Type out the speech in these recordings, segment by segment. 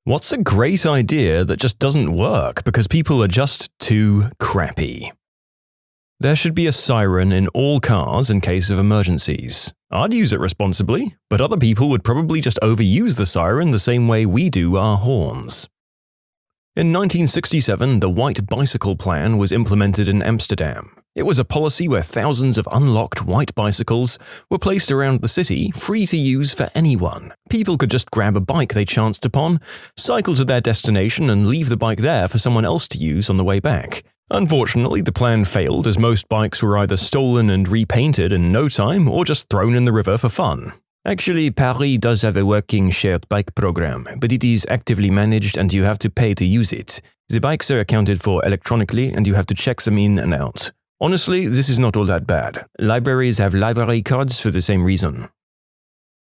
What's a great idea that just doesn't work because people are just too crappy? There should be a siren in all cars in case of emergencies. I'd use it responsibly, but other people would probably just overuse the siren the same way we do our horns. In 1967, the White Bicycle Plan was implemented in Amsterdam. It was a policy where thousands of unlocked white bicycles were placed around the city, free to use for anyone. People could just grab a bike they chanced upon, cycle to their destination and leave the bike there for someone else to use on the way back. Unfortunately, the plan failed as most bikes were either stolen and repainted in no time or just thrown in the river for fun. Actually, Paris does have a working shared bike program, but it is actively managed and you have to pay to use it. The bikes are accounted for electronically and you have to check them in and out. Honestly, this is not all that bad. Libraries have library cards for the same reason.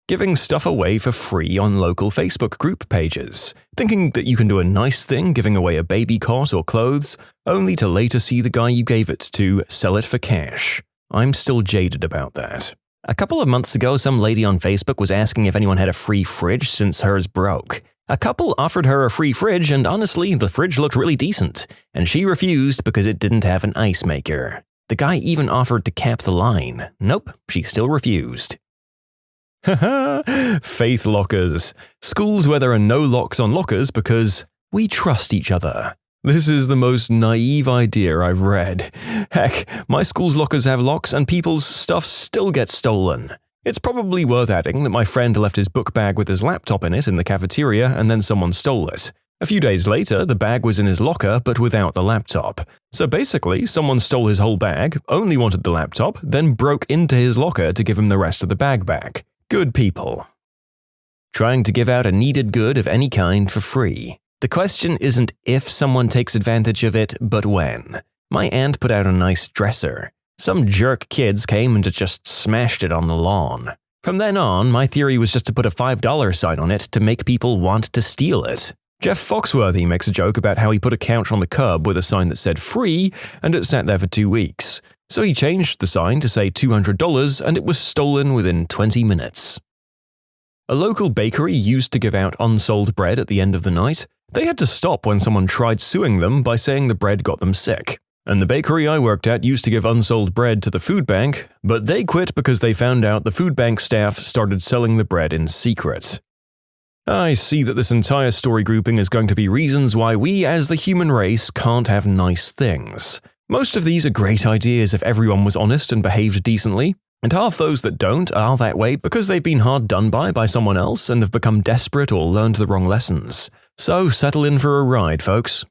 Giving stuff away for free on local Facebook group pages. Thinking that you can do a nice thing giving away a baby cot or clothes, only to later see the guy you gave it to sell it for cash. I'm still jaded about that. A couple of months ago, some lady on Facebook was asking if anyone had a free fridge since hers broke. A couple offered her a free fridge and honestly, the fridge looked really decent, and she refused because it didn't have an ice maker. The guy even offered to cap the line. Nope, she still refused. Haha, faith lockers. Schools where there are no locks on lockers because we trust each other. This is the most naive idea I've read. Heck, my school's lockers have locks and people's stuff still gets stolen. It's probably worth adding that my friend left his book bag with his laptop in it in the cafeteria and then someone stole it. A few days later, the bag was in his locker but without the laptop. So basically, someone stole his whole bag, only wanted the laptop, then broke into his locker to give him the rest of the bag back. Good people. Trying to give out a needed good of any kind for free. The question isn't if someone takes advantage of it, but when. My aunt put out a nice dresser. Some jerk kids came and just smashed it on the lawn. From then on, my theory was just to put a $5 sign on it to make people want to steal it. Jeff Foxworthy makes a joke about how he put a couch on the curb with a sign that said free, and it sat there for 2 weeks. So he changed the sign to say $200 and it was stolen within 20 minutes. A local bakery used to give out unsold bread at the end of the night. They had to stop when someone tried suing them by saying the bread got them sick. And the bakery I worked at used to give unsold bread to the food bank, but they quit because they found out the food bank staff started selling the bread in secret. I see that this entire story grouping is going to be reasons why we as the human race can't have nice things. Most of these are great ideas if everyone was honest and behaved decently, and half those that don't are that way because they've been hard done by someone else and have become desperate or learned the wrong lessons. So settle in for a ride, folks.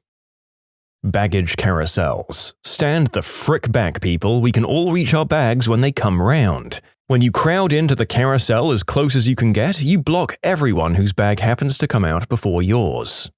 Baggage carousels. Stand the frick back, people. We can all reach our bags when they come round. When you crowd into the carousel as close as you can get, you block everyone whose bag happens to come out before yours.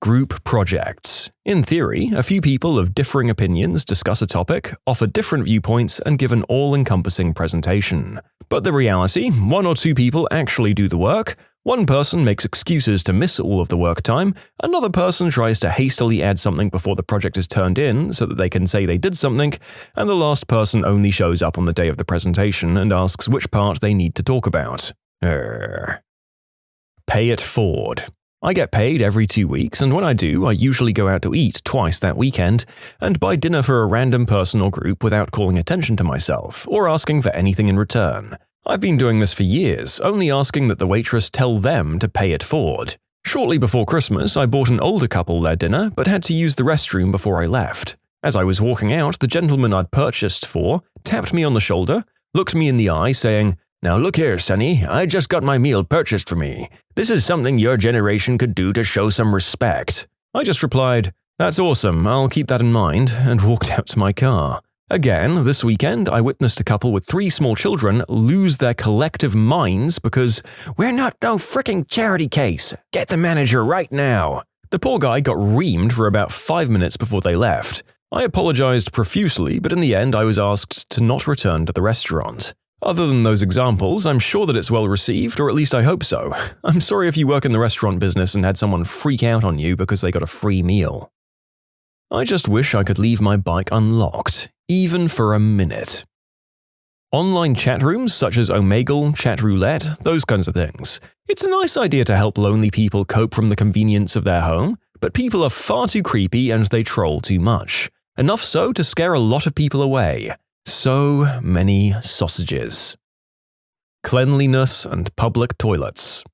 Group projects. In theory, a few people of differing opinions discuss a topic, offer different viewpoints, and give an all-encompassing presentation. But the reality, 1 or 2 people actually do the work, one person makes excuses to miss all of the work time, another person tries to hastily add something before the project is turned in so that they can say they did something, and the last person only shows up on the day of the presentation and asks which part they need to talk about. Pay it forward. I get paid every 2 weeks, and when I do, I usually go out to eat twice that weekend and buy dinner for a random person or group without calling attention to myself or asking for anything in return. I've been doing this for years, only asking that the waitress tell them to pay it forward. Shortly before Christmas, I bought an older couple their dinner, but had to use the restroom before I left. As I was walking out, the gentleman I'd purchased for tapped me on the shoulder, looked me in the eye, saying, "Now look here, Sonny, I just got my meal purchased for me. This is something your generation could do to show some respect." I just replied, "That's awesome, I'll keep that in mind," and walked out to my car. Again, this weekend, I witnessed a couple with 3 small children lose their collective minds because "we're not no fricking charity case. Get the manager right now." The poor guy got reamed for about 5 minutes before they left. I apologized profusely, but in the end I was asked to not return to the restaurant. Other than those examples, I'm sure that it's well received, or at least I hope so. I'm sorry if you work in the restaurant business and had someone freak out on you because they got a free meal. I just wish I could leave my bike unlocked, even for a minute. Online chat rooms such as Omegle, Chat Roulette, those kinds of things. It's a nice idea to help lonely people cope from the convenience of their home, but people are far too creepy and they troll too much. Enough so to scare a lot of people away. So many sausages. Cleanliness and public toilets.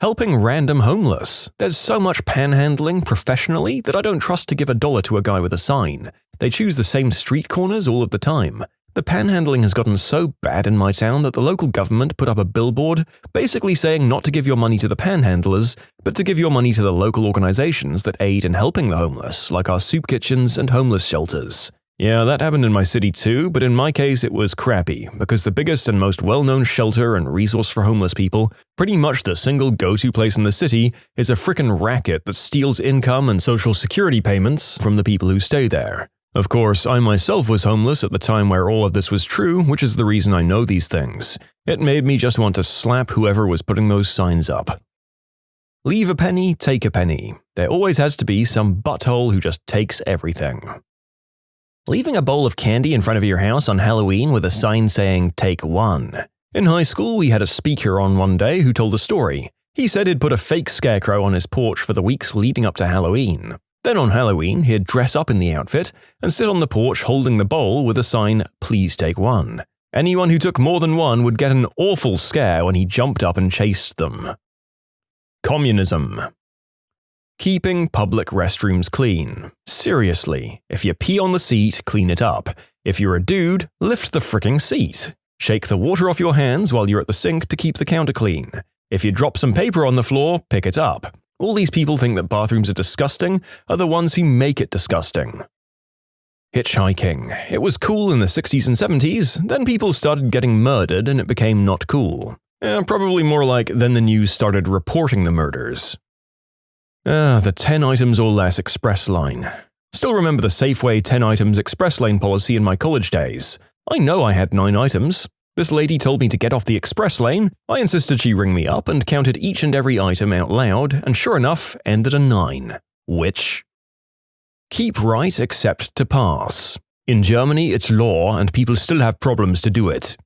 Helping random homeless. There's so much panhandling professionally that I don't trust to give $1 to a guy with a sign. They choose the same street corners all of the time. The panhandling has gotten so bad in my town that the local government put up a billboard basically saying not to give your money to the panhandlers, but to give your money to the local organizations that aid in helping the homeless, like our soup kitchens and homeless shelters. Yeah, that happened in my city too, but in my case it was crappy, because the biggest and most well-known shelter and resource for homeless people, pretty much the single go-to place in the city, is a frickin' racket that steals income and social security payments from the people who stay there. Of course, I myself was homeless at the time where all of this was true, which is the reason I know these things. It made me just want to slap whoever was putting those signs up. Leave a penny, take a penny. There always has to be some butthole who just takes everything. Leaving a bowl of candy in front of your house on Halloween with a sign saying, "Take one." In high school, we had a speaker on one day who told a story. He said he'd put a fake scarecrow on his porch for the weeks leading up to Halloween. Then on Halloween, he'd dress up in the outfit and sit on the porch holding the bowl with a sign, "Please take one." Anyone who took more than one would get an awful scare when he jumped up and chased them. Communism. Keeping public restrooms clean. Seriously, if you pee on the seat, clean it up. If you're a dude, lift the fricking seat. Shake the water off your hands while you're at the sink to keep the counter clean. If you drop some paper on the floor, pick it up. All these people think that bathrooms are disgusting are the ones who make it disgusting. Hitchhiking. It was cool in the 60s and 70s, then people started getting murdered and it became not cool. Probably more like then the news started reporting the murders. The 10 items or less express line. Still remember the Safeway 10 items express lane policy in my college days. I know I had 9 items. This lady told me to get off the express lane. I insisted she ring me up and counted each and every item out loud, and sure enough, ended a 9. Which? Keep right except to pass. In Germany, it's law and people still have problems to do it.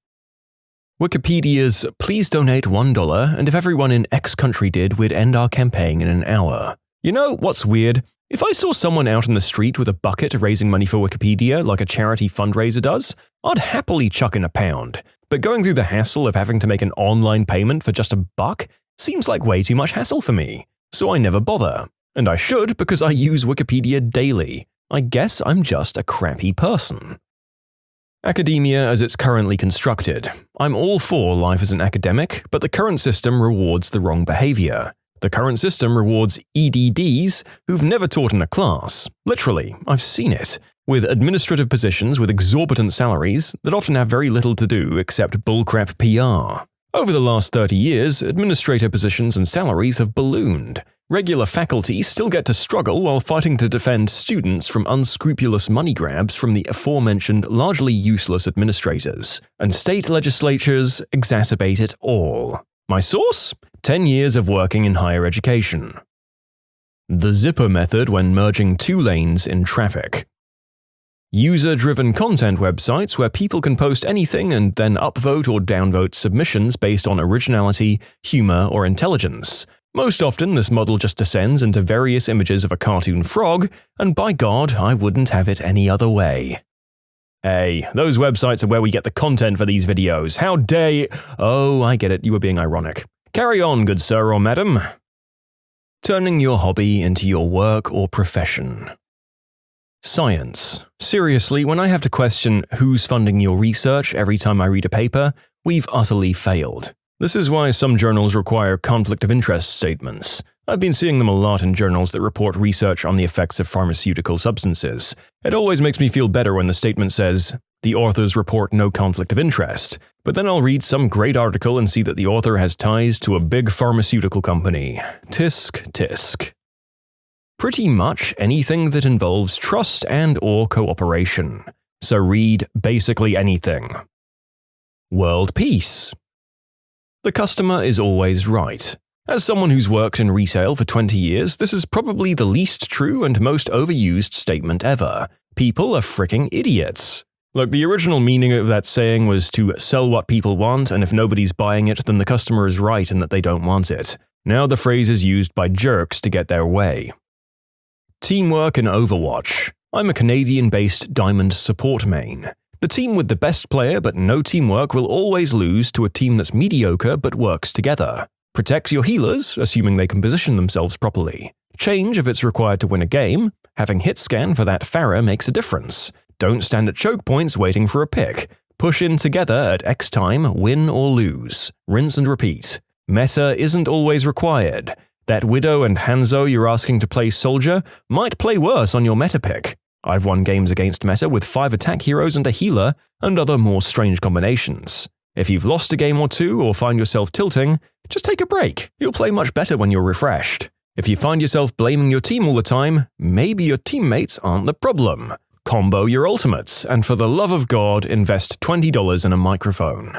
Wikipedia's "Please donate $1, and if everyone in X country did, we'd end our campaign in an hour." You know what's weird? If I saw someone out in the street with a bucket raising money for Wikipedia like a charity fundraiser does, I'd happily chuck in £1. But going through the hassle of having to make an online payment for just $1 seems like way too much hassle for me. So I never bother. And I should because I use Wikipedia daily. I guess I'm just a crappy person. Academia as it's currently constructed. I'm all for life as an academic, but the current system rewards the wrong behavior. The current system rewards EDDs who've never taught in a class. Literally, I've seen it. With administrative positions with exorbitant salaries that often have very little to do except bullcrap PR. Over the last 30 years, administrator positions and salaries have ballooned. Regular faculty still get to struggle while fighting to defend students from unscrupulous money grabs from the aforementioned largely useless administrators. And state legislatures exacerbate it all. My source? 10 years of working in higher education. The zipper method when merging 2 lanes in traffic. User-driven content websites where people can post anything and then upvote or downvote submissions based on originality, humor, or intelligence. Most often, this model just descends into various images of a cartoon frog, and by God, I wouldn't have it any other way. Hey, those websites are where we get the content for these videos. How dare you— Oh, I get it, you were being ironic. Carry on, good sir or madam. Turning your hobby into your work or profession. Science. Seriously, when I have to question who's funding your research every time I read a paper, we've utterly failed. This is why some journals require conflict of interest statements. I've been seeing them a lot in journals that report research on the effects of pharmaceutical substances. It always makes me feel better when the statement says, "The authors report no conflict of interest," but then I'll read some great article and see that the author has ties to a big pharmaceutical company. Tisk, tisk. Pretty much anything that involves trust and/or cooperation. So read basically anything. World peace. The customer is always right. As someone who's worked in retail for 20 years, this is probably the least true and most overused statement ever. People are fricking idiots. Look, the original meaning of that saying was to sell what people want, and if nobody's buying it, then the customer is right in that they don't want it. Now the phrase is used by jerks to get their way. Teamwork in Overwatch. I'm a Canadian-based Diamond support main. The team with the best player but no teamwork will always lose to a team that's mediocre but works together. Protect your healers, assuming they can position themselves properly. Change if it's required to win a game. Having hit scan for that Pharah makes a difference. Don't stand at choke points waiting for a pick. Push in together at X time, win or lose. Rinse and repeat. Meta isn't always required. That Widow and Hanzo you're asking to play Soldier might play worse on your meta pick. I've won games against meta with 5 attack heroes and a healer, and other more strange combinations. If you've lost a game or two or find yourself tilting, just take a break. You'll play much better when you're refreshed. If you find yourself blaming your team all the time, maybe your teammates aren't the problem. Combo your ultimates, and for the love of God, invest $20 in a microphone.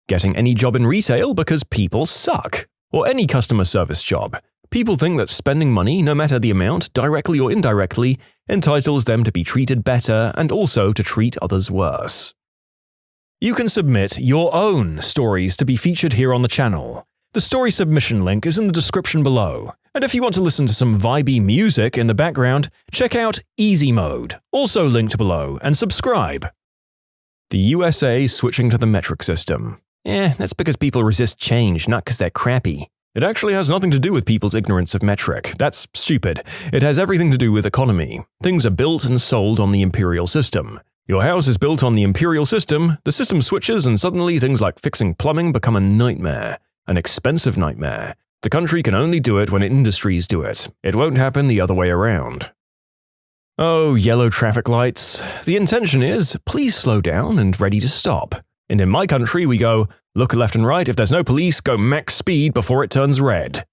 Getting any job in retail because people suck. Or any customer service job. People think that spending money, no matter the amount, directly or indirectly, entitles them to be treated better and also to treat others worse. You can submit your own stories to be featured here on the channel. The story submission link is in the description below. And if you want to listen to some vibey music in the background, check out easymode, also linked below, and subscribe. The USA switching to the metric system. That's because people resist change, not because they're crappy. It actually has nothing to do with people's ignorance of metric. That's stupid. It has everything to do with economy. Things are built and sold on the imperial system. Your house is built on the imperial system, the system switches, and suddenly things like fixing plumbing become a nightmare. An expensive nightmare. The country can only do it when industries do it. It won't happen the other way around. Oh, yellow traffic lights. The intention is, please slow down and ready to stop. And in my country, we go, look left and right, if there's no police, go max speed before it turns red.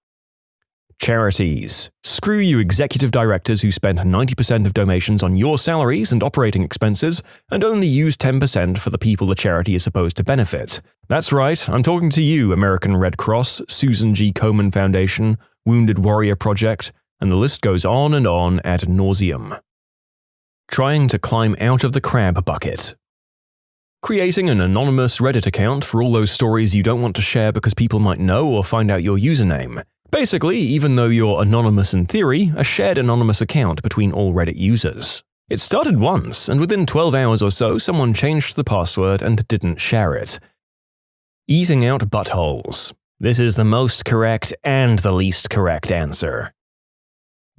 Charities. Screw you executive directors who spend 90% of donations on your salaries and operating expenses and only use 10% for the people the charity is supposed to benefit. That's right, I'm talking to you, American Red Cross, Susan G. Komen Foundation, Wounded Warrior Project, and the list goes on and on ad nauseum. Trying to climb out of the crab bucket. Creating an anonymous Reddit account for all those stories you don't want to share because people might know or find out your username. Basically, even though you're anonymous in theory, a shared anonymous account between all Reddit users. It started once, and within 12 hours or so, someone changed the password and didn't share it. Eating out buttholes. This is the most correct and the least correct answer.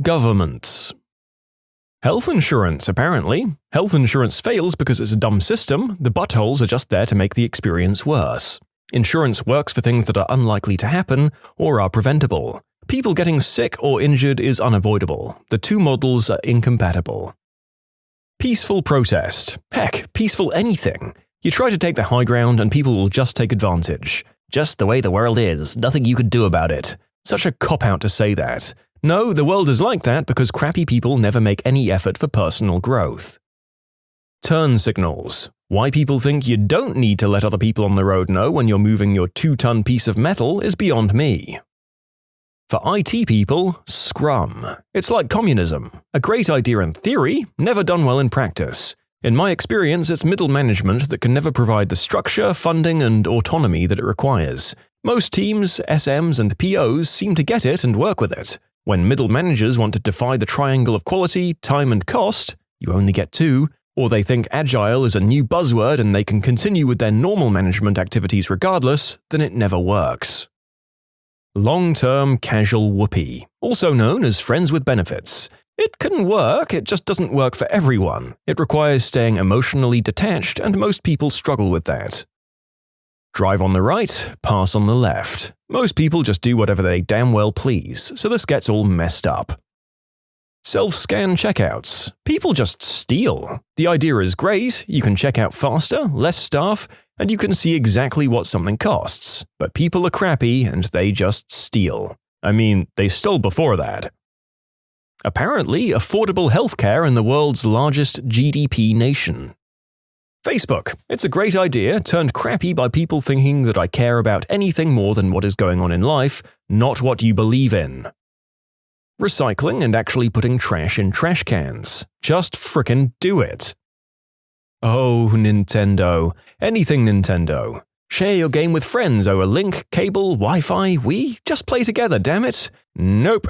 Governments. Health insurance, apparently. Health insurance fails because it's a dumb system. The buttholes are just there to make the experience worse. Insurance works for things that are unlikely to happen or are preventable. People getting sick or injured is unavoidable. The two models are incompatible. Peaceful protest. Heck, peaceful anything. You try to take the high ground and people will just take advantage. Just the way the world is, nothing you can do about it. Such a cop-out to say that. No, the world is like that because crappy people never make any effort for personal growth. Turn signals. Why people think you don't need to let other people on the road know when you're moving your 2-ton piece of metal is beyond me. For IT people, Scrum. It's like communism. A great idea in theory, never done well in practice. In my experience, it's middle management that can never provide the structure, funding, and autonomy that it requires. Most teams, SMs, and POs seem to get it and work with it. When middle managers want to defy the triangle of quality, time, and cost, you only get 2, or they think agile is a new buzzword and they can continue with their normal management activities regardless, then it never works. Long-term casual whoopee, also known as friends with benefits. It can work, it just doesn't work for everyone. It requires staying emotionally detached, and most people struggle with that. Drive on the right, pass on the left. Most people just do whatever they damn well please, so this gets all messed up. Self-scan checkouts. People just steal. The idea is great, you can check out faster, less staff, and you can see exactly what something costs. But people are crappy and they just steal. I mean, they stole before that. Apparently, affordable healthcare in the world's largest GDP nation. Facebook. It's a great idea, turned crappy by people thinking that I care about anything more than what is going on in life, not what you believe in. Recycling and actually putting trash in trash cans. Just frickin' do it. Oh, Nintendo. Anything Nintendo. Share your game with friends over link, cable, Wi-Fi, just play together, damn it. Nope.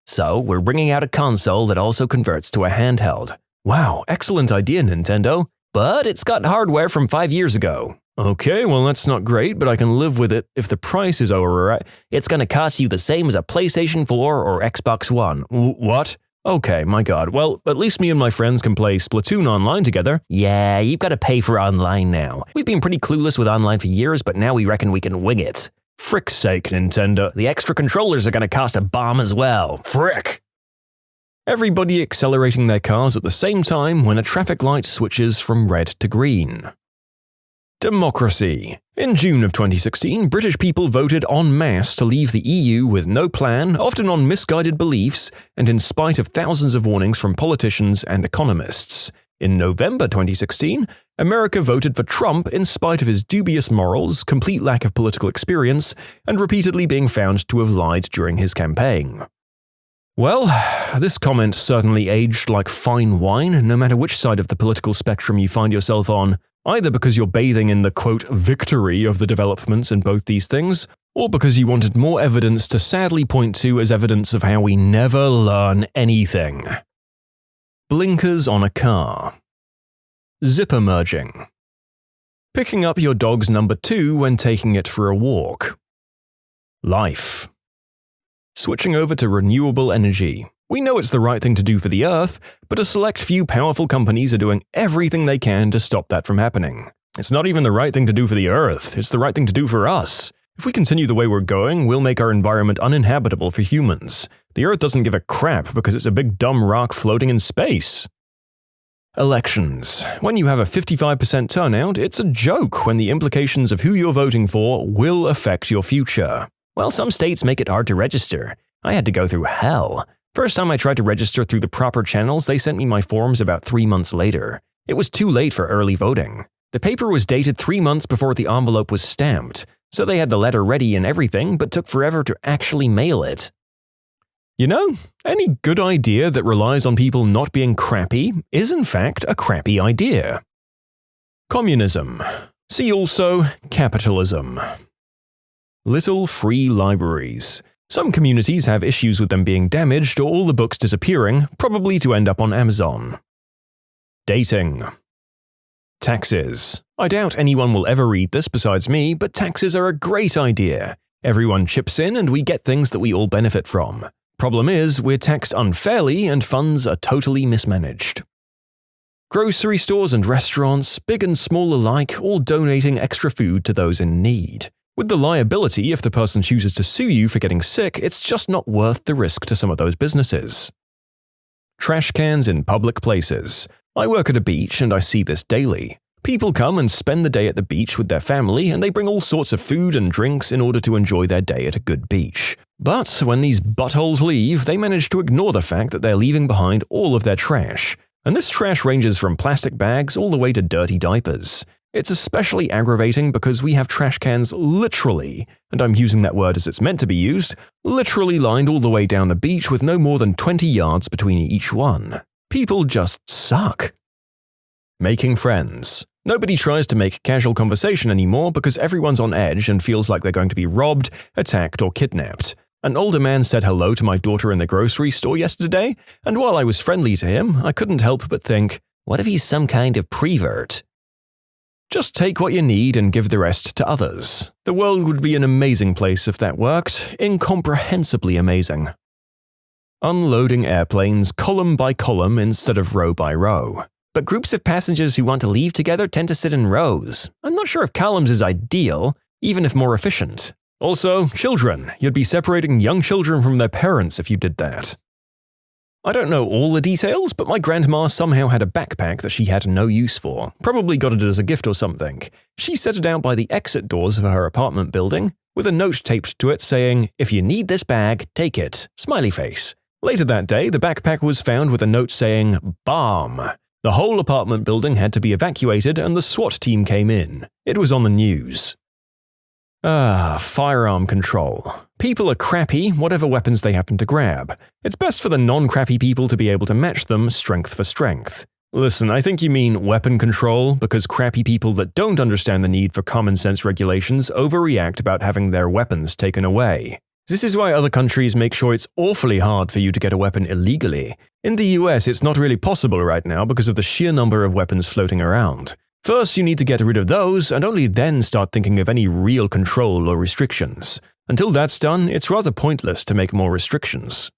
So, we're bringing out a console that also converts to a handheld. Wow, excellent idea, Nintendo. But it's got hardware from 5 years ago. Okay, well that's not great, but I can live with it if the price is alright. It's gonna cost you the same as a PlayStation 4 or Xbox One. What? Okay, my god. Well, at least me and my friends can play Splatoon online together. Yeah, you've gotta pay for online now. We've been pretty clueless with online for years, but now we reckon we can wing it. Frick's sake, Nintendo. The extra controllers are gonna cost a bomb as well. Frick! Everybody accelerating their cars at the same time when a traffic light switches from red to green. Democracy. In June of 2016, British people voted en masse to leave the EU with no plan, often on misguided beliefs, and in spite of thousands of warnings from politicians and economists. In November 2016, America voted for Trump in spite of his dubious morals, complete lack of political experience, and repeatedly being found to have lied during his campaign. Well, this comment certainly aged like fine wine, no matter which side of the political spectrum you find yourself on, either because you're bathing in the, quote, victory of the developments in both these things, or because you wanted more evidence to sadly point to as evidence of how we never learn anything. Blinkers on a car. Zipper merging. Picking up your dog's number 2 when taking it for a walk. Life. Switching over to renewable energy. We know it's the right thing to do for the Earth, but a select few powerful companies are doing everything they can to stop that from happening. It's not even the right thing to do for the Earth, it's the right thing to do for us. If we continue the way we're going, we'll make our environment uninhabitable for humans. The Earth doesn't give a crap because it's a big dumb rock floating in space. Elections. When you have a 55% turnout, it's a joke when the implications of who you're voting for will affect your future. Well, some states make it hard to register. I had to go through hell. First time I tried to register through the proper channels, they sent me my forms about 3 months later. It was too late for early voting. The paper was dated 3 months before the envelope was stamped, so they had the letter ready and everything, but took forever to actually mail it. You know, any good idea that relies on people not being crappy is in fact a crappy idea. Communism. See also capitalism. Little free libraries. Some communities have issues with them being damaged or all the books disappearing, probably to end up on Amazon. Dating. Taxes. I doubt anyone will ever read this besides me, but taxes are a great idea. Everyone chips in and we get things that we all benefit from. Problem is, we're taxed unfairly and funds are totally mismanaged. Grocery stores and restaurants, big and small alike, all donating extra food to those in need. With the liability if the person chooses to sue you for getting sick, it's just not worth the risk to some of those businesses. Trash cans in public places. I work at a beach and I see this daily. People come and spend the day at the beach with their family and they bring all sorts of food and drinks in order to enjoy their day at a good beach. But when these buttholes leave, they manage to ignore the fact that they're leaving behind all of their trash. And this trash ranges from plastic bags all the way to dirty diapers. It's especially aggravating because we have trash cans literally, and I'm using that word as it's meant to be used, literally lined all the way down the beach with no more than 20 yards between each one. People just suck. Making friends. Nobody tries to make casual conversation anymore because everyone's on edge and feels like they're going to be robbed, attacked, or kidnapped. An older man said hello to my daughter in the grocery store yesterday, and while I was friendly to him, I couldn't help but think, what if he's some kind of prevert? Just take what you need and give the rest to others. The world would be an amazing place if that worked, incomprehensibly amazing. Unloading airplanes column by column instead of row by row. But groups of passengers who want to leave together tend to sit in rows. I'm not sure if columns is ideal, even if more efficient. Also, children. You'd be separating young children from their parents if you did that. I don't know all the details, but my grandma somehow had a backpack that she had no use for. Probably got it as a gift or something. She set it out by the exit doors of her apartment building, with a note taped to it saying, "If you need this bag, take it. Smiley face." Later that day, the backpack was found with a note saying, "Bomb." The whole apartment building had to be evacuated and the SWAT team came in. It was on the news. Firearm control. People are crappy, whatever weapons they happen to grab. It's best for the non-crappy people to be able to match them strength for strength. Listen, I think you mean weapon control, because crappy people that don't understand the need for common sense regulations overreact about having their weapons taken away. This is why other countries make sure it's awfully hard for you to get a weapon illegally. In the US, it's not really possible right now because of the sheer number of weapons floating around. First, you need to get rid of those, and only then start thinking of any real control or restrictions. Until that's done, it's rather pointless to make more restrictions.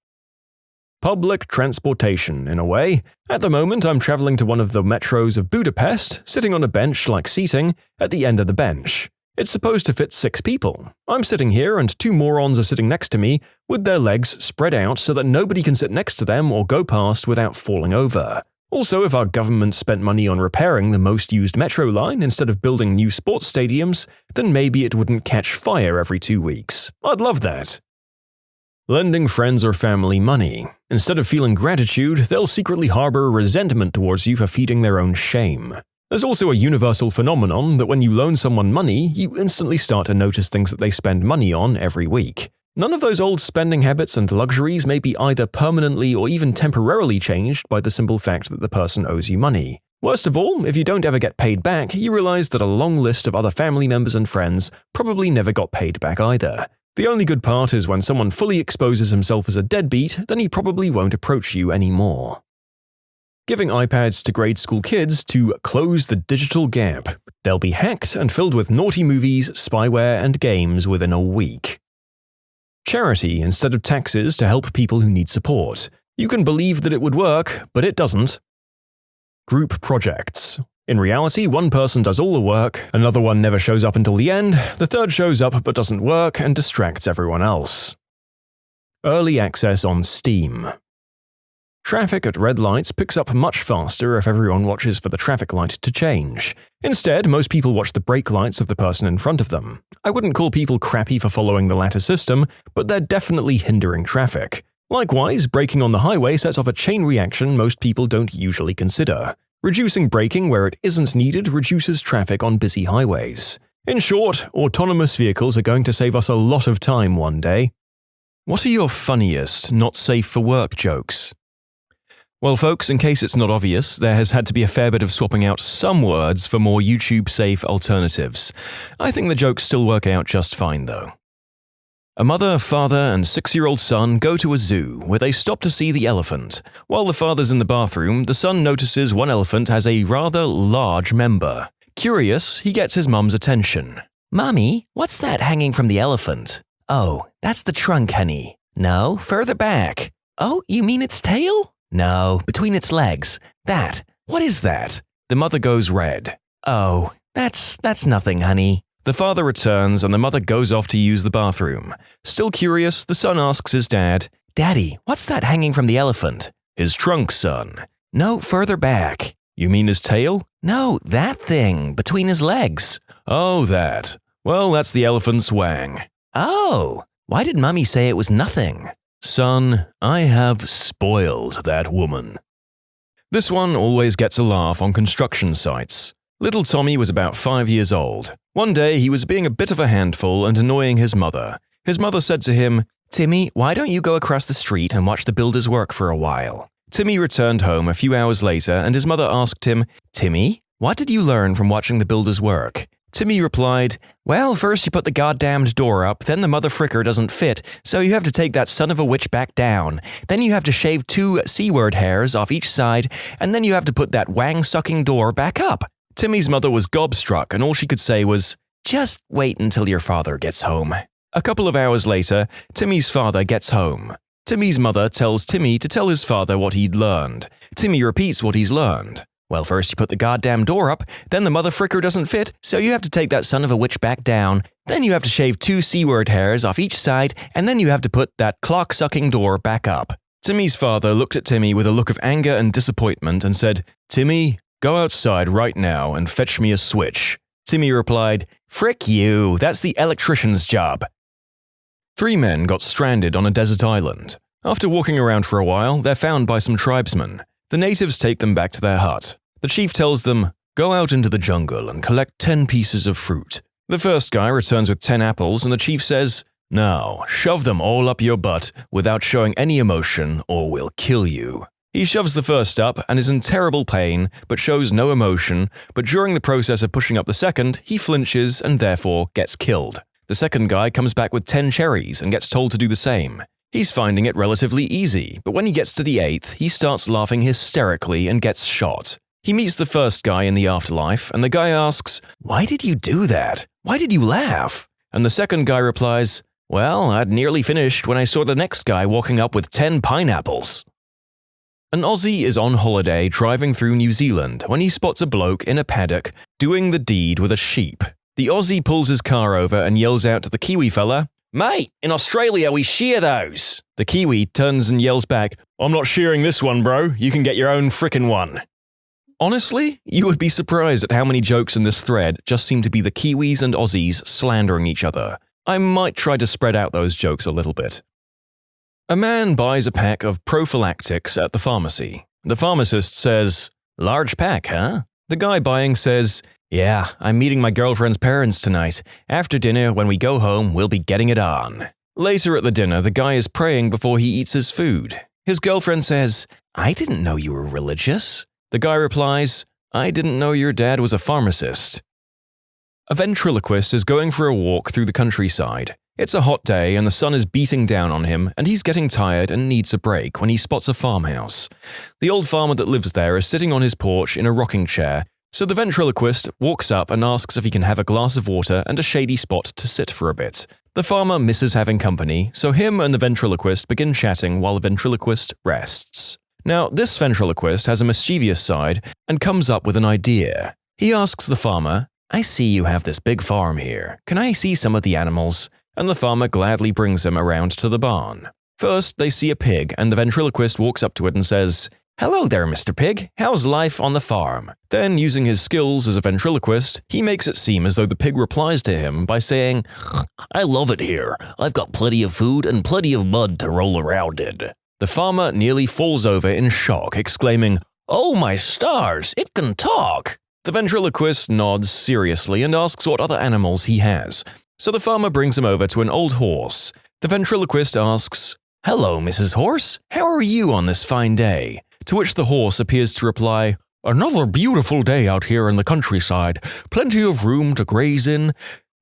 Public transportation, in a way. At the moment, I'm traveling to one of the metros of Budapest, sitting on a bench-like seating at the end of the bench. It's supposed to fit 6 people. I'm sitting here and 2 morons are sitting next to me with their legs spread out so that nobody can sit next to them or go past without falling over. Also, if our government spent money on repairing the most used metro line instead of building new sports stadiums, then maybe it wouldn't catch fire every 2 weeks. I'd love that. Lending friends or family money. Instead of feeling gratitude, they'll secretly harbor resentment towards you for feeding their own shame. There's also a universal phenomenon that when you loan someone money, you instantly start to notice things that they spend money on every week. None of those old spending habits and luxuries may be either permanently or even temporarily changed by the simple fact that the person owes you money. Worst of all, if you don't ever get paid back, you realize that a long list of other family members and friends probably never got paid back either. The only good part is when someone fully exposes himself as a deadbeat, then he probably won't approach you anymore. Giving iPads to grade school kids to close the digital gap. They'll be hacked and filled with naughty movies, spyware, and games within a week. Charity instead of taxes to help people who need support. You can believe that it would work, but it doesn't. Group projects. In reality, one person does all the work, another one never shows up until the end, the third shows up but doesn't work and distracts everyone else. Early access on Steam. Traffic at red lights picks up much faster if everyone watches for the traffic light to change. Instead, most people watch the brake lights of the person in front of them. I wouldn't call people crappy for following the latter system, but they're definitely hindering traffic. Likewise, braking on the highway sets off a chain reaction most people don't usually consider. Reducing braking where it isn't needed reduces traffic on busy highways. In short, autonomous vehicles are going to save us a lot of time one day. What are your funniest, not safe for work jokes? Well, folks, in case it's not obvious, there has had to be a fair bit of swapping out some words for more YouTube-safe alternatives. I think the jokes still work out just fine, though. A mother, father, and 6-year-old son go to a zoo, where they stop to see the elephant. While the father's in the bathroom, the son notices one elephant has a rather large member. Curious, he gets his mum's attention. "Mommy, what's that hanging from the elephant?" "Oh, that's the trunk, honey." "No, further back." "Oh, you mean its tail?" "No, between its legs. That. What is that?" The mother goes red. "Oh, that's nothing, honey." The father returns and the mother goes off to use the bathroom. Still curious, the son asks his dad, "Daddy, what's that hanging from the elephant?" "His trunk, son." "No, further back." "You mean his tail?" "No, that thing, between his legs." "Oh, that. Well, that's the elephant's wang." "Oh, why did Mummy say it was nothing?" "Son, I have spoiled that woman." This one always gets a laugh on construction sites. Little Tommy was about 5 years old. One day he was being a bit of a handful and annoying his mother. His mother said to him, "Timmy, why don't you go across the street and watch the builders work for a while?" Timmy returned home a few hours later and his mother asked him, "Timmy, what did you learn from watching the builders work?" Timmy replied, "Well, first you put the goddamned door up, then the mother fricker doesn't fit, so you have to take that son of a witch back down. Then you have to shave 2 C-word hairs off each side, and then you have to put that wang-sucking door back up." Timmy's mother was gobstruck and all she could say was, "Just wait until your father gets home." A couple of hours later, Timmy's father gets home. Timmy's mother tells Timmy to tell his father what he'd learned. Timmy repeats what he's learned. "Well, first you put the goddamn door up, then the mother fricker doesn't fit, so you have to take that son of a witch back down. Then you have to shave 2 C-word hairs off each side, and then you have to put that clock-sucking door back up." Timmy's father looked at Timmy with a look of anger and disappointment and said, "Timmy, go outside right now and fetch me a switch." Timmy replied, "Frick you, that's the electrician's job." 3 men got stranded on a desert island. After walking around for a while, they're found by some tribesmen. The natives take them back to their hut. The chief tells them, "Go out into the jungle and collect 10 pieces of fruit." The first guy returns with 10 apples and the chief says, "Now, shove them all up your butt without showing any emotion or we'll kill you." He shoves the first up and is in terrible pain, but shows no emotion, but during the process of pushing up the second, he flinches and therefore gets killed. The second guy comes back with 10 cherries and gets told to do the same. He's finding it relatively easy, but when he gets to the 8th, he starts laughing hysterically and gets shot. He meets the first guy in the afterlife, and the guy asks, "Why did you do that? Why did you laugh?" And the second guy replies, "Well, I'd nearly finished when I saw the next guy walking up with 10 pineapples." An Aussie is on holiday driving through New Zealand when he spots a bloke in a paddock doing the deed with a sheep. The Aussie pulls his car over and yells out to the Kiwi fella, "Mate, in Australia we shear those." The Kiwi turns and yells back, "I'm not shearing this one, bro. You can get your own frickin' one." Honestly, you would be surprised at how many jokes in this thread just seem to be the Kiwis and Aussies slandering each other. I might try to spread out those jokes a little bit. A man buys a pack of prophylactics at the pharmacy. The pharmacist says, "Large pack, huh?" The guy buying says, "Yeah, I'm meeting my girlfriend's parents tonight. After dinner, when we go home, we'll be getting it on." Later at the dinner, the guy is praying before he eats his food. His girlfriend says, "I didn't know you were religious." The guy replies, "I didn't know your dad was a pharmacist." A ventriloquist is going for a walk through the countryside. It's a hot day and the sun is beating down on him, and he's getting tired and needs a break when he spots a farmhouse. The old farmer that lives there is sitting on his porch in a rocking chair, so the ventriloquist walks up and asks if he can have a glass of water and a shady spot to sit for a bit. The farmer misses having company, so him and the ventriloquist begin chatting while the ventriloquist rests. Now, this ventriloquist has a mischievous side and comes up with an idea. He asks the farmer, "I see you have this big farm here. Can I see some of the animals?" And the farmer gladly brings him around to the barn. First, they see a pig, and the ventriloquist walks up to it and says, "Hello there, Mr. Pig. How's life on the farm?" Then, using his skills as a ventriloquist, he makes it seem as though the pig replies to him by saying, "I love it here. I've got plenty of food and plenty of mud to roll around in." The farmer nearly falls over in shock, exclaiming, "Oh my stars, it can talk!" The ventriloquist nods seriously and asks what other animals he has. So the farmer brings him over to an old horse. The ventriloquist asks, "Hello, Mrs. Horse. How are you on this fine day?" To which the horse appears to reply, "Another beautiful day out here in the countryside. Plenty of room to graze in,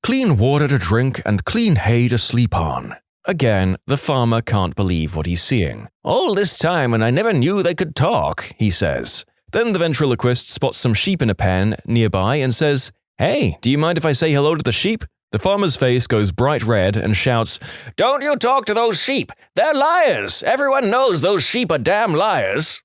clean water to drink, and clean hay to sleep on." Again, the farmer can't believe what he's seeing. "All this time and I never knew they could talk," he says. Then the ventriloquist spots some sheep in a pen nearby and says, "Hey, do you mind if I say hello to the sheep?" The farmer's face goes bright red and shouts, "Don't you talk to those sheep! They're liars! Everyone knows those sheep are damn liars!"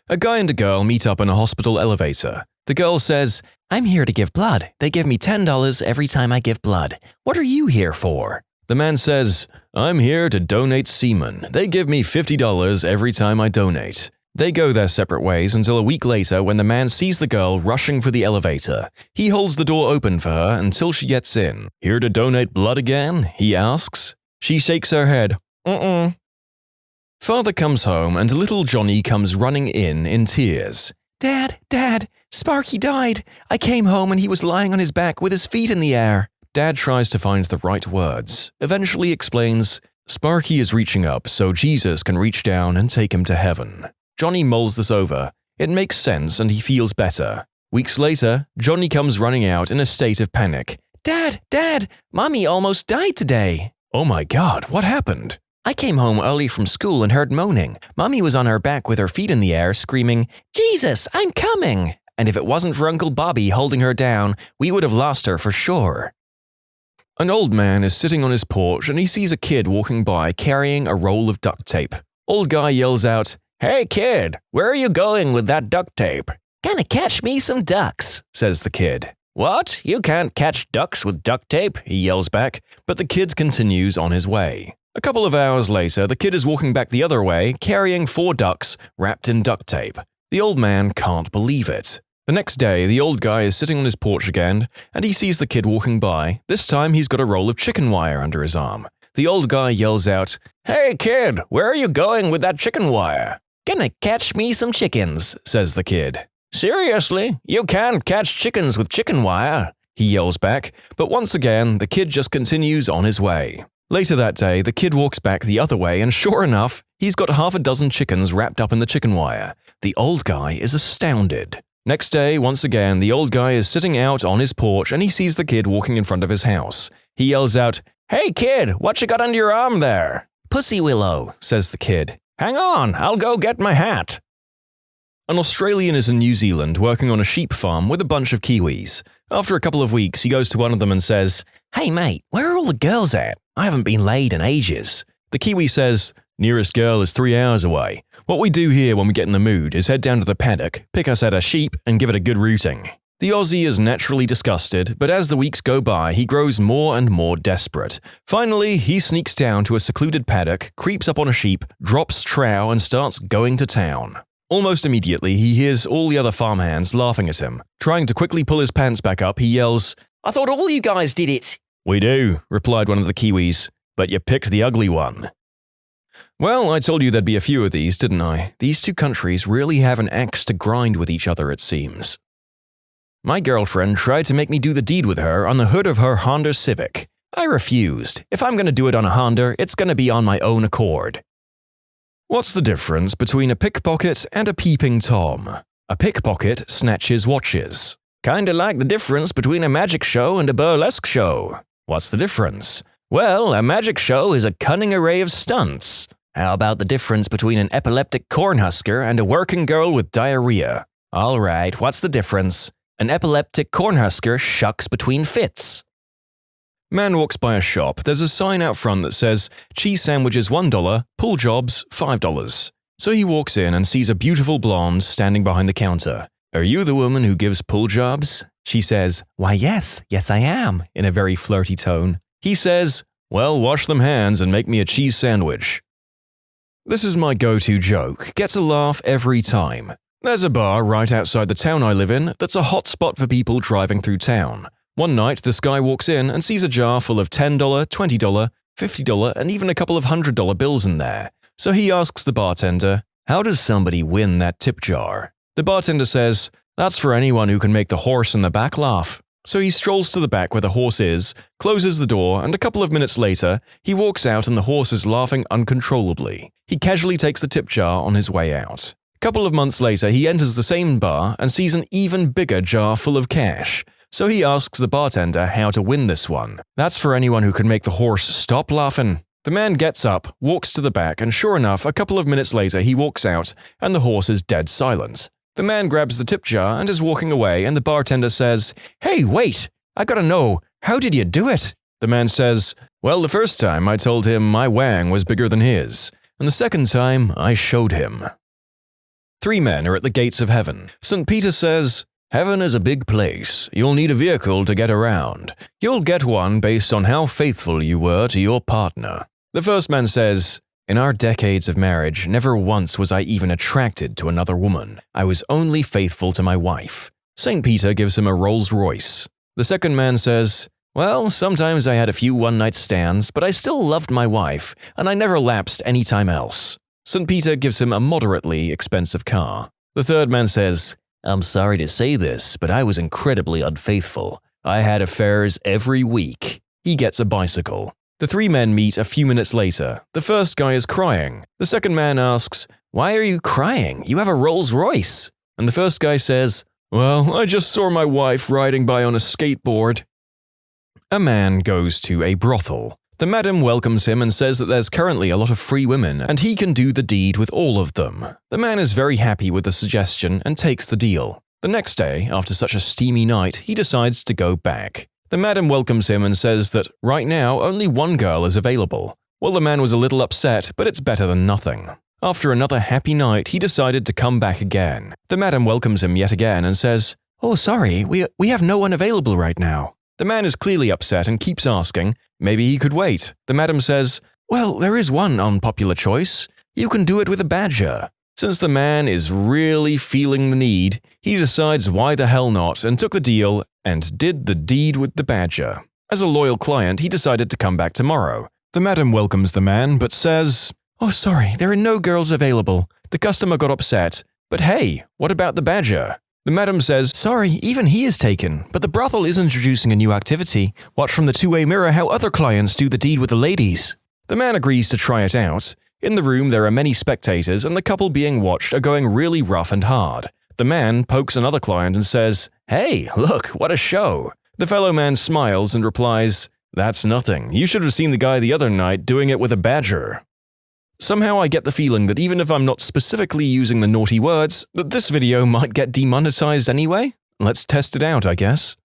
A guy and a girl meet up in a hospital elevator. The girl says, "I'm here to give blood. They give me $10 every time I give blood. What are you here for?" The man says, "I'm here to donate semen. They give me $50 every time I donate." They go their separate ways until a week later when the man sees the girl rushing for the elevator. He holds the door open for her until she gets in. "Here to donate blood again?" he asks. She shakes her head. Father comes home and little Johnny comes running in tears. Dad, Sparky died. I came home and he was lying on his back with his feet in the air." Dad tries to find the right words, eventually explains, "Sparky is reaching up so Jesus can reach down and take him to heaven." Johnny mulls this over. It makes sense and he feels better. Weeks later, Johnny comes running out in a state of panic. Dad, Mommy almost died today." "Oh my God, what happened?" "I came home early from school and heard moaning. Mommy was on her back with her feet in the air screaming, 'Jesus, I'm coming!' And if it wasn't for Uncle Bobby holding her down, we would have lost her for sure." An old man is sitting on his porch and he sees a kid walking by carrying a roll of duct tape. Old guy yells out, "Hey kid, where are you going with that duct tape?" "Gonna catch me some ducks," says the kid. "What? You can't catch ducks with duct tape," he yells back, but the kid continues on his way. A couple of hours later, the kid is walking back the other way, carrying 4 ducks wrapped in duct tape. The old man can't believe it. The next day, the old guy is sitting on his porch again, and he sees the kid walking by. This time he's got a roll of chicken wire under his arm. The old guy yells out, "Hey kid, where are you going with that chicken wire?" "Gonna catch me some chickens," says the kid. "Seriously? You can't catch chickens with chicken wire," he yells back, but once again, the kid just continues on his way. Later that day, the kid walks back the other way and sure enough, he's got half a dozen chickens wrapped up in the chicken wire. The old guy is astounded. Next day, once again, the old guy is sitting out on his porch and he sees the kid walking in front of his house. He yells out, "Hey kid, what you got under your arm there?" "Pussy willow," says the kid. "Hang on, I'll go get my hat." An Australian is in New Zealand working on a sheep farm with a bunch of Kiwis. After a couple of weeks, he goes to one of them and says, "Hey mate, where are all the girls at? I haven't been laid in ages." The Kiwi says, "Nearest girl is 3 hours away. What we do here when we get in the mood is head down to the paddock, pick us at a sheep, and give it a good rooting." The Aussie is naturally disgusted, but as the weeks go by, he grows more and more desperate. Finally, he sneaks down to a secluded paddock, creeps up on a sheep, drops trow, and starts going to town. Almost immediately, he hears all the other farmhands laughing at him. Trying to quickly pull his pants back up, he yells, "I thought all you guys did it." "We do," replied one of the Kiwis, "but you picked the ugly one." Well, I told you there'd be a few of these, didn't I? These two countries really have an axe to grind with each other, it seems. My girlfriend tried to make me do the deed with her on the hood of her Honda Civic. I refused. If I'm going to do it on a Honda, it's going to be on my own accord. What's the difference between a pickpocket and a peeping Tom? A pickpocket snatches watches. Kinda like the difference between a magic show and a burlesque show. What's the difference? Well, a magic show is a cunning array of stunts. How about the difference between an epileptic cornhusker and a working girl with diarrhea? All right, what's the difference? An epileptic cornhusker shucks between fits. Man walks by a shop. There's a sign out front that says, cheese sandwiches $1, pull jobs $5. So he walks in and sees a beautiful blonde standing behind the counter. "Are you the woman who gives pull jobs?" She says, "Why yes I am," in a very flirty tone. He says, "Well, wash them hands and make me a cheese sandwich." This is my go-to joke. Gets a laugh every time. There's a bar right outside the town I live in that's a hot spot for people driving through town. One night, this guy walks in and sees a jar full of $10, $20, $50, and even a couple of $100 bills in there. So he asks the bartender, "How does somebody win that tip jar?" The bartender says, "That's for anyone who can make the horse in the back laugh." So he strolls to the back where the horse is, closes the door, and a couple of minutes later, he walks out and the horse is laughing uncontrollably. He casually takes the tip jar on his way out. A couple of months later, he enters the same bar and sees an even bigger jar full of cash. So he asks the bartender how to win this one. "That's for anyone who can make the horse stop laughing." The man gets up, walks to the back, and sure enough, a couple of minutes later he walks out, and the horse is dead silent. The man grabs the tip jar and is walking away, and the bartender says, "Hey, wait! I gotta know, how did you do it?" The man says, "Well, the first time I told him my wang was bigger than his, and the second time I showed him." 3 men are at the gates of heaven. St. Peter says, "Heaven is a big place. You'll need a vehicle to get around. You'll get one based on how faithful you were to your partner." The first man says, "In our decades of marriage, never once was I even attracted to another woman. I was only faithful to my wife." St. Peter gives him a Rolls Royce. The second man says, "Well, sometimes I had a few one-night stands, but I still loved my wife, and I never lapsed any time else." St. Peter gives him a moderately expensive car. The third man says, "I'm sorry to say this, but I was incredibly unfaithful. I had affairs every week." He gets a bicycle. The 3 men meet a few minutes later. The first guy is crying. The second man asks, "Why are you crying? You have a Rolls Royce." And the first guy says, "Well, I just saw my wife riding by on a skateboard." A man goes to a brothel. The madam welcomes him and says that there's currently a lot of free women and he can do the deed with all of them. The man is very happy with the suggestion and takes the deal. The next day, after such a steamy night, he decides to go back. The madam welcomes him and says that right now only 1 girl is available. Well, the man was a little upset, but it's better than nothing. After another happy night, he decided to come back again. The madam welcomes him yet again and says, "Oh, sorry, we have no one available right now." The man is clearly upset and keeps asking, maybe he could wait. The madam says, "Well, there is one unpopular choice. You can do it with a badger." Since the man is really feeling the need, he decides why the hell not and took the deal and did the deed with the badger. As a loyal client, he decided to come back tomorrow. The madam welcomes the man but says, "Oh, sorry, there are no girls available. The customer got upset. But hey, what about the badger?" The madam says, "Sorry, even he is taken, but the brothel is introducing a new activity. Watch from the two-way mirror how other clients do the deed with the ladies." The man agrees to try it out. In the room there are many spectators and the couple being watched are going really rough and hard. The man pokes another client and says, "Hey, look, what a show." The fellow man smiles and replies, "That's nothing. You should have seen the guy the other night doing it with a badger." Somehow I get the feeling that even if I'm not specifically using the naughty words, that this video might get demonetized anyway? Let's test it out, I guess.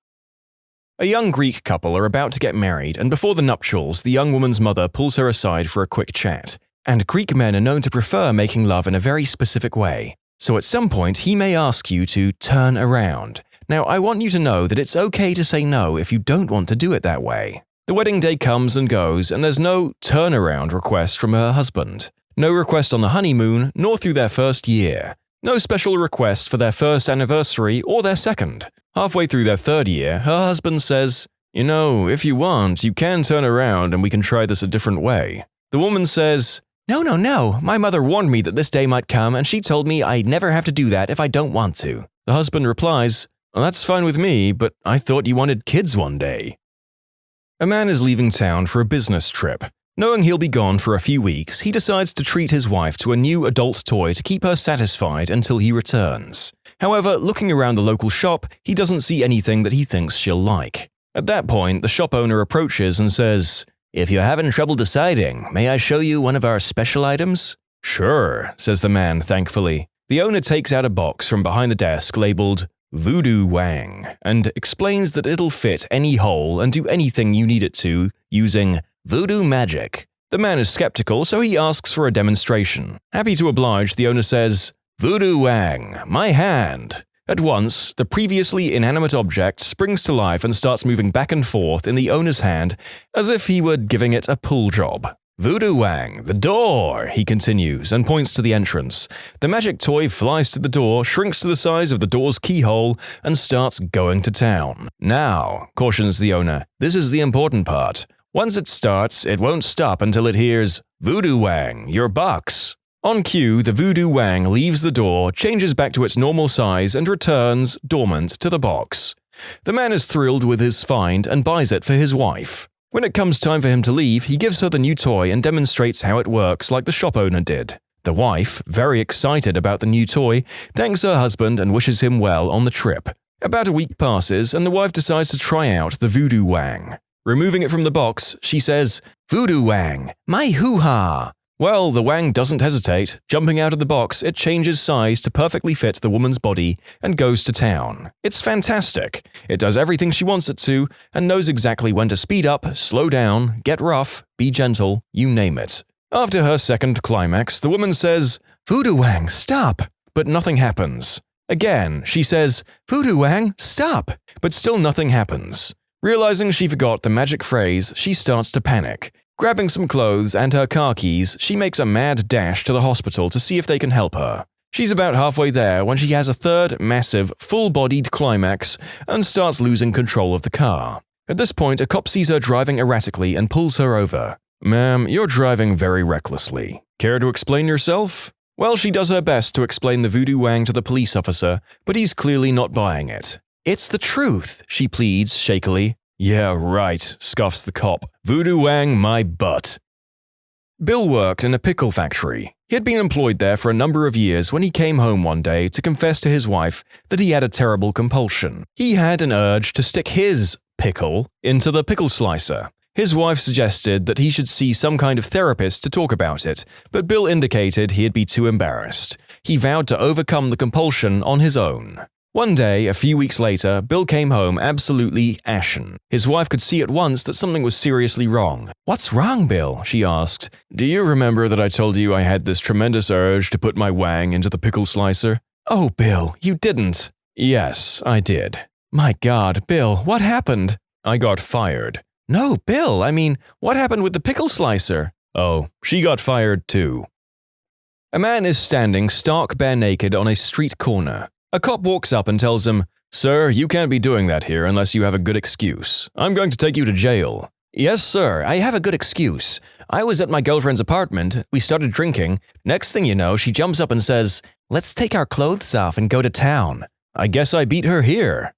A young Greek couple are about to get married, and before the nuptials, the young woman's mother pulls her aside for a quick chat. And Greek men are known to prefer making love in a very specific way. So at some point, he may ask you to turn around. Now, I want you to know that it's okay to say no if you don't want to do it that way. The wedding day comes and goes, and there's no turnaround request from her husband. No request on the honeymoon, nor through their first year. No special request for their first anniversary or their second. Halfway through their third year, her husband says, "You know, if you want, you can turn around and we can try this a different way." The woman says, No. My mother warned me that this day might come and she told me I'd never have to do that if I don't want to." The husband replies, "Well, that's fine with me, but I thought you wanted kids one day." A man is leaving town for a business trip. Knowing he'll be gone for a few weeks, he decides to treat his wife to a new adult toy to keep her satisfied until he returns. However, looking around the local shop, he doesn't see anything that he thinks she'll like. At that point, the shop owner approaches and says, "If you're having trouble deciding, may I show you one of our special items?" "Sure," says the man thankfully. The owner takes out a box from behind the desk labeled Voodoo Wang and explains that it'll fit any hole and do anything you need it to using voodoo magic. The man is skeptical, so he asks for a demonstration. Happy to oblige, the owner says, "Voodoo Wang, my hand." At once, the previously inanimate object springs to life and starts moving back and forth in the owner's hand as if he were giving it a pull job. "Voodoo Wang, the door," he continues and points to the entrance. The magic toy flies to the door, shrinks to the size of the door's keyhole, and starts going to town. "Now," cautions the owner, "this is the important part. Once it starts, it won't stop until it hears, 'Voodoo Wang, your box.'" On cue, the Voodoo Wang leaves the door, changes back to its normal size, and returns, dormant, to the box. The man is thrilled with his find and buys it for his wife. When it comes time for him to leave, he gives her the new toy and demonstrates how it works like the shop owner did. The wife, very excited about the new toy, thanks her husband and wishes him well on the trip. About a week passes and the wife decides to try out the Voodoo Wang. Removing it from the box, she says, "Voodoo Wang, my hoo-ha." Well, the Wang doesn't hesitate. Jumping out of the box, it changes size to perfectly fit the woman's body and goes to town. It's fantastic. It does everything she wants it to and knows exactly when to speed up, slow down, get rough, be gentle, you name it. After her second climax, the woman says, "Voodoo Wang, stop!" But nothing happens. Again, she says, "Voodoo Wang, stop!" But still nothing happens. Realizing she forgot the magic phrase, she starts to panic. Grabbing some clothes and her car keys, she makes a mad dash to the hospital to see if they can help her. She's about halfway there when she has a third, massive, full-bodied climax and starts losing control of the car. At this point, a cop sees her driving erratically and pulls her over. "Ma'am, you're driving very recklessly. Care to explain yourself?" Well, she does her best to explain the Voodoo Wang to the police officer, but he's clearly not buying it. "It's the truth," she pleads shakily. "Yeah, right," scoffs the cop. "Voodoo Wang, my butt." Bill worked in a pickle factory. He had been employed there for a number of years when he came home one day to confess to his wife that he had a terrible compulsion. He had an urge to stick his pickle into the pickle slicer. His wife suggested that he should see some kind of therapist to talk about it, but Bill indicated he'd be too embarrassed. He vowed to overcome the compulsion on his own. One day, a few weeks later, Bill came home absolutely ashen. His wife could see at once that something was seriously wrong. "What's wrong, Bill?" she asked. "Do you remember that I told you I had this tremendous urge to put my wang into the pickle slicer?" "Oh, Bill, you didn't." "Yes, I did." "My God, Bill, what happened?" "I got fired." "No, Bill, I mean, what happened with the pickle slicer?" "Oh, she got fired too." A man is standing stark bare naked on a street corner. A cop walks up and tells him, "Sir, you can't be doing that here unless you have a good excuse. I'm going to take you to jail." "Yes, sir, I have a good excuse. I was at my girlfriend's apartment, we started drinking. Next thing you know, she jumps up and says, 'Let's take our clothes off and go to town.' I guess I beat her here.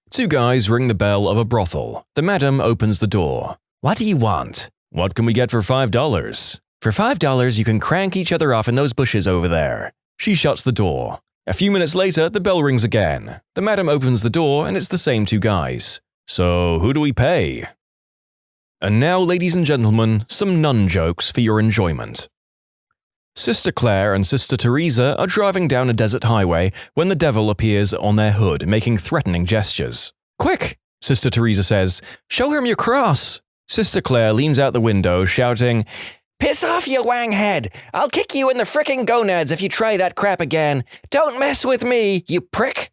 Two guys ring the bell of a brothel. The madam opens the door. What do you want? What can we get for $5? For $5, you can crank each other off in those bushes over there. She shuts the door. A few minutes later, the bell rings again. The madam opens the door and it's the same two guys. So, who do we pay? And now, ladies and gentlemen, some nun jokes for your enjoyment. Sister Claire and Sister Teresa are driving down a desert highway when the devil appears on their hood, making threatening gestures. Quick, Sister Teresa says, show him your cross. Sister Claire leans out the window, shouting, Piss off, you wanghead! I'll kick you in the frickin' gonads if you try that crap again. Don't mess with me, you prick!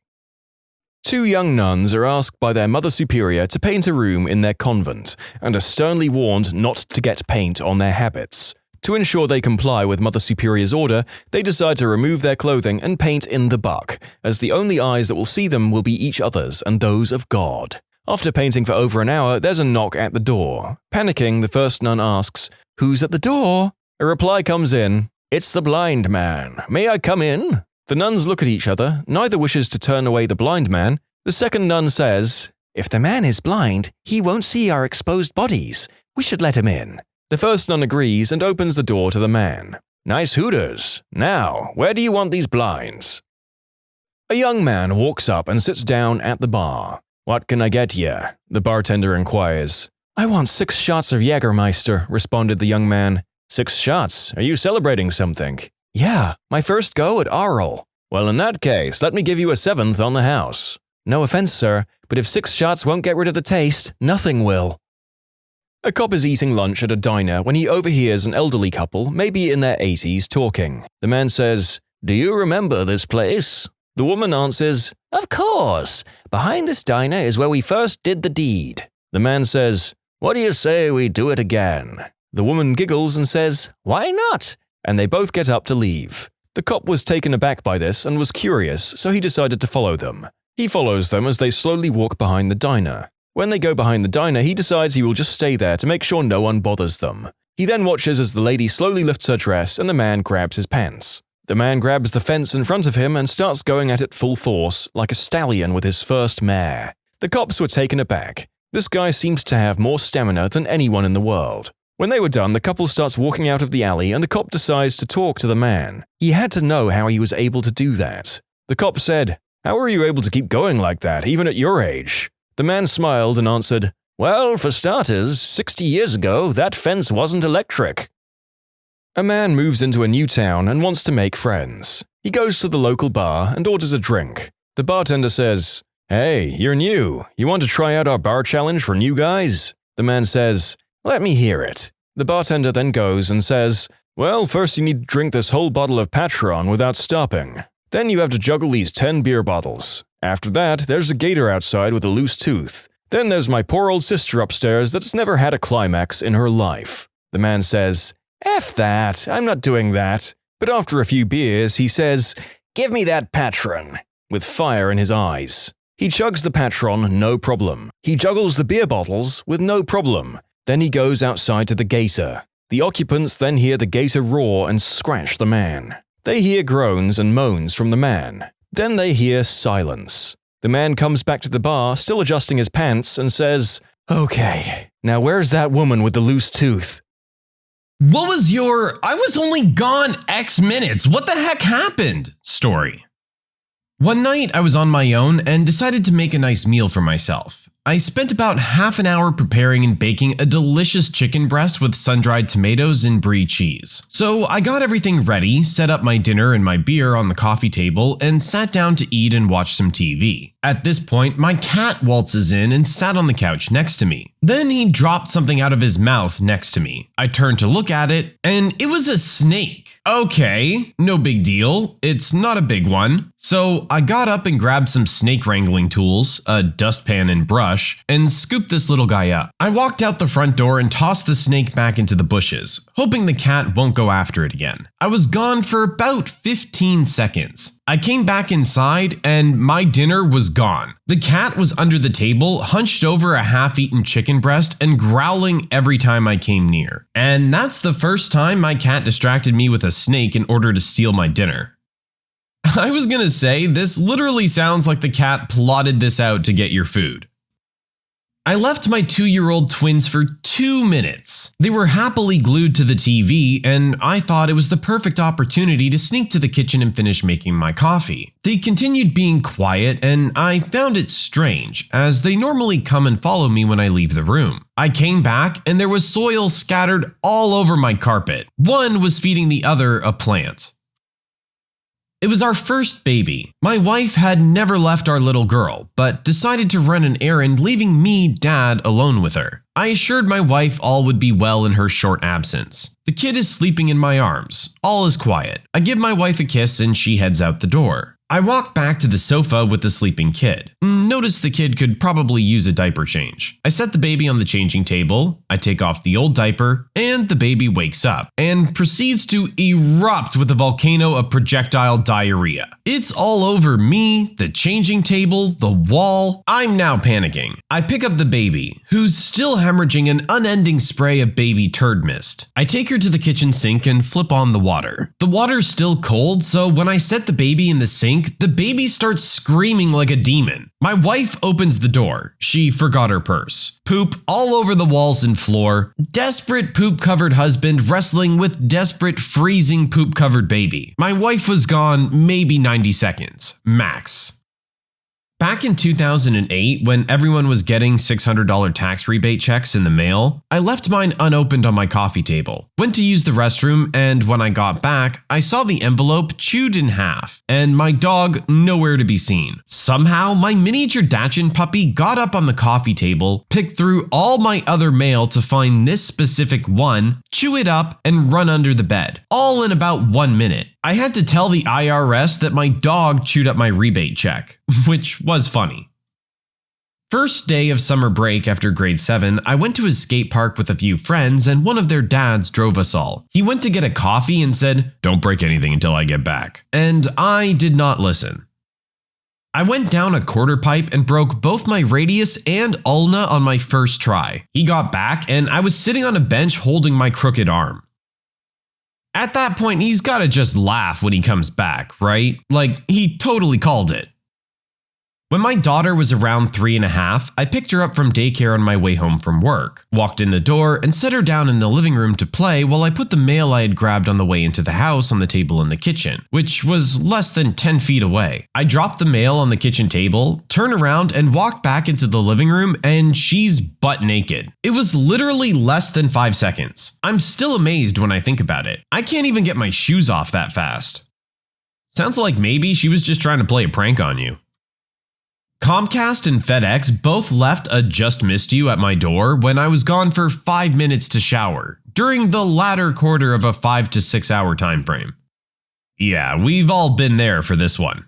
Two young nuns are asked by their Mother Superior to paint a room in their convent, and are sternly warned not to get paint on their habits. To ensure they comply with Mother Superior's order, they decide to remove their clothing and paint in the buck, as the only eyes that will see them will be each other's and those of God. After painting for over an hour, there's a knock at the door. Panicking, the first nun asks, Who's at the door? A reply comes in, It's the blind man. May I come in? The nuns look at each other. Neither wishes to turn away the blind man. The second nun says, If the man is blind, he won't see our exposed bodies. We should let him in. The first nun agrees and opens the door to the man. Nice hooters. Now, where do you want these blinds? A young man walks up and sits down at the bar. What can I get you? The bartender inquires. I want 6 shots of Jägermeister, responded the young man. 6 shots? Are you celebrating something? Yeah, my first go at oral. Well, in that case, let me give you a 7th on the house. No offense, sir, but if 6 shots won't get rid of the taste, nothing will. A cop is eating lunch at a diner when he overhears an elderly couple, maybe in their 80s, talking. The man says, Do you remember this place? The woman answers, Of course. Behind this diner is where we first did the deed. The man says, What do you say we do it again? The woman giggles and says, Why not? And they both get up to leave. The cop was taken aback by this and was curious, so he decided to follow them. He follows them as they slowly walk behind the diner. When they go behind the diner, he decides he will just stay there to make sure no one bothers them. He then watches as the lady slowly lifts her dress and the man grabs his pants. The man grabs the fence in front of him and starts going at it full force, like a stallion with his first mare. The cops were taken aback. This guy seemed to have more stamina than anyone in the world. When they were done, the couple starts walking out of the alley and the cop decides to talk to the man. He had to know how he was able to do that. The cop said, How are you able to keep going like that, even at your age? The man smiled and answered, Well, for starters, 60 years ago, that fence wasn't electric. A man moves into a new town and wants to make friends. He goes to the local bar and orders a drink. The bartender says, Hey, you're new. You want to try out our bar challenge for new guys? The man says, Let me hear it. The bartender then goes and says, Well, first you need to drink this whole bottle of Patron without stopping. Then you have to juggle these 10 beer bottles. After that, there's a gator outside with a loose tooth. Then there's my poor old sister upstairs that's never had a climax in her life. The man says, F that, I'm not doing that. But after a few beers, he says, Give me that Patron, with fire in his eyes. He chugs the Patron, no problem. He juggles the beer bottles with no problem. Then he goes outside to the gator. The occupants then hear the gator roar and scratch the man. They hear groans and moans from the man. Then they hear silence. The man comes back to the bar, still adjusting his pants, and says, Okay, now where's that woman with the loose tooth? What was your "I was only gone X minutes, what the heck happened" story? One night I was on my own and decided to make a nice meal for myself. I spent about half an hour preparing and baking a delicious chicken breast with sun-dried tomatoes and brie cheese. So I got everything ready, set up my dinner and my beer on the coffee table, and sat down to eat and watch some TV. At this point, my cat waltzes in and sat on the couch next to me. Then he dropped something out of his mouth next to me. I turned to look at it, and it was a snake. Okay, no big deal. It's not a big one. So I got up and grabbed some snake wrangling tools, a dustpan and brush, and scooped this little guy up. I walked out the front door and tossed the snake back into the bushes, hoping the cat won't go after it again. I was gone for about 15 seconds. I came back inside and my dinner was gone. The cat was under the table, hunched over a half-eaten chicken breast and growling every time I came near. And that's the first time my cat distracted me with a snake in order to steal my dinner. I was gonna say, this literally sounds like the cat plotted this out to get your food. I left my 2-year-old twins for 2 minutes. They were happily glued to the TV, and I thought it was the perfect opportunity to sneak to the kitchen and finish making my coffee. They continued being quiet, and I found it strange, as they normally come and follow me when I leave the room. I came back, and there was soil scattered all over my carpet. One was feeding the other a plant. It was our first baby. My wife had never left our little girl, but decided to run an errand, leaving me, Dad, alone with her. I assured my wife all would be well in her short absence. The kid is sleeping in my arms. All is quiet. I give my wife a kiss and she heads out the door. I walk back to the sofa with the sleeping kid. Notice the kid could probably use a diaper change. I set the baby on the changing table, I take off the old diaper, and the baby wakes up and proceeds to erupt with a volcano of projectile diarrhea. It's all over me, the changing table, the wall. I'm now panicking. I pick up the baby, who's still hemorrhaging an unending spray of baby turd mist. I take her to the kitchen sink and flip on the water. The water's still cold, so when I set the baby in the sink, the baby starts screaming like a demon. My wife opens the door. She forgot her purse. Poop all over the walls and floor. Desperate poop-covered husband wrestling with desperate freezing poop-covered baby. My wife was gone maybe 90 seconds, max. Back in 2008, when everyone was getting $600 tax rebate checks in the mail, I left mine unopened on my coffee table. Went to use the restroom, and when I got back, I saw the envelope chewed in half, and my dog nowhere to be seen. Somehow, my miniature Dachshund puppy got up on the coffee table, picked through all my other mail to find this specific one, chew it up, and run under the bed. All in about 1 minute. I had to tell the IRS that my dog chewed up my rebate check, which was funny. First day of summer break after grade 7, I went to a skate park with a few friends and one of their dads drove us all. He went to get a coffee and said, "Don't break anything until I get back." And I did not listen. I went down a quarter pipe and broke both my radius and ulna on my first try. He got back and I was sitting on a bench holding my crooked arm. At that point, he's gotta just laugh when he comes back, right? Like, he totally called it. When my daughter was around 3.5, I picked her up from daycare on my way home from work, walked in the door, and set her down in the living room to play while I put the mail I had grabbed on the way into the house on the table in the kitchen, which was less than 10 feet away. I dropped the mail on the kitchen table, turned around, and walked back into the living room, and she's butt naked. It was literally less than 5 seconds. I'm still amazed when I think about it. I can't even get my shoes off that fast. Sounds like maybe she was just trying to play a prank on you. Comcast and FedEx both left a "just missed you" at my door when I was gone for 5 minutes to shower, during the latter quarter of a 5 to 6 hour time frame. Yeah, we've all been there for this one.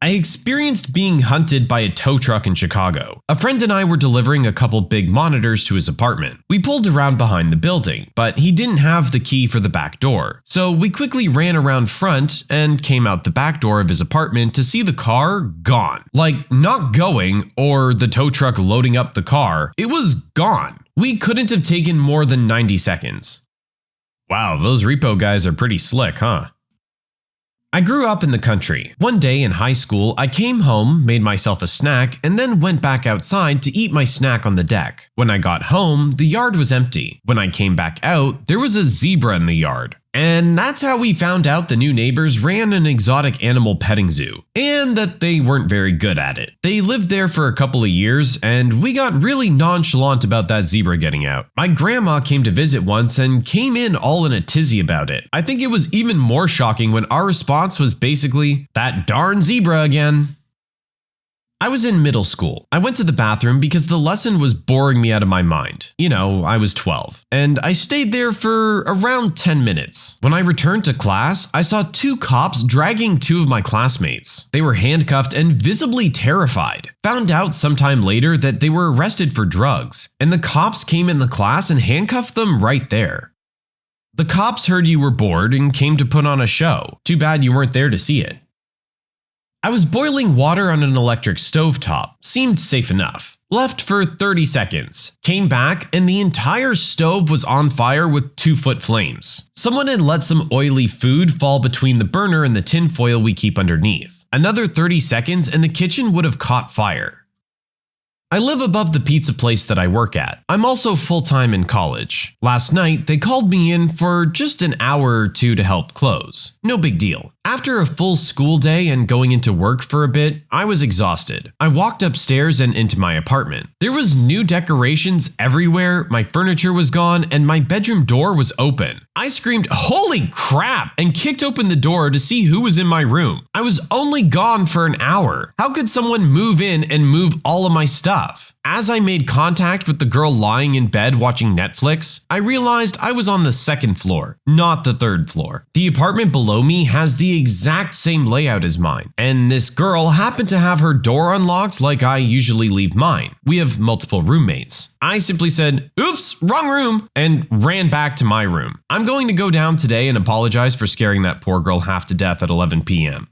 I experienced being hunted by a tow truck in Chicago. A friend and I were delivering a couple big monitors to his apartment. We pulled around behind the building, but he didn't have the key for the back door. So we quickly ran around front and came out the back door of his apartment to see the car gone. Like, not going, or the tow truck loading up the car. It was gone. We couldn't have taken more than 90 seconds. Wow, those repo guys are pretty slick, huh? I grew up in the country. One day in high school, I came home, made myself a snack, and then went back outside to eat my snack on the deck. When I got home, the yard was empty. When I came back out, there was a zebra in the yard. And that's how we found out the new neighbors ran an exotic animal petting zoo, and that they weren't very good at it. They lived there for a couple of years, and we got really nonchalant about that zebra getting out. My grandma came to visit once and came in all in a tizzy about it. I think it was even more shocking when our response was basically, "That darn zebra again." I was in middle school. I went to the bathroom because the lesson was boring me out of my mind. You know, I was 12. And I stayed there for around 10 minutes. When I returned to class, I saw 2 cops dragging 2 of my classmates. They were handcuffed and visibly terrified. Found out sometime later that they were arrested for drugs. And the cops came in the class and handcuffed them right there. The cops heard you were bored and came to put on a show. Too bad you weren't there to see it. I was boiling water on an electric stovetop. Seemed safe enough. Left for 30 seconds. Came back and the entire stove was on fire with 2-foot flames. Someone had let some oily food fall between the burner and the tin foil we keep underneath. Another 30 seconds and the kitchen would have caught fire. I live above the pizza place that I work at. I'm also full-time in college. Last night, they called me in for just an hour or two to help close. No big deal. After a full school day and going into work for a bit, I was exhausted. I walked upstairs and into my apartment. There was new decorations everywhere, my furniture was gone, and my bedroom door was open. I screamed, "Holy crap!" and kicked open the door to see who was in my room. I was only gone for an hour. How could someone move in and move all of my stuff? As I made contact with the girl lying in bed watching Netflix, I realized I was on the second floor, not the third floor. The apartment below me has the exact same layout as mine, and this girl happened to have her door unlocked like I usually leave mine. We have multiple roommates. I simply said, "Oops, wrong room," and ran back to my room. I'm going to go down today and apologize for scaring that poor girl half to death at 11 p.m.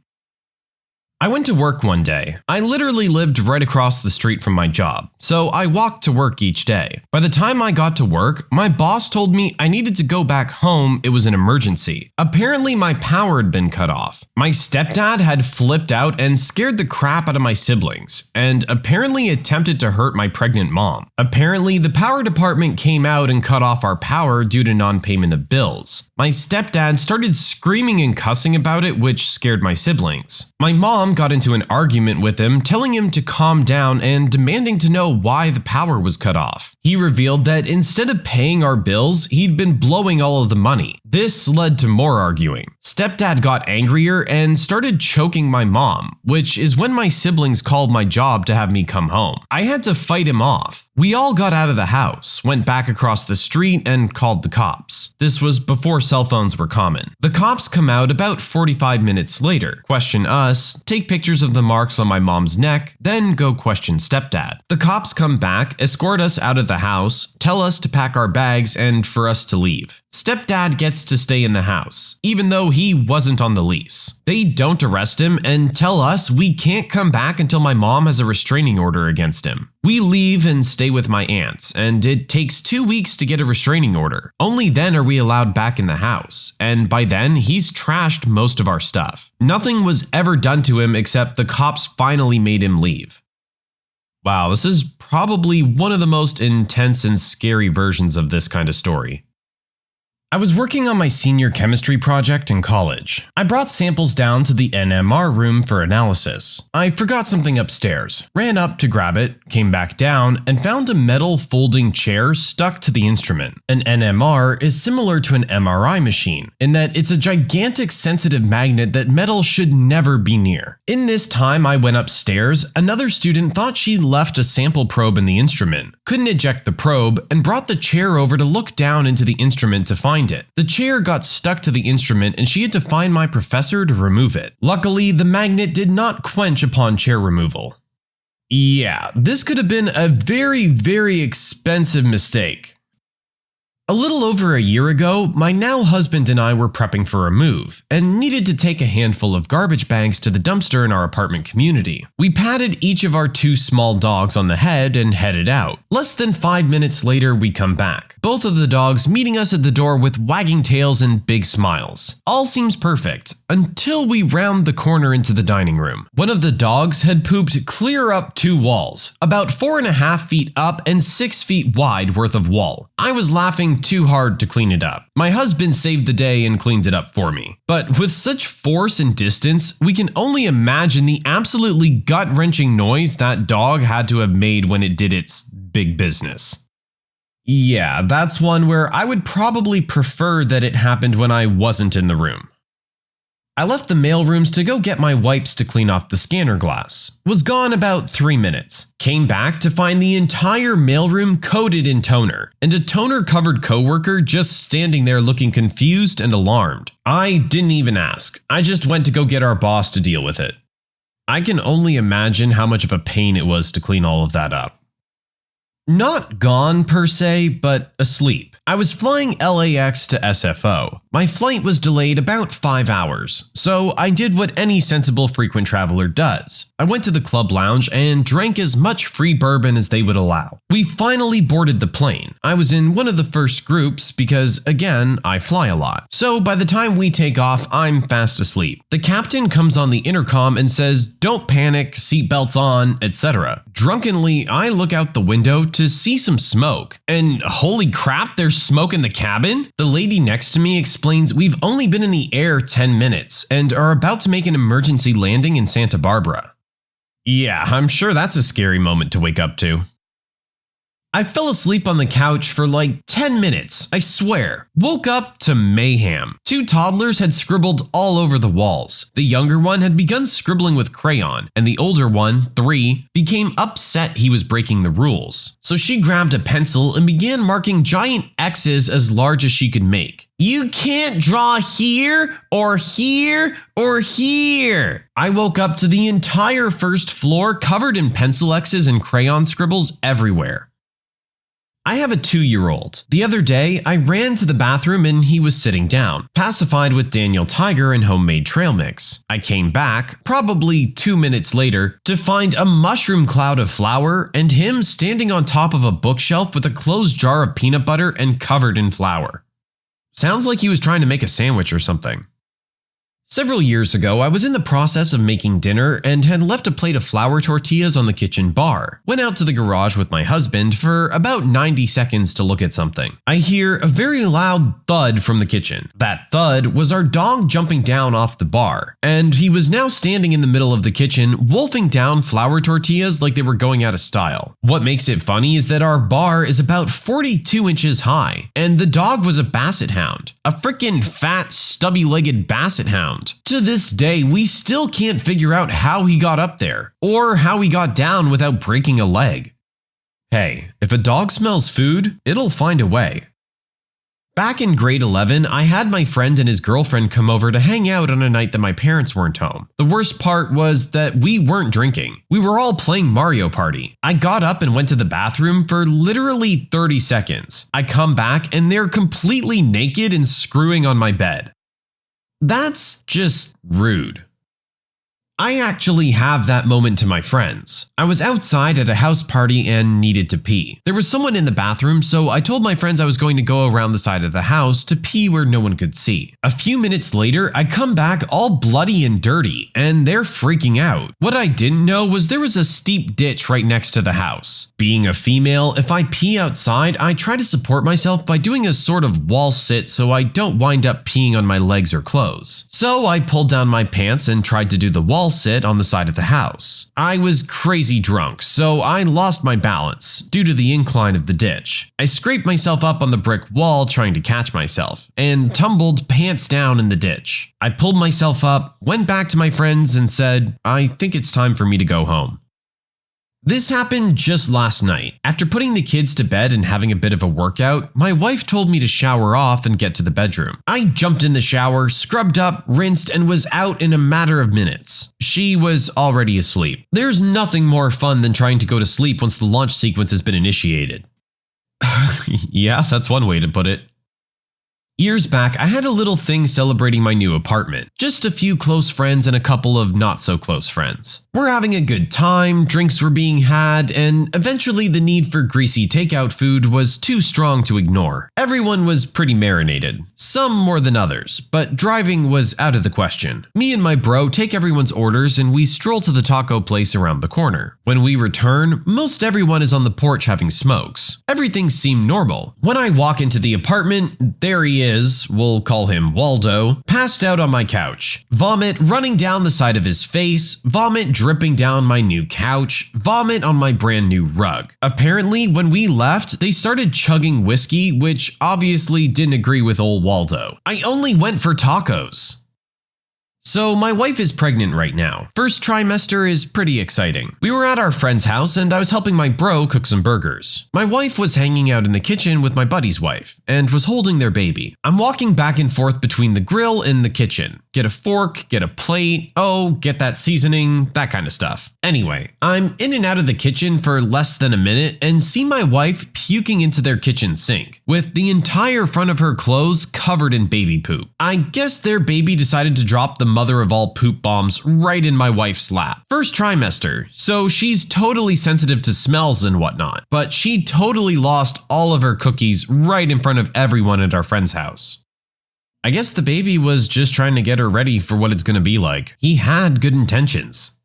I went to work one day. I literally lived right across the street from my job, so I walked to work each day. By the time I got to work, my boss told me I needed to go back home. It was an emergency. Apparently, my power had been cut off. My stepdad had flipped out and scared the crap out of my siblings, and apparently attempted to hurt my pregnant mom. Apparently, the power department came out and cut off our power due to non-payment of bills. My stepdad started screaming and cussing about it, which scared my siblings. My mom got into an argument with him, telling him to calm down and demanding to know why the power was cut off. He revealed that instead of paying our bills, he'd been blowing all of the money. This led to more arguing. Stepdad got angrier and started choking my mom, which is when my siblings called my job to have me come home. I had to fight him off. We all got out of the house, went back across the street, and called the cops. This was before cell phones were common. The cops come out about 45 minutes later, question us, take pictures of the marks on my mom's neck, then go question stepdad. The cops come back, escort us out of the house, tell us to pack our bags, and for us to leave. Stepdad gets to stay in the house, even though he wasn't on the lease. They don't arrest him and tell us we can't come back until my mom has a restraining order against him. We leave and stay with my aunts, and it takes 2 weeks to get a restraining order. Only then are we allowed back in the house, and by then he's trashed most of our stuff. Nothing was ever done to him except the cops finally made him leave. Wow, this is probably one of the most intense and scary versions of this kind of story. I was working on my senior chemistry project in college. I brought samples down to the NMR room for analysis. I forgot something upstairs, ran up to grab it, came back down, and found a metal folding chair stuck to the instrument. An NMR is similar to an MRI machine in that it's a gigantic sensitive magnet that metal should never be near. In this time I went upstairs, another student thought she left a sample probe in the instrument, couldn't eject the probe, and brought the chair over to look down into the instrument to find it. The chair got stuck to the instrument and she had to find my professor to remove it. Luckily, the magnet did not quench upon chair removal. Yeah, this could have been a very expensive mistake. A little over a year ago, my now husband and I were prepping for a move and needed to take a handful of garbage bags to the dumpster in our apartment community. We patted each of our 2 small dogs on the head and headed out. Less than 5 minutes later, we come back. Both of the dogs meeting us at the door with wagging tails and big smiles. All seems perfect until we round the corner into the dining room. One of the dogs had pooped clear up 2 walls, about 4.5 feet up and 6 feet wide worth of wall. I was laughing too hard to clean it up. My husband saved the day and cleaned it up for me. But with such force and distance, we can only imagine the absolutely gut-wrenching noise that dog had to have made when it did its big business. Yeah, that's one where I would probably prefer that it happened when I wasn't in the room. I left the mailrooms to go get my wipes to clean off the scanner glass. Was gone about 3 minutes. Came back to find the entire mailroom coated in toner, and a toner-covered coworker just standing there looking confused and alarmed. I didn't even ask. I just went to go get our boss to deal with it. I can only imagine how much of a pain it was to clean all of that up. Not gone per se, but asleep. I was flying LAX to SFO. My flight was delayed about 5 hours, so I did what any sensible frequent traveler does. I went to the club lounge and drank as much free bourbon as they would allow. We finally boarded the plane. I was in one of the first groups because, again, I fly a lot. So by the time we take off, I'm fast asleep. The captain comes on the intercom and says, "Don't panic, seatbelts on, etc." Drunkenly, I look out the window to see some smoke. And holy crap, there's smoke in the cabin? The lady next to me explains we've only been in the air 10 minutes and are about to make an emergency landing in Santa Barbara. Yeah, I'm sure that's a scary moment to wake up to. I fell asleep on the couch for like 10 minutes, I swear. Woke up to mayhem. 2 toddlers had scribbled all over the walls. The younger one had begun scribbling with crayon, and the older one, 3, became upset he was breaking the rules. So she grabbed a pencil and began marking giant X's as large as she could make. "You can't draw here, or here, or here." I woke up to the entire first floor covered in pencil X's and crayon scribbles everywhere. I have a 2-year-old. The other day, I ran to the bathroom and he was sitting down, pacified with Daniel Tiger and homemade trail mix. I came back, probably 2 minutes later, to find a mushroom cloud of flour and him standing on top of a bookshelf with a closed jar of peanut butter and covered in flour. Sounds like he was trying to make a sandwich or something. Several years ago, I was in the process of making dinner and had left a plate of flour tortillas on the kitchen bar. Went out to the garage with my husband for about 90 seconds to look at something. I hear a very loud thud from the kitchen. That thud was our dog jumping down off the bar, and he was now standing in the middle of the kitchen, wolfing down flour tortillas like they were going out of style. What makes it funny is that our bar is about 42 inches high, and the dog was a basset hound. A frickin' fat, stubby-legged basset hound. To this day, we still can't figure out how he got up there, or how he got down without breaking a leg. Hey, if a dog smells food, it'll find a way. Back in grade 11, I had my friend and his girlfriend come over to hang out on a night that my parents weren't home. The worst part was that we weren't drinking. We were all playing Mario Party. I got up and went to the bathroom for literally 30 seconds. I come back and they're completely naked and screwing on my bed. That's just rude. I actually have that moment to my friends. I was outside at a house party and needed to pee. There was someone in the bathroom, so I told my friends I was going to go around the side of the house to pee where no one could see. A few minutes later, I come back all bloody and dirty, and they're freaking out. What I didn't know was there was a steep ditch right next to the house. Being a female, if I pee outside, I try to support myself by doing a sort of wall sit so I don't wind up peeing on my legs or clothes. So I pulled down my pants and tried to do the wall sit on the side of the house. I was crazy drunk, so I lost my balance due to the incline of the ditch. I scraped myself up on the brick wall trying to catch myself, and tumbled pants down in the ditch. I pulled myself up, went back to my friends and said, "I think it's time for me to go home." This happened just last night. After putting the kids to bed and having a bit of a workout, my wife told me to shower off and get to the bedroom. I jumped in the shower, scrubbed up, rinsed, and was out in a matter of minutes. She was already asleep. There's nothing more fun than trying to go to sleep once the launch sequence has been initiated. Yeah, that's one way to put it. Years back, I had a little thing celebrating my new apartment. Just a few close friends and a couple of not so close friends. We're having a good time, drinks were being had, and eventually the need for greasy takeout food was too strong to ignore. Everyone was pretty marinated, some more than others, but driving was out of the question. Me and my bro take everyone's orders and we stroll to the taco place around the corner. When we return, most everyone is on the porch having smokes. Everything seemed normal. When I walk into the apartment, there he is, we'll call him Waldo, passed out on my couch. Vomit running down the side of his face, vomit dripping down my new couch, vomit on my brand new rug. Apparently, when we left, they started chugging whiskey, which obviously didn't agree with old Waldo. I only went for tacos. So my wife is pregnant right now. First trimester is pretty exciting. We were at our friend's house and I was helping my bro cook some burgers. My wife was hanging out in the kitchen with my buddy's wife and was holding their baby. I'm walking back and forth between the grill and the kitchen, get a fork, get a plate, oh, get that seasoning, that kind of stuff. Anyway, I'm in and out of the kitchen for less than a minute and see my wife puking into their kitchen sink, with the entire front of her clothes covered in baby poop. I guess their baby decided to drop the mother of all poop bombs right in my wife's lap. First trimester, so she's totally sensitive to smells and whatnot, but she totally lost all of her cookies right in front of everyone at our friend's house. I guess the baby was just trying to get her ready for what it's going to be like. He had good intentions.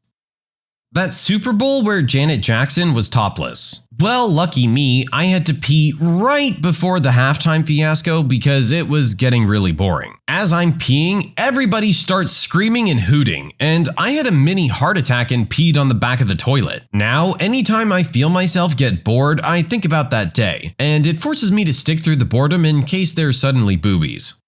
That Super Bowl where Janet Jackson was topless. Well, lucky me, I had to pee right before the halftime fiasco because it was getting really boring. As I'm peeing, everybody starts screaming and hooting, and I had a mini heart attack and peed on the back of the toilet. Now, anytime I feel myself get bored, I think about that day, and it forces me to stick through the boredom in case there's suddenly boobies.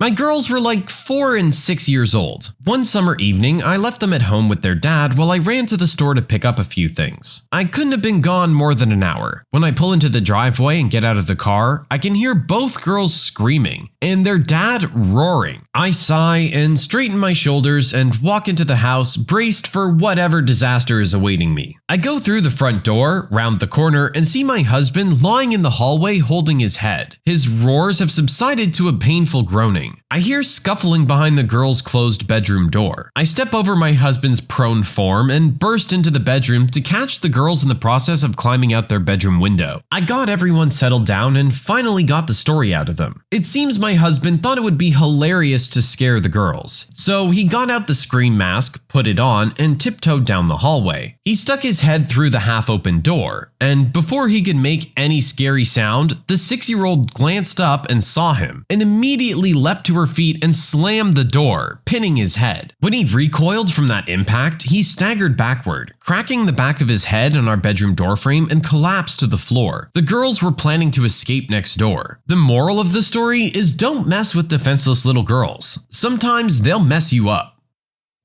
My girls were like 4 and 6 years old. One summer evening, I left them at home with their dad while I ran to the store to pick up a few things. I couldn't have been gone more than an hour. When I pull into the driveway and get out of the car, I can hear both girls screaming and their dad roaring. I sigh and straighten my shoulders and walk into the house, braced for whatever disaster is awaiting me. I go through the front door, round the corner, and see my husband lying in the hallway holding his head. His roars have subsided to a painful groaning. I hear scuffling behind the girl's closed bedroom door. I step over my husband's prone form and burst into the bedroom to catch the girls in the process of climbing out their bedroom window. I got everyone settled down and finally got the story out of them. It seems my husband thought it would be hilarious to scare the girls. So he got out the scream mask, put it on, and tiptoed down the hallway. He stuck his head through the half-open door, and before he could make any scary sound, the 6-year-old glanced up and saw him, and immediately leapt to her feet and slammed the door, pinning his head. When he recoiled from that impact, he staggered backward, cracking the back of his head on our bedroom doorframe and collapsed to the floor. The girls were planning to escape next door. The moral of the story is don't mess with defenseless little girls. Sometimes they'll mess you up.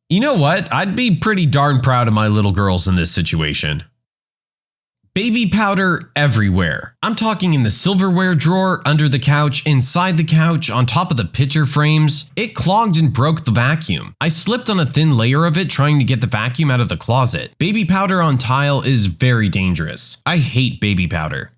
You know what? I'd be pretty darn proud of my little girls in this situation. Baby powder everywhere. I'm talking in the silverware drawer, under the couch, inside the couch, on top of the picture frames. It clogged and broke the vacuum. I slipped on a thin layer of it trying to get the vacuum out of the closet. Baby powder on tile is very dangerous. I hate baby powder.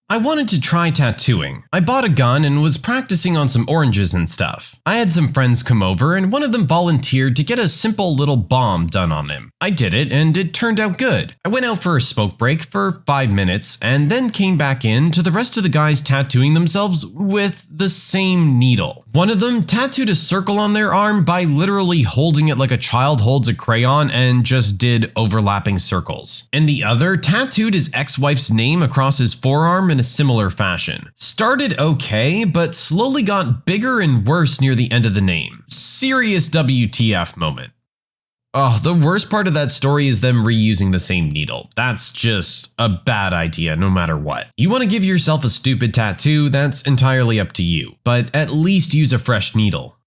I wanted to try tattooing. I bought a gun and was practicing on some oranges and stuff. I had some friends come over and one of them volunteered to get a simple little bomb done on him. I did it and it turned out good. I went out for a smoke break for 5 minutes and then came back in to the rest of the guys tattooing themselves with the same needle. One of them tattooed a circle on their arm by literally holding it like a child holds a crayon and just did overlapping circles. And the other tattooed his ex-wife's name across his forearm in a similar fashion. Started okay, but slowly got bigger and worse near the end of the name. Serious WTF moment. Oh, the worst part of that story is them reusing the same needle. That's just a bad idea no matter what. You want to give yourself a stupid tattoo, that's entirely up to you, but at least use a fresh needle.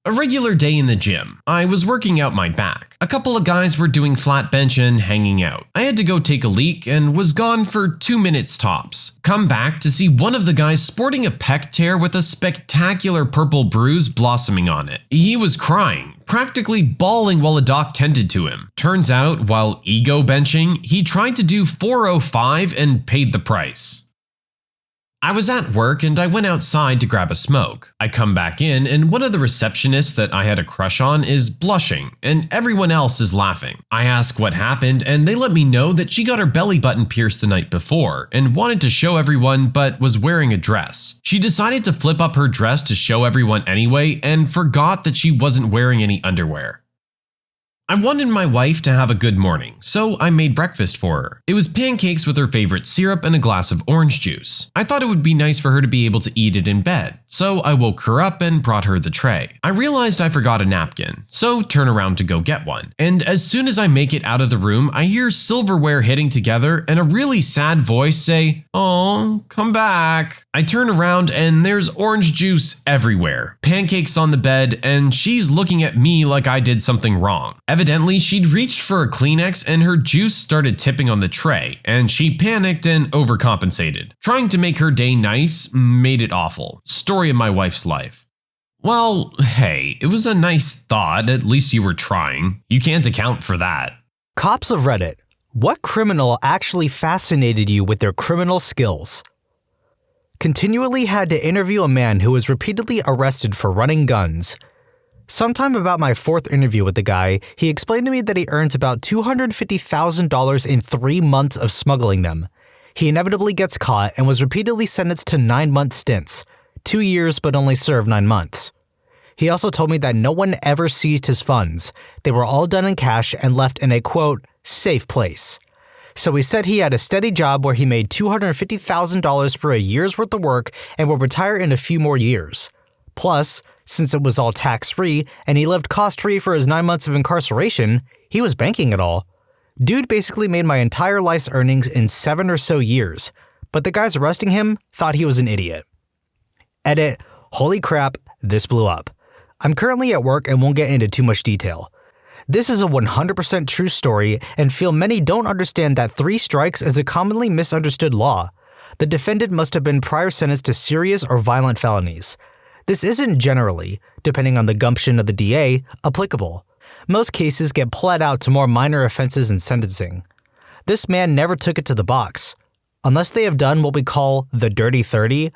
A regular day in the gym. I was working out my back. A couple of guys were doing flat bench and hanging out. I had to go take a leak and was gone for 2 minutes tops. Come back to see one of the guys sporting a pec tear with a spectacular purple bruise blossoming on it. He was crying, practically bawling while a doc tended to him. Turns out, while ego benching, he tried to do 405 and paid the price. I was at work and I went outside to grab a smoke. I come back in and one of the receptionists that I had a crush on is blushing and everyone else is laughing. I ask what happened and they let me know that she got her belly button pierced the night before and wanted to show everyone but was wearing a dress. She decided to flip up her dress to show everyone anyway and forgot that she wasn't wearing any underwear. I wanted my wife to have a good morning, so I made breakfast for her. It was pancakes with her favorite syrup and a glass of orange juice. I thought it would be nice for her to be able to eat it in bed, so I woke her up and brought her the tray. I realized I forgot a napkin, so turn around to go get one. And as soon as I make it out of the room, I hear silverware hitting together and a really sad voice say, "Oh, come back." I turn around and there's orange juice everywhere, pancakes on the bed, and she's looking at me like I did something wrong. Evidently, she'd reached for a Kleenex and her juice started tipping on the tray, and she panicked and overcompensated. Trying to make her day nice made it awful. Story of my wife's life. Well, hey, it was a nice thought. At least you were trying. You can't account for that. Cops of Reddit. What criminal actually fascinated you with their criminal skills? Continually had to interview a man who was repeatedly arrested for running guns. Sometime about my fourth interview with the guy, he explained to me that he earns about $250,000 in 3 months of smuggling them. He inevitably gets caught and was repeatedly sentenced to 9-month stints, 2 years but only served 9 months. He also told me that no one ever seized his funds. They were all done in cash and left in a, quote, safe place. So he said he had a steady job where he made $250,000 for a year's worth of work and will retire in a few more years. Plus, since it was all tax-free and he lived cost-free for his 9 months of incarceration, he was banking it all. Dude basically made my entire life's earnings in 7 or so years, but the guys arresting him thought he was an idiot. Edit, holy crap, this blew up. I'm currently at work and won't get into too much detail. This is a 100% true story and feel many don't understand that 3 strikes is a commonly misunderstood law. The defendant must have been prior sentenced to serious or violent felonies. This isn't generally, depending on the gumption of the DA, applicable. Most cases get pled out to more minor offenses in sentencing. This man never took it to the box. Unless they have done what we call the Dirty 30,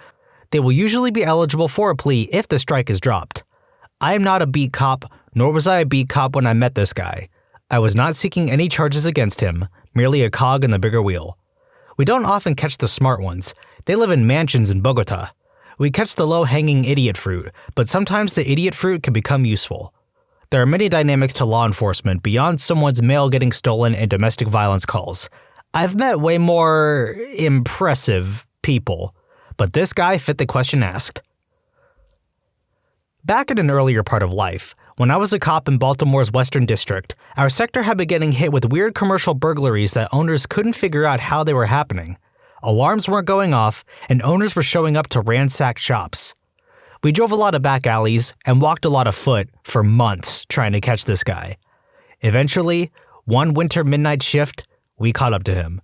they will usually be eligible for a plea if the strike is dropped. I am not a beat cop, nor was I a beat cop when I met this guy. I was not seeking any charges against him, merely a cog in the bigger wheel. We don't often catch the smart ones. They live in mansions in Bogota. We catch the low-hanging idiot fruit, but sometimes the idiot fruit can become useful. There are many dynamics to law enforcement beyond someone's mail getting stolen and domestic violence calls. I've met way more impressive people, but this guy fit the question asked. Back in an earlier part of life, when I was a cop in Baltimore's Western District, our sector had been getting hit with weird commercial burglaries that owners couldn't figure out how they were happening. Alarms weren't going off, and owners were showing up to ransack shops. We drove a lot of back alleys and walked a lot of foot for months trying to catch this guy. Eventually, one winter midnight shift, we caught up to him.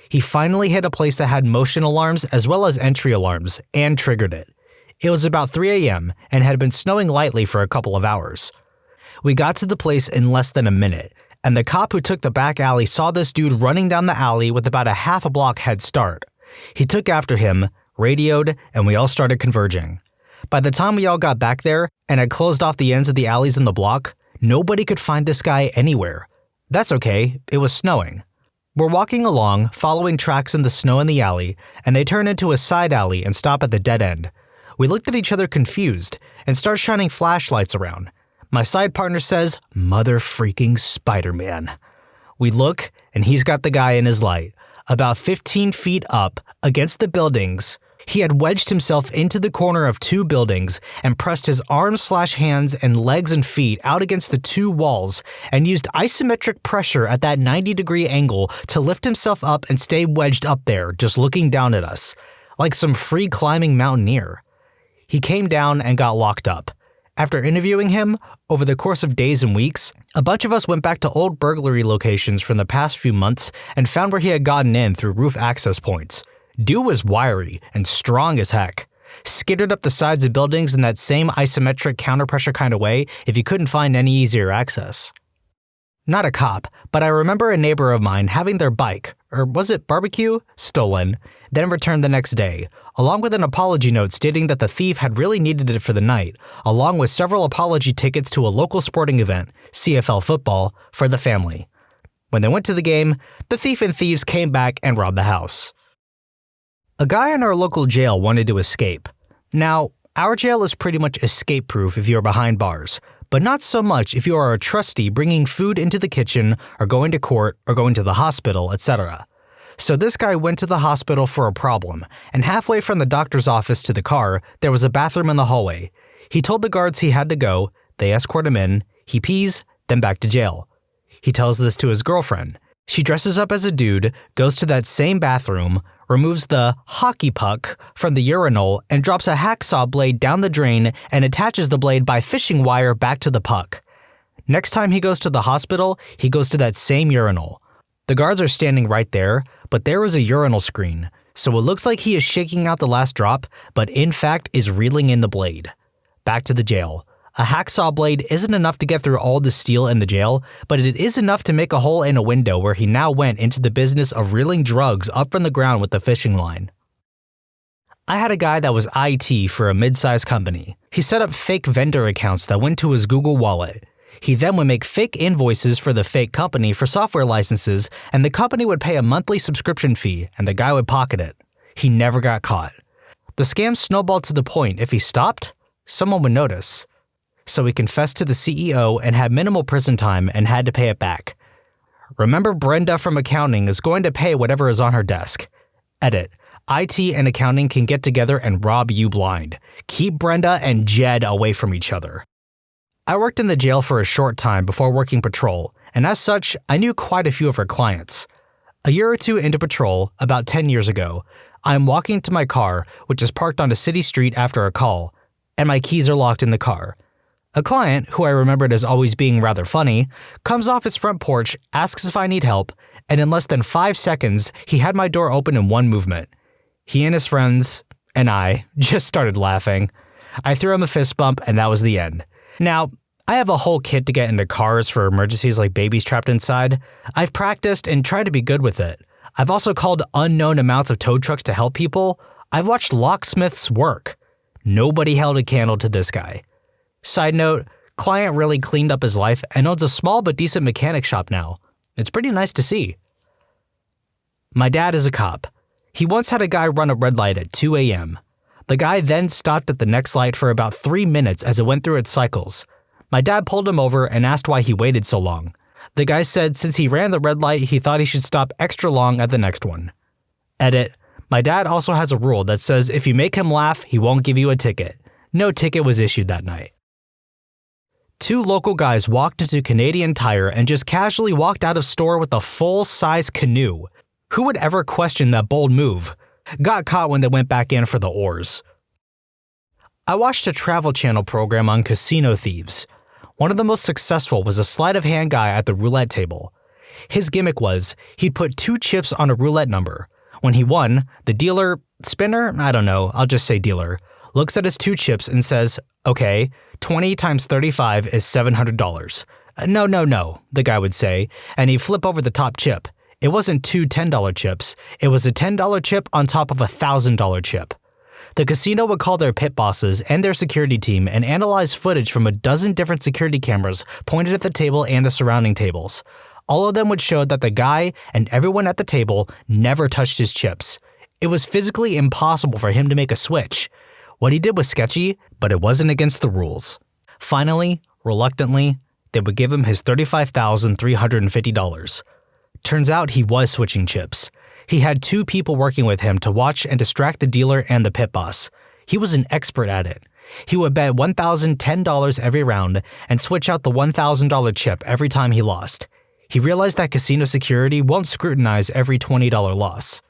He finally hit a place that had motion alarms as well as entry alarms and triggered it. It was about 3 a.m. and had been snowing lightly for a couple of hours. We got to the place in less than a minute, and the cop who took the back alley saw this dude running down the alley with about a half a block head start. He took after him, radioed, and we all started converging. By the time we all got back there and had closed off the ends of the alleys in the block, nobody could find this guy anywhere. That's okay, it was snowing. We're walking along, following tracks in the snow in the alley, and they turn into a side alley and stop at the dead end. We looked at each other confused and start shining flashlights around. My side partner says, "Mother freaking Spider-Man." We look, and he's got the guy in his light. About 15 feet up, against the buildings, he had wedged himself into the corner of 2 buildings and pressed his arms/hands and legs and feet out against the 2 walls and used isometric pressure at that 90-degree angle to lift himself up and stay wedged up there, just looking down at us, like some free-climbing mountaineer. He came down and got locked up. After interviewing him, over the course of days and weeks, a bunch of us went back to old burglary locations from the past few months and found where he had gotten in through roof access points. Dude was wiry and strong as heck. Skittered up the sides of buildings in that same isometric counterpressure kind of way if he couldn't find any easier access. Not a cop, but I remember a neighbor of mine having their bike, or was it barbecue, stolen, then returned the next day, along with an apology note stating that the thief had really needed it for the night, along with several apology tickets to a local sporting event, CFL football, for the family. When they went to the game, the thief and thieves came back and robbed the house. A guy in our local jail wanted to escape. Now, our jail is pretty much escape-proof if you're behind bars, but not so much if you are a trustee bringing food into the kitchen or going to court or going to the hospital, etc. So this guy went to the hospital for a problem, and halfway from the doctor's office to the car, there was a bathroom in the hallway. He told the guards he had to go, they escort him in, he pees, then back to jail. He tells this to his girlfriend. She dresses up as a dude, goes to that same bathroom, removes the hockey puck from the urinal and drops a hacksaw blade down the drain and attaches the blade by fishing wire back to the puck. Next time he goes to the hospital, he goes to that same urinal. The guards are standing right there, but there is a urinal screen, so it looks like he is shaking out the last drop, but in fact is reeling in the blade. back to the jail. A hacksaw blade isn't enough to get through all the steel in the jail, but it is enough to make a hole in a window where he now went into the business of reeling drugs up from the ground with a fishing line. I had a guy that was IT for a mid-sized company. He set up fake vendor accounts that went to his Google Wallet. He then would make fake invoices for the fake company for software licenses, and the company would pay a monthly subscription fee, and the guy would pocket it. He never got caught. The scam snowballed to the point if he stopped, someone would notice. So he confessed to the CEO and had minimal prison time and had to pay it back. Remember, Brenda from accounting is going to pay whatever is on her desk. Edit. IT and accounting can get together and rob you blind. Keep Brenda and Jed away from each other. I worked in the jail for a short time before working patrol, and as such, I knew quite a few of her clients. A year or two into patrol, about 10 years ago, I am walking to my car, which is parked on a city street after a call, and my keys are locked in the car. A client, who I remembered as always being rather funny, comes off his front porch, asks if I need help, and in less than 5 seconds, he had my door open in one movement. He and his friends, and I, just started laughing. I threw him a fist bump, and that was the end. Now, I have a whole kit to get into cars for emergencies like babies trapped inside. I've practiced and tried to be good with it. I've also called unknown amounts of tow trucks to help people. I've watched locksmiths work. Nobody held a candle to this guy. Side note, client really cleaned up his life and owns a small but decent mechanic shop now. It's pretty nice to see. My dad is a cop. He once had a guy run a red light at 2 a.m. The guy then stopped at the next light for about 3 minutes as it went through its cycles. My dad pulled him over and asked why he waited so long. The guy said since he ran the red light, he thought he should stop extra long at the next one. Edit. My dad also has a rule that says if you make him laugh, he won't give you a ticket. No ticket was issued that night. 2 local guys walked into Canadian Tire and just casually walked out of store with a full-size canoe. Who would ever question that bold move? Got caught when they went back in for the oars. I watched a Travel Channel program on casino thieves. One of the most successful was a sleight of hand guy at the roulette table. His gimmick was he'd put 2 chips on a roulette number. When he won, the dealer, spinner, I don't know, I'll just say dealer, looks at his 2 chips and says, okay, 20 times 35 is $700. No, the guy would say, and he'd flip over the top chip. It wasn't 2 $10 chips, it was a $10 chip on top of a $1,000 chip. The casino would call their pit bosses and their security team and analyze footage from a dozen different security cameras pointed at the table and the surrounding tables. All of them would show that the guy and everyone at the table never touched his chips. It was physically impossible for him to make a switch. What he did was sketchy, but it wasn't against the rules. Finally, reluctantly, they would give him his $35,350. Turns out he was switching chips. He had 2 people working with him to watch and distract the dealer and the pit boss. He was an expert at it. He would bet $1,010 every round and switch out the $1,000 chip every time he lost. He realized that casino security won't scrutinize every $20 loss.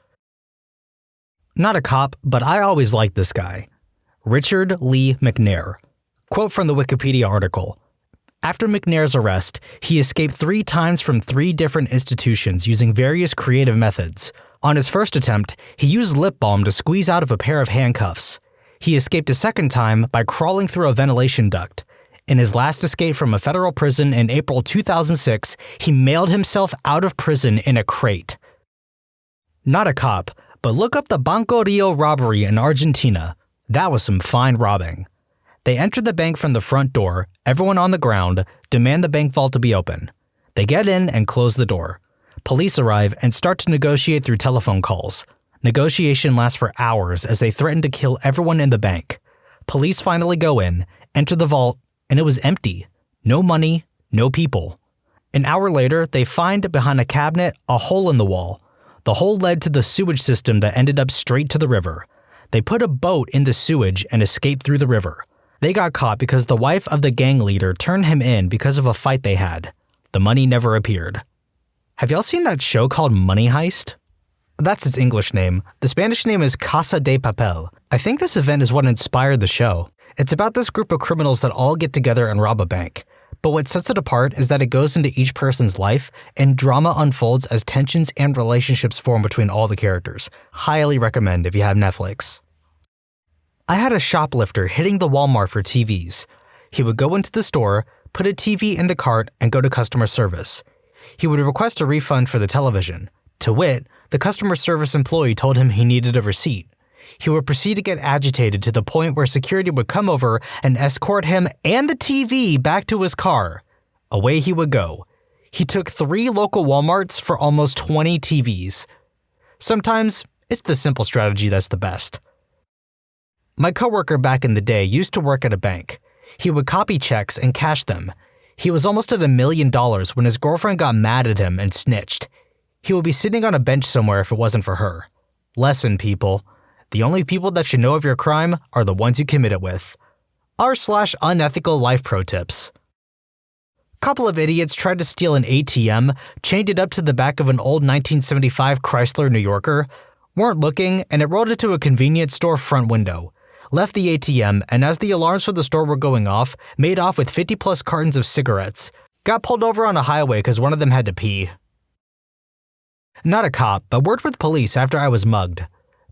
Not a cop, but I always liked this guy. Richard Lee McNair. Quote from the Wikipedia article. After McNair's arrest, he escaped 3 times from 3 different institutions using various creative methods. On his first attempt, he used lip balm to squeeze out of a pair of handcuffs. He escaped a second time by crawling through a ventilation duct. In his last escape from a federal prison in April 2006, he mailed himself out of prison in a crate. Not a cop, but look up the Banco Rio robbery in Argentina. That was some fine robbing. They enter the bank from the front door, everyone on the ground, demand the bank vault to be open. They get in and close the door. Police arrive and start to negotiate through telephone calls. Negotiation lasts for hours as they threaten to kill everyone in the bank. Police finally go in, enter the vault, and it was empty. No money, no people. An hour later, they find behind a cabinet a hole in the wall. The hole led to the sewage system that ended up straight to the river. They put a boat in the sewage and escaped through the river. They got caught because the wife of the gang leader turned him in because of a fight they had. The money never appeared. Have y'all seen that show called Money Heist? That's its English name. The Spanish name is Casa de Papel. I think this event is what inspired the show. It's about this group of criminals that all get together and rob a bank. But what sets it apart is that it goes into each person's life and drama unfolds as tensions and relationships form between all the characters. Highly recommend if you have Netflix. I had a shoplifter hitting the Walmart for TVs. He would go into the store, put a TV in the cart, and go to customer service. He would request a refund for the television. To wit, the customer service employee told him he needed a receipt. He would proceed to get agitated to the point where security would come over and escort him and the TV back to his car. Away he would go. He took 3 local Walmarts for almost 20 TVs. Sometimes, it's the simple strategy that's the best. My coworker back in the day used to work at a bank. He would copy checks and cash them. He was almost at $1 million when his girlfriend got mad at him and snitched. He would be sitting on a bench somewhere if it wasn't for her. Lesson, people. The only people that should know of your crime are the ones you commit it with. r/unethical life pro tips. Couple of idiots tried to steal an ATM, chained it up to the back of an old 1975 Chrysler New Yorker, weren't looking, and it rolled into a convenience store front window. Left the ATM, and as the alarms for the store were going off, made off with 50+ cartons of cigarettes. Got pulled over on a highway because one of them had to pee. Not a cop, but worked with police after I was mugged.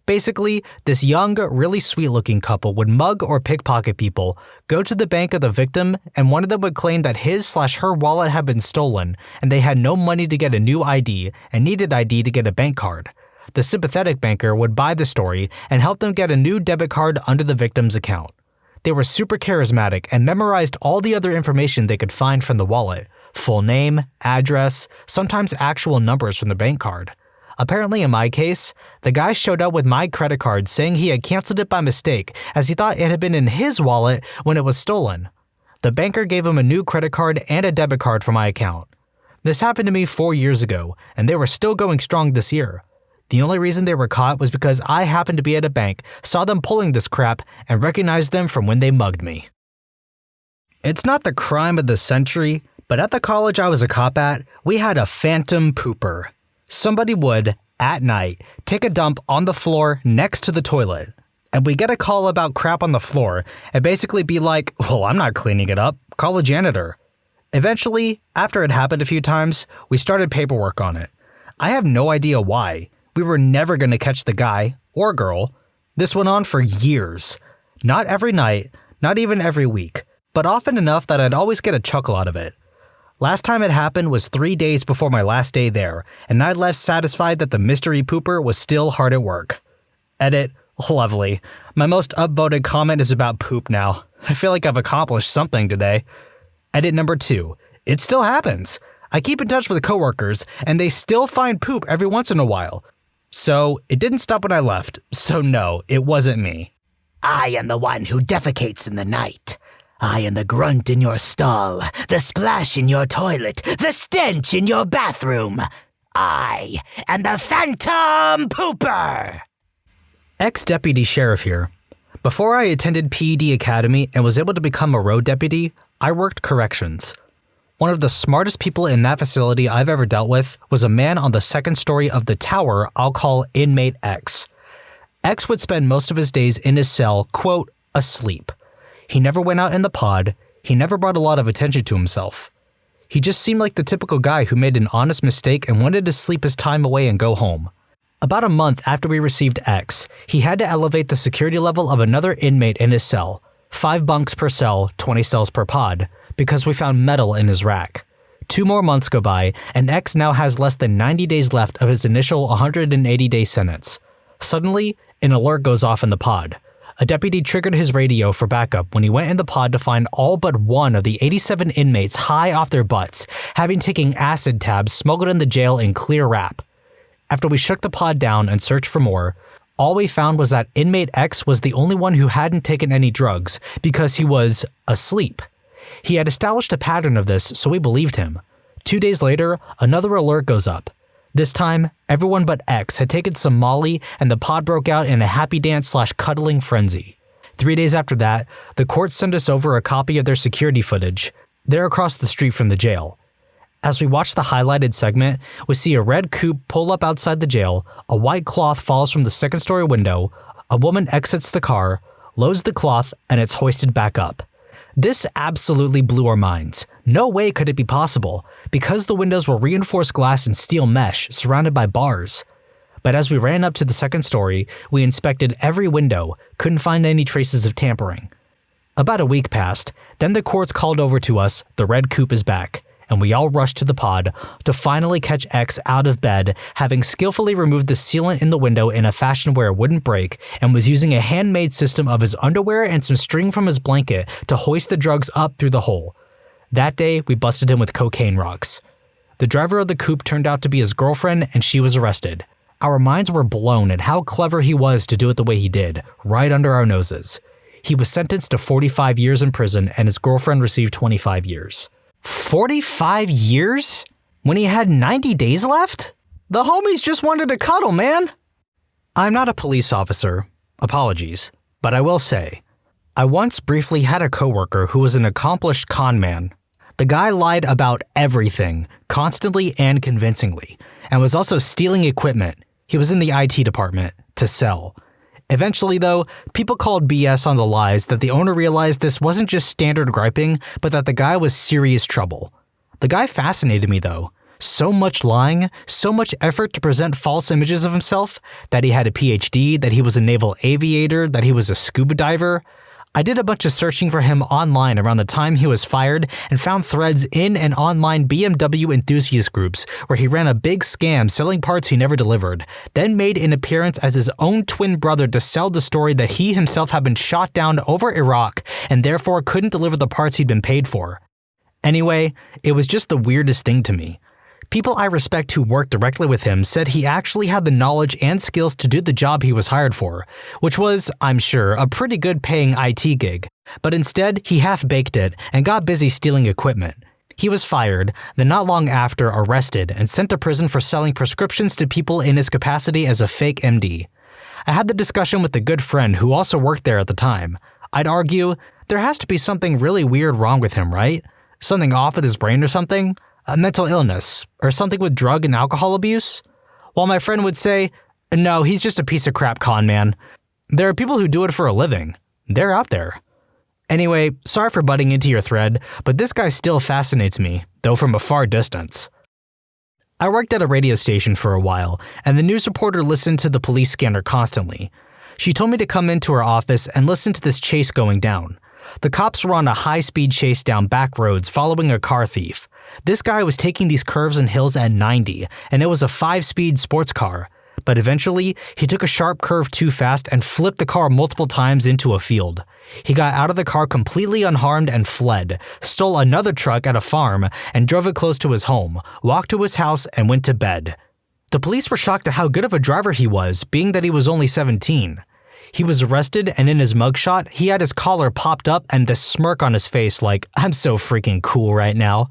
Basically, this young, really sweet-looking couple would mug or pickpocket people, go to the bank of the victim, and one of them would claim that his/her wallet had been stolen, and they had no money to get a new ID and needed ID to get a bank card. The sympathetic banker would buy the story and help them get a new debit card under the victim's account. They were super charismatic and memorized all the other information they could find from the wallet: full name, address, sometimes actual numbers from the bank card. Apparently in my case, the guy showed up with my credit card saying he had canceled it by mistake as he thought it had been in his wallet when it was stolen. The banker gave him a new credit card and a debit card for my account. This happened to me 4 years ago, and they were still going strong this year. The only reason they were caught was because I happened to be at a bank, saw them pulling this crap, and recognized them from when they mugged me. It's not the crime of the century, but at the college I was a cop at, we had a phantom pooper. Somebody would, at night, take a dump on the floor next to the toilet. And we get a call about crap on the floor and basically be like, well, I'm not cleaning it up, call a janitor. Eventually, after it happened a few times, we started paperwork on it. I have no idea why. We were never going to catch the guy, or girl. This went on for years. Not every night, not even every week, but often enough that I'd always get a chuckle out of it. Last time it happened was 3 days before my last day there, and I left satisfied that the mystery pooper was still hard at work. Edit, lovely. My most upvoted comment is about poop now. I feel like I've accomplished something today. Edit number 2. It still happens. I keep in touch with coworkers, and they still find poop every once in a while. So, it didn't stop when I left, so no, it wasn't me. I am the one who defecates in the night. I am the grunt in your stall, the splash in your toilet, the stench in your bathroom. I am the Phantom Pooper! Ex-deputy sheriff here. Before I attended PED Academy and was able to become a road deputy, I worked corrections. One of the smartest people in that facility I've ever dealt with was a man on the second story of the tower I'll call Inmate X. X would spend most of his days in his cell, quote, asleep. He never went out in the pod, he never brought a lot of attention to himself. He just seemed like the typical guy who made an honest mistake and wanted to sleep his time away and go home. About a month after we received X, he had to elevate the security level of another inmate in his cell, 5 bunks per cell, 20 cells per pod, because we found metal in his rack. 2 more months go by, and X now has less than 90 days left of his initial 180-day sentence. Suddenly, an alert goes off in the pod. A deputy triggered his radio for backup when he went in the pod to find all but one of the 87 inmates high off their butts, having taken acid tabs smuggled in the jail in clear wrap. After we shook the pod down and searched for more, all we found was that inmate X was the only one who hadn't taken any drugs because he was asleep. He had established a pattern of this, so we believed him. 2 days later, another alert goes up. This time, everyone but X had taken some Molly and the pod broke out in a happy dance/cuddling frenzy. 3 days after that, the court sent us over a copy of their security footage. They're across the street from the jail. As we watch the highlighted segment, we see a red coupe pull up outside the jail, a white cloth falls from the second-story window, a woman exits the car, loads the cloth, and it's hoisted back up. This absolutely blew our minds. No way could it be possible, because the windows were reinforced glass and steel mesh surrounded by bars. But as we ran up to the second story, we inspected every window, couldn't find any traces of tampering. About a week passed, then the courts called over to us, the red coupe is back, and we all rushed to the pod to finally catch X out of bed, having skillfully removed the sealant in the window in a fashion where it wouldn't break, and was using a handmade system of his underwear and some string from his blanket to hoist the drugs up through the hole. That day, we busted him with cocaine rocks. The driver of the coupe turned out to be his girlfriend, and she was arrested. Our minds were blown at how clever he was to do it the way he did, right under our noses. He was sentenced to 45 years in prison, and his girlfriend received 25 years. 45 years? When he had 90 days left? The homies just wanted to cuddle, man. I'm not a police officer, apologies, but I will say, I once briefly had a coworker who was an accomplished con man. The guy lied about everything, constantly and convincingly, and was also stealing equipment. He was in the IT department, to sell. Eventually, though, people called BS on the lies that the owner realized this wasn't just standard griping, but that the guy was serious trouble. The guy fascinated me, though. So much lying, so much effort to present false images of himself, that he had a PhD, that he was a naval aviator, that he was a scuba diver. I did a bunch of searching for him online around the time he was fired and found threads in and online BMW enthusiast groups where he ran a big scam selling parts he never delivered, then made an appearance as his own twin brother to sell the story that he himself had been shot down over Iraq and therefore couldn't deliver the parts he'd been paid for. Anyway, it was just the weirdest thing to me. People I respect who worked directly with him said he actually had the knowledge and skills to do the job he was hired for, which was, I'm sure, a pretty good paying IT gig. But instead, he half-baked it and got busy stealing equipment. He was fired, then not long after arrested and sent to prison for selling prescriptions to people in his capacity as a fake MD. I had the discussion with a good friend who also worked there at the time. I'd argue, there has to be something really weird wrong with him, right? Something off with his brain or something? A mental illness, or something with drug and alcohol abuse? While my friend would say, no, he's just a piece of crap con man. There are people who do it for a living. They're out there. Anyway, sorry for butting into your thread, but this guy still fascinates me, though from a far distance. I worked at a radio station for a while, and the news reporter listened to the police scanner constantly. She told me to come into her office and listen to this chase going down. The cops were on a high-speed chase down back roads following a car thief. This guy was taking these curves and hills at 90, and it was a 5-speed sports car. But eventually, he took a sharp curve too fast and flipped the car multiple times into a field. He got out of the car completely unharmed and fled, stole another truck at a farm, and drove it close to his home, walked to his house, and went to bed. The police were shocked at how good of a driver he was, being that he was only 17. He was arrested, and in his mugshot, he had his collar popped up and this smirk on his face like, I'm so freaking cool right now.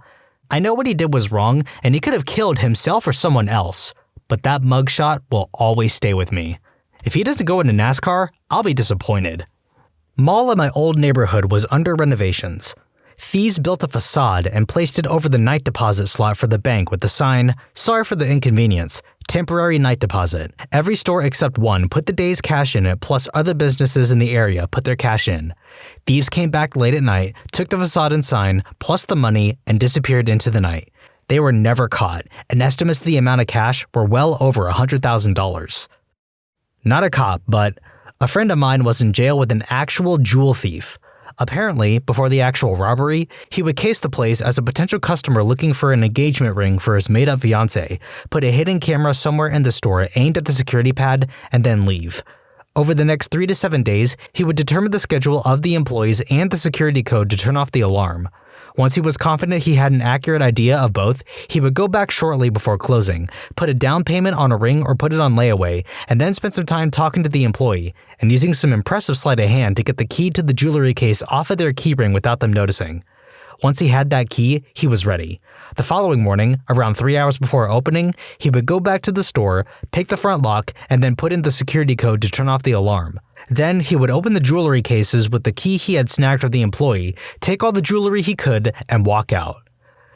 I know what he did was wrong, and he could have killed himself or someone else, but that mugshot will always stay with me. If he doesn't go into NASCAR, I'll be disappointed. Mall in my old neighborhood was under renovations. Thieves built a facade and placed it over the night deposit slot for the bank with the sign, sorry for the inconvenience, temporary night deposit. Every store except one put the day's cash in it, plus other businesses in the area put their cash in. Thieves came back late at night, took the facade and sign, plus the money, and disappeared into the night. They were never caught, and estimates of the amount of cash were well over $100,000. Not a cop, but a friend of mine was in jail with an actual jewel thief. Apparently, before the actual robbery, he would case the place as a potential customer looking for an engagement ring for his made-up fiancée, put a hidden camera somewhere in the store aimed at the security pad, and then leave. Over the next 3 to 7 days, he would determine the schedule of the employees and the security code to turn off the alarm. Once he was confident he had an accurate idea of both, he would go back shortly before closing, put a down payment on a ring or put it on layaway, and then spend some time talking to the employee and using some impressive sleight of hand to get the key to the jewelry case off of their keyring without them noticing. Once he had that key, he was ready. The following morning, around 3 hours before opening, he would go back to the store, pick the front lock, and then put in the security code to turn off the alarm. Then he would open the jewelry cases with the key he had snagged from the employee, take all the jewelry he could, and walk out.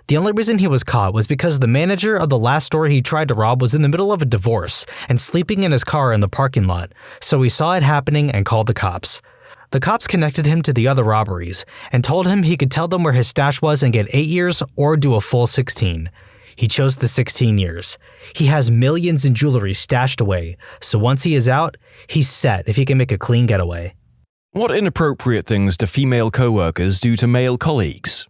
The only reason he was caught was because the manager of the last store he tried to rob was in the middle of a divorce and sleeping in his car in the parking lot, so he saw it happening and called the cops. The cops connected him to the other robberies and told him he could tell them where his stash was and get 8 years or do a full 16. He chose the 16 years. He has millions in jewelry stashed away, so once he is out, he's set if he can make a clean getaway. What inappropriate things do female coworkers do to male colleagues?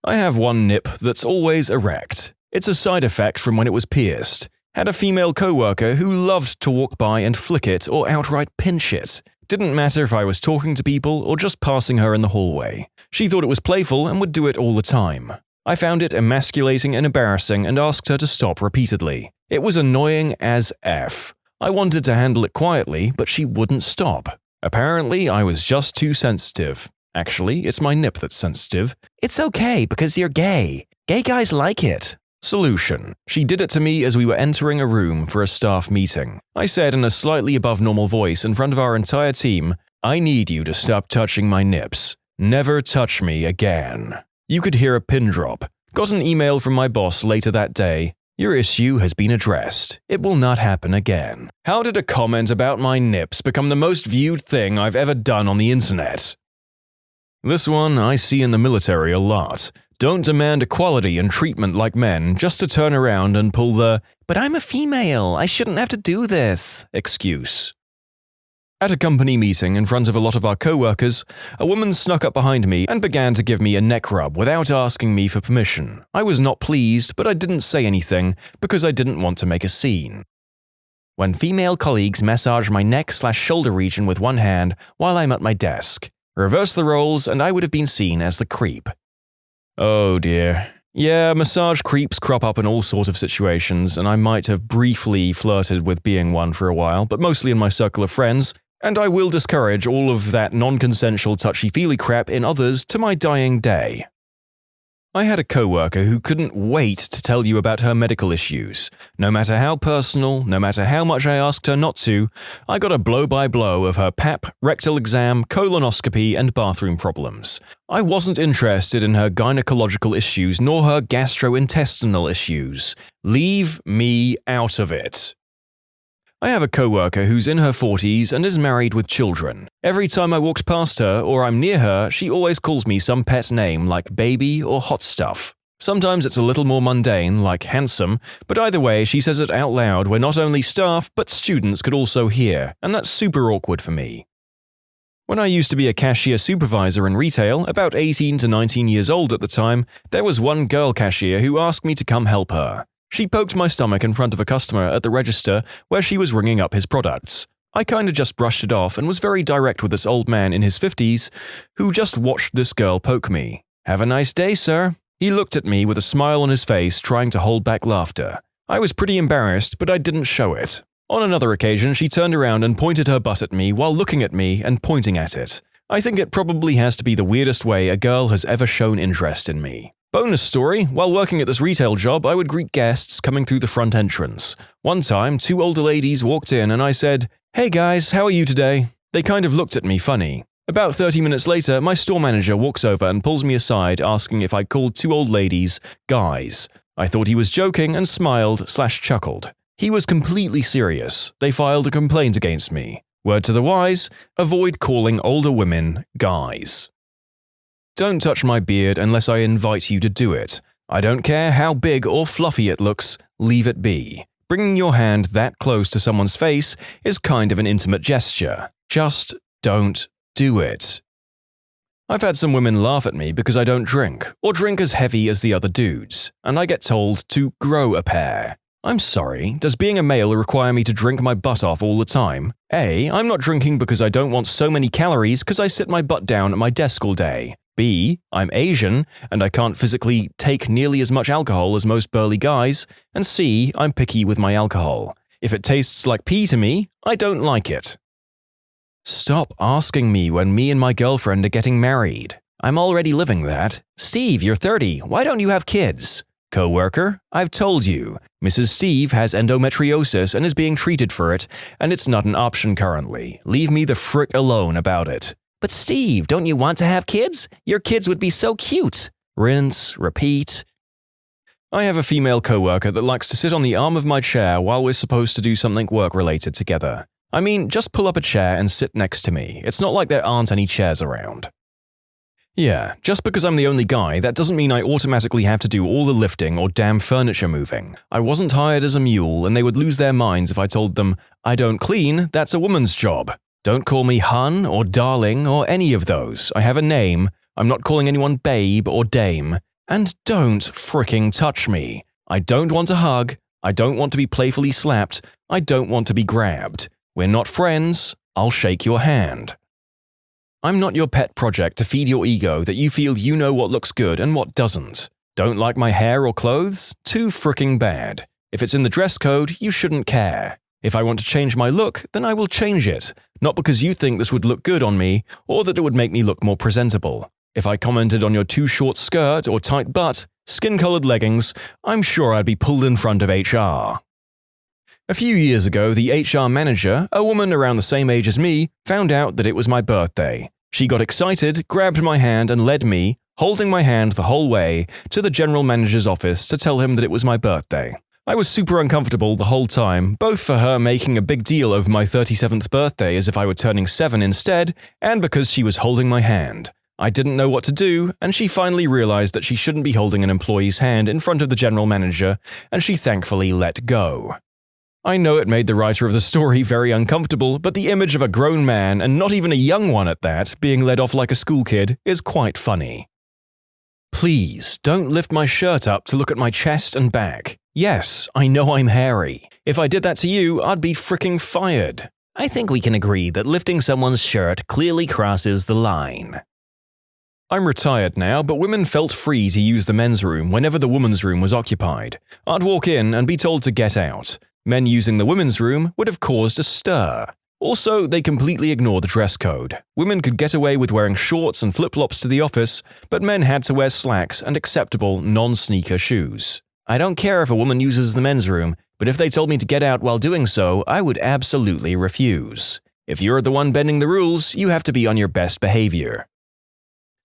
I have one nip that's always erect. It's a side effect from when it was pierced. Had a female coworker who loved to walk by and flick it or outright pinch it. Didn't matter if I was talking to people or just passing her in the hallway. She thought it was playful and would do it all the time. I found it emasculating and embarrassing and asked her to stop repeatedly. It was annoying as F. I wanted to handle it quietly, but she wouldn't stop. Apparently, I was just too sensitive. Actually, it's my nip that's sensitive. It's okay because you're gay. Gay guys like it. Solution. She did it to me as we were entering a room for a staff meeting. I said in a slightly above normal voice in front of our entire team, "I need you to stop touching my nips. Never touch me again." You could hear a pin drop. Got an email from my boss later that day. "Your issue has been addressed. It will not happen again." How did a comment about my nips become the most viewed thing I've ever done on the internet? This one I see in the military a lot. Don't demand equality and treatment like men just to turn around and pull the "but I'm a female, I shouldn't have to do this" excuse. At a company meeting in front of a lot of our co-workers, a woman snuck up behind me and began to give me a neck rub without asking me for permission. I was not pleased, but I didn't say anything because I didn't want to make a scene. When female colleagues massage my neck/shoulder region with one hand while I'm at my desk. Reverse the roles and I would have been seen as the creep. Oh dear. Yeah, massage creeps crop up in all sorts of situations, and I might have briefly flirted with being one for a while, but mostly in my circle of friends, and I will discourage all of that non-consensual touchy-feely crap in others to my dying day. I had a coworker who couldn't wait to tell you about her medical issues. No matter how personal, no matter how much I asked her not to, I got a blow-by-blow of her pap, rectal exam, colonoscopy, and bathroom problems. I wasn't interested in her gynecological issues nor her gastrointestinal issues. Leave me out of it. I have a coworker who's in her 40s and is married with children. Every time I walked past her or I'm near her, she always calls me some pet name like baby or hot stuff. Sometimes it's a little more mundane, like handsome, but either way, she says it out loud where not only staff but students could also hear, and that's super awkward for me. When I used to be a cashier supervisor in retail, about 18 to 19 years old at the time, there was one girl cashier who asked me to come help her. She poked my stomach in front of a customer at the register where she was ringing up his products. I kinda just brushed it off and was very direct with this old man in his 50s who just watched this girl poke me. "Have a nice day, sir." He looked at me with a smile on his face, trying to hold back laughter. I was pretty embarrassed, but I didn't show it. On another occasion, she turned around and pointed her butt at me while looking at me and pointing at it. I think it probably has to be the weirdest way a girl has ever shown interest in me. Bonus story, while working at this retail job, I would greet guests coming through the front entrance. One time, 2 older ladies walked in and I said, "Hey guys, how are you today?" They kind of looked at me funny. About 30 minutes later, my store manager walks over and pulls me aside asking if I called 2 old ladies guys. I thought he was joking and smiled/chuckled. He was completely serious. They filed a complaint against me. Word to the wise, avoid calling older women guys. Don't touch my beard unless I invite you to do it. I don't care how big or fluffy it looks, leave it be. Bringing your hand that close to someone's face is kind of an intimate gesture. Just don't do it. I've had some women laugh at me because I don't drink, or drink as heavy as the other dudes, and I get told to grow a pair. I'm sorry, does being a male require me to drink my butt off all the time? A, I'm not drinking because I don't want so many calories because I sit my butt down at my desk all day. B, I'm Asian, and I can't physically take nearly as much alcohol as most burly guys. And C, I'm picky with my alcohol. If it tastes like pee to me, I don't like it. Stop asking me when me and my girlfriend are getting married. I'm already living that. Steve, you're 30. Why don't you have kids? Coworker, I've told you. Mrs. Steve has endometriosis and is being treated for it, and it's not an option currently. Leave me the frick alone about it. But Steve, don't you want to have kids? Your kids would be so cute. Rinse, repeat. I have a female coworker that likes to sit on the arm of my chair while we're supposed to do something work-related together. I mean, just pull up a chair and sit next to me. It's not like there aren't any chairs around. Yeah, just because I'm the only guy, that doesn't mean I automatically have to do all the lifting or damn furniture moving. I wasn't hired as a mule, and they would lose their minds if I told them, I don't clean, that's a woman's job. Don't call me hun or darling or any of those. I have a name. I'm not calling anyone babe or dame. And don't fricking touch me. I don't want a hug. I don't want to be playfully slapped. I don't want to be grabbed. We're not friends. I'll shake your hand. I'm not your pet project to feed your ego that you feel you know what looks good and what doesn't. Don't like my hair or clothes? Too fricking bad. If it's in the dress code, you shouldn't care. If I want to change my look, then I will change it. Not because you think this would look good on me, or that it would make me look more presentable. If I commented on your too short skirt or tight butt, skin-colored leggings, I'm sure I'd be pulled in front of HR. A few years ago, the HR manager, a woman around the same age as me, found out that it was my birthday. She got excited, grabbed my hand and led me, holding my hand the whole way, to the general manager's office to tell him that it was my birthday. I was super uncomfortable the whole time, both for her making a big deal of my 37th birthday as if I were turning 7 instead, and because she was holding my hand. I didn't know what to do, and she finally realized that she shouldn't be holding an employee's hand in front of the general manager, and she thankfully let go. I know it made the writer of the story very uncomfortable, but the image of a grown man, and not even a young one at that, being led off like a school kid is quite funny. Please, don't lift my shirt up to look at my chest and back. Yes, I know I'm hairy. If I did that to you, I'd be fricking fired. I think we can agree that lifting someone's shirt clearly crosses the line. I'm retired now, but women felt free to use the men's room whenever the women's room was occupied. I'd walk in and be told to get out. Men using the women's room would have caused a stir. Also, they completely ignore the dress code. Women could get away with wearing shorts and flip-flops to the office, but men had to wear slacks and acceptable non-sneaker shoes. I don't care if a woman uses the men's room, but if they told me to get out while doing so, I would absolutely refuse. If you're the one bending the rules, you have to be on your best behavior.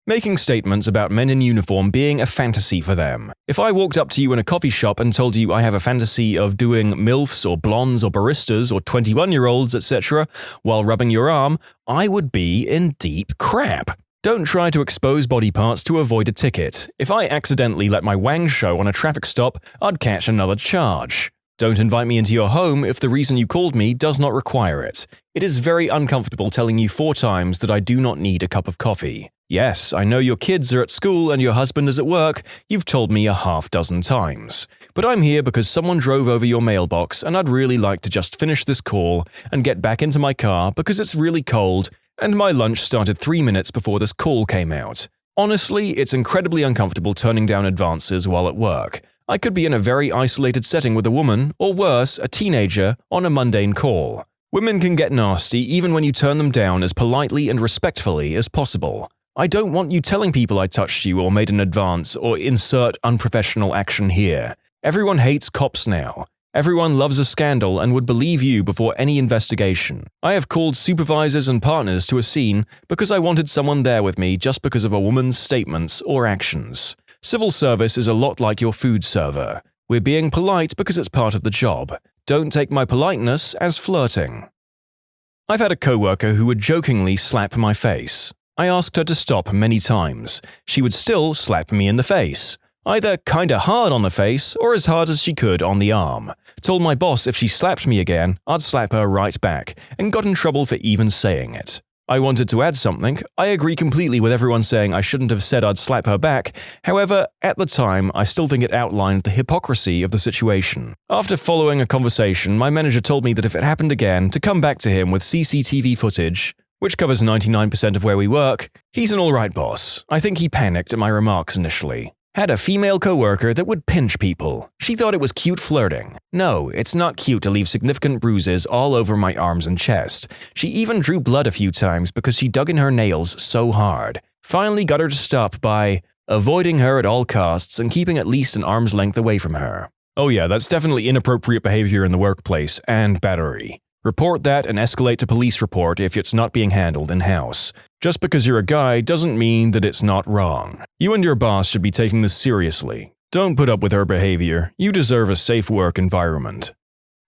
Making statements about men in uniform being a fantasy for them. If I walked up to you in a coffee shop and told you I have a fantasy of doing MILFs or blondes or baristas or 21-year-olds, etc., while rubbing your arm, I would be in deep crap. Don't try to expose body parts to avoid a ticket. If I accidentally let my wang show on a traffic stop, I'd catch another charge. Don't invite me into your home if the reason you called me does not require it. It is very uncomfortable telling you 4 times that I do not need a cup of coffee. Yes, I know your kids are at school and your husband is at work. You've told me a half dozen times. But I'm here because someone drove over your mailbox and I'd really like to just finish this call and get back into my car because it's really cold and my lunch started 3 minutes before this call came out. Honestly, it's incredibly uncomfortable turning down advances while at work. I could be in a very isolated setting with a woman, or worse, a teenager, on a mundane call. Women can get nasty even when you turn them down as politely and respectfully as possible. I don't want you telling people I touched you or made an advance or insert unprofessional action here. Everyone hates cops now. Everyone loves a scandal and would believe you before any investigation. I have called supervisors and partners to a scene because I wanted someone there with me just because of a woman's statements or actions. Civil service is a lot like your food server. We're being polite because it's part of the job. Don't take my politeness as flirting. I've had a coworker who would jokingly slap my face. I asked her to stop many times. She would still slap me in the face. Either kinda hard on the face or as hard as she could on the arm. Told my boss if she slapped me again, I'd slap her right back, and got in trouble for even saying it. I wanted to add something. I agree completely with everyone saying I shouldn't have said I'd slap her back. However, at the time, I still think it outlined the hypocrisy of the situation. After following a conversation, my manager told me that if it happened again, to come back to him with CCTV footage, which covers 99% of where we work. He's an alright boss. I think he panicked at my remarks initially. Had a female coworker that would pinch people. She thought it was cute flirting. No, it's not cute to leave significant bruises all over my arms and chest. She even drew blood a few times because she dug in her nails so hard. Finally got her to stop by avoiding her at all costs and keeping at least an arm's length away from her. Oh yeah, that's definitely inappropriate behavior in the workplace and battery. Report that and escalate to police report if it's not being handled in-house. Just because you're a guy doesn't mean that it's not wrong. You and your boss should be taking this seriously. Don't put up with her behavior. You deserve a safe work environment.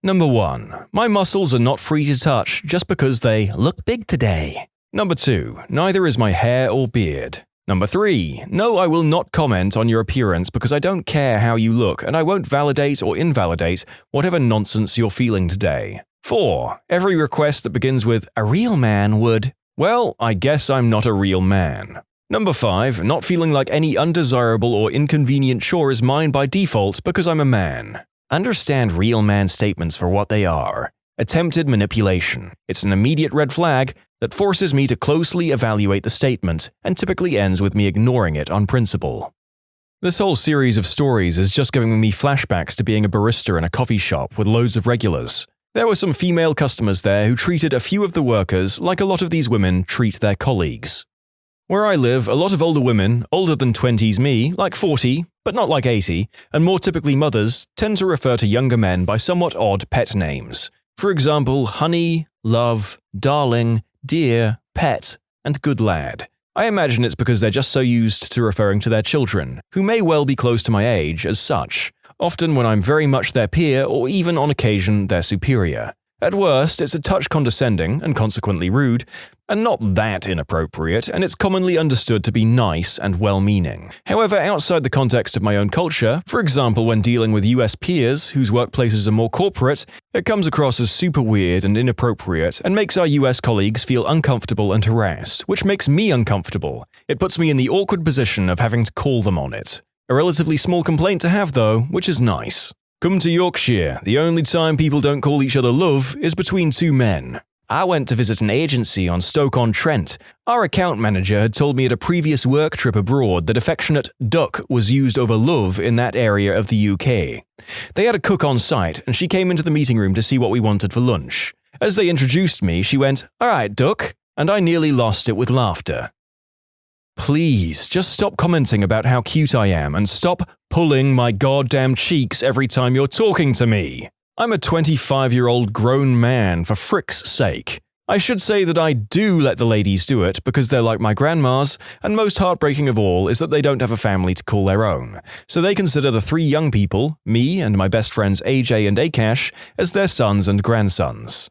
Number 1. My muscles are not free to touch just because they look big today. Number 2. Neither is my hair or beard. Number 3. No, I will not comment on your appearance because I don't care how you look and I won't validate or invalidate whatever nonsense you're feeling today. 4. Every request that begins with "a real man would," well, I guess I'm not a real man. Number 5. Not feeling like any undesirable or inconvenient chore is mine by default because I'm a man. Understand real man statements for what they are. Attempted manipulation. It's an immediate red flag that forces me to closely evaluate the statement and typically ends with me ignoring it on principle. This whole series of stories is just giving me flashbacks to being a barista in a coffee shop with loads of regulars. There were some female customers there who treated a few of the workers like a lot of these women treat their colleagues. Where I live, a lot of older women, older than 20s me, like 40, but not like 80, and more typically mothers, tend to refer to younger men by somewhat odd pet names. For example, honey, love, darling, dear, pet, and good lad. I imagine it's because they're just so used to referring to their children, who may well be close to my age, as such, often when I'm very much their peer or even on occasion their superior. At worst, it's a touch condescending and consequently rude, and not that inappropriate, and it's commonly understood to be nice and well-meaning. However, outside the context of my own culture, for example when dealing with US peers whose workplaces are more corporate, it comes across as super weird and inappropriate and makes our US colleagues feel uncomfortable and harassed, which makes me uncomfortable. It puts me in the awkward position of having to call them on it. A relatively small complaint to have though, which is nice. Come to Yorkshire, the only time people don't call each other love is between two men. I went to visit an agency on Stoke-on-Trent. Our account manager had told me at a previous work trip abroad that affectionate duck was used over love in that area of the UK. They had a cook on site, and she came into the meeting room to see what we wanted for lunch. As they introduced me, she went, "All right, duck," and I nearly lost it with laughter. Please, just stop commenting about how cute I am and stop pulling my goddamn cheeks every time you're talking to me. I'm a 25-year-old grown man, for frick's sake. I should say that I do let the ladies do it because they're like my grandmas, and most heartbreaking of all is that they don't have a family to call their own. So they consider the 3 young people, me and my best friends AJ and Akash, as their sons and grandsons.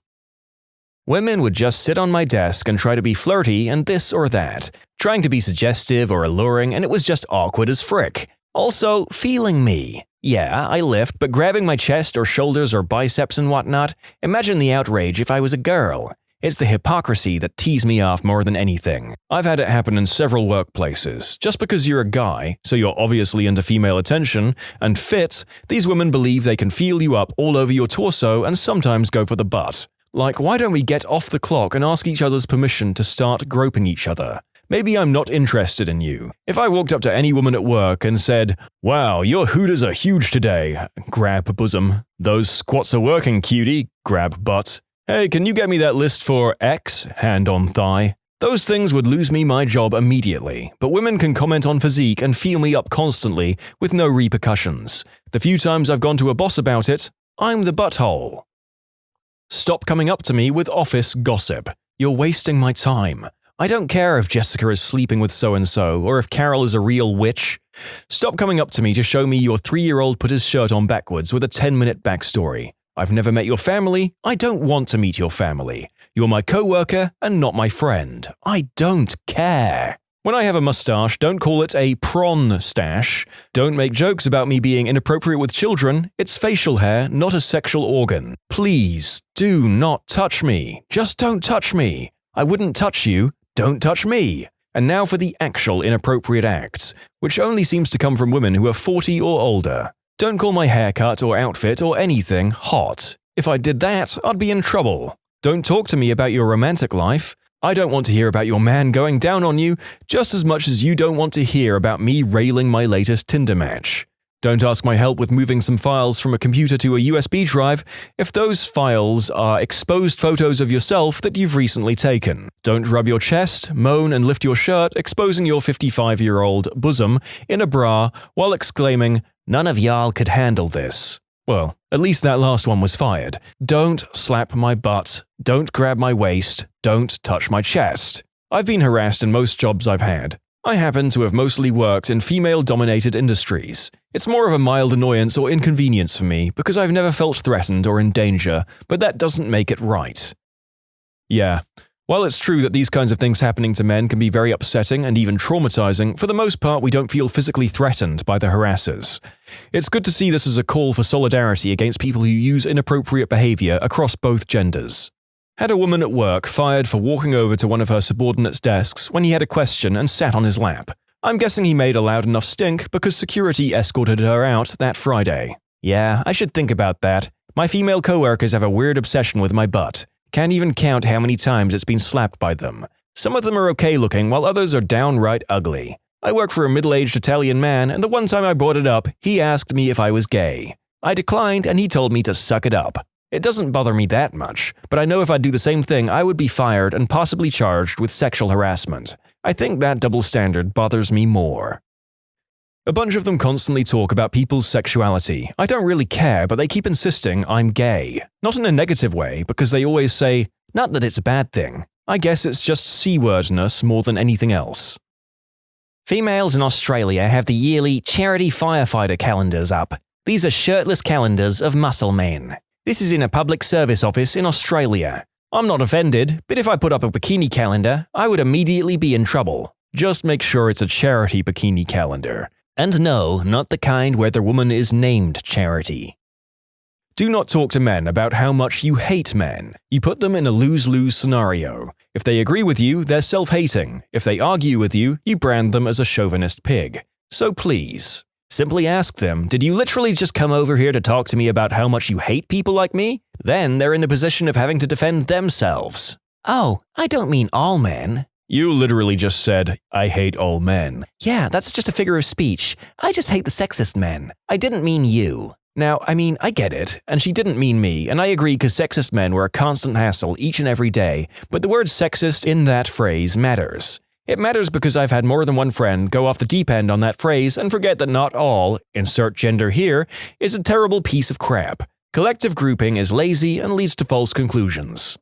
Women would just sit on my desk and try to be flirty and this or that, trying to be suggestive or alluring, and it was just awkward as frick. Also, feeling me. Yeah, I lift, but grabbing my chest or shoulders or biceps and whatnot, imagine the outrage if I was a girl. It's the hypocrisy that tees me off more than anything. I've had it happen in several workplaces. Just because you're a guy, so you're obviously into female attention, and fit, these women believe they can feel you up all over your torso and sometimes go for the butt. Like, why don't we get off the clock and ask each other's permission to start groping each other? Maybe I'm not interested in you. If I walked up to any woman at work and said, "Wow, your hooters are huge today," grab bosom. "Those squats are working, cutie," grab butt. "Hey, can you get me that list for X?" hand on thigh. Those things would lose me my job immediately, but women can comment on physique and feel me up constantly with no repercussions. The few times I've gone to a boss about it, I'm the butthole. Stop coming up to me with office gossip. You're wasting my time. I don't care if Jessica is sleeping with so-and-so or if Carol is a real witch. Stop coming up to me to show me your 3-year-old put his shirt on backwards with a 10-minute backstory. I've never met your family. I don't want to meet your family. You're my co-worker and not my friend. I don't care. When I have a mustache, don't call it a prawn stash. Don't make jokes about me being inappropriate with children. It's facial hair, not a sexual organ. Please, do not touch me. Just don't touch me. I wouldn't touch you. Don't touch me. And now for the actual inappropriate acts, which only seems to come from women who are 40 or older. Don't call my haircut or outfit or anything hot. If I did that, I'd be in trouble. Don't talk to me about your romantic life. I don't want to hear about your man going down on you just as much as you don't want to hear about me railing my latest Tinder match. Don't ask my help with moving some files from a computer to a USB drive if those files are exposed photos of yourself that you've recently taken. Don't rub your chest, moan and lift your shirt, exposing your 55-year-old bosom in a bra while exclaiming, "None of y'all could handle this." Well, at least that last one was fired. Don't slap my butt. Don't grab my waist. Don't touch my chest. I've been harassed in most jobs I've had. I happen to have mostly worked in female-dominated industries. It's more of a mild annoyance or inconvenience for me because I've never felt threatened or in danger, but that doesn't make it right. Yeah, While it's true that these kinds of things happening to men can be very upsetting and even traumatizing, for the most part we don't feel physically threatened by the harassers. It's good to see this as a call for solidarity against people who use inappropriate behavior across both genders. Had a woman at work fired for walking over to one of her subordinates' desks when he had a question and sat on his lap. I'm guessing he made a loud enough stink because security escorted her out that Friday. Yeah, I should think about that. My female coworkers have a weird obsession with my butt. Can't even count how many times it's been slapped by them. Some of them are okay looking while others are downright ugly. I work for a middle-aged Italian man, and the one time I brought it up, he asked me if I was gay. I declined and he told me to suck it up. It doesn't bother me that much, but I know if I'd do the same thing I would be fired and possibly charged with sexual harassment. I think that double standard bothers me more. A bunch of them constantly talk about people's sexuality. I don't really care, but they keep insisting I'm gay. Not in a negative way, because they always say, not that it's a bad thing. I guess it's just C-wordness more than anything else. Females in Australia have the yearly charity firefighter calendars up. These are shirtless calendars of muscle men. This is in a public service office in Australia. I'm not offended, but if I put up a bikini calendar, I would immediately be in trouble. Just make sure it's a charity bikini calendar. And no, not the kind where the woman is named Charity. Do not talk to men about how much you hate men. You put them in a lose-lose scenario. If they agree with you, they're self-hating. If they argue with you, you brand them as a chauvinist pig. So please, simply ask them, did you literally just come over here to talk to me about how much you hate people like me? Then they're in the position of having to defend themselves. Oh, I don't mean all men. You literally just said, I hate all men. Yeah, that's just a figure of speech. I just hate the sexist men. I didn't mean you. Now, I get it, and she didn't mean me, and I agree because sexist men were a constant hassle each and every day, but the word sexist in that phrase matters. It matters because I've had more than one friend go off the deep end on that phrase and forget that not all, insert gender here, is a terrible piece of crap. Collective grouping is lazy and leads to false conclusions.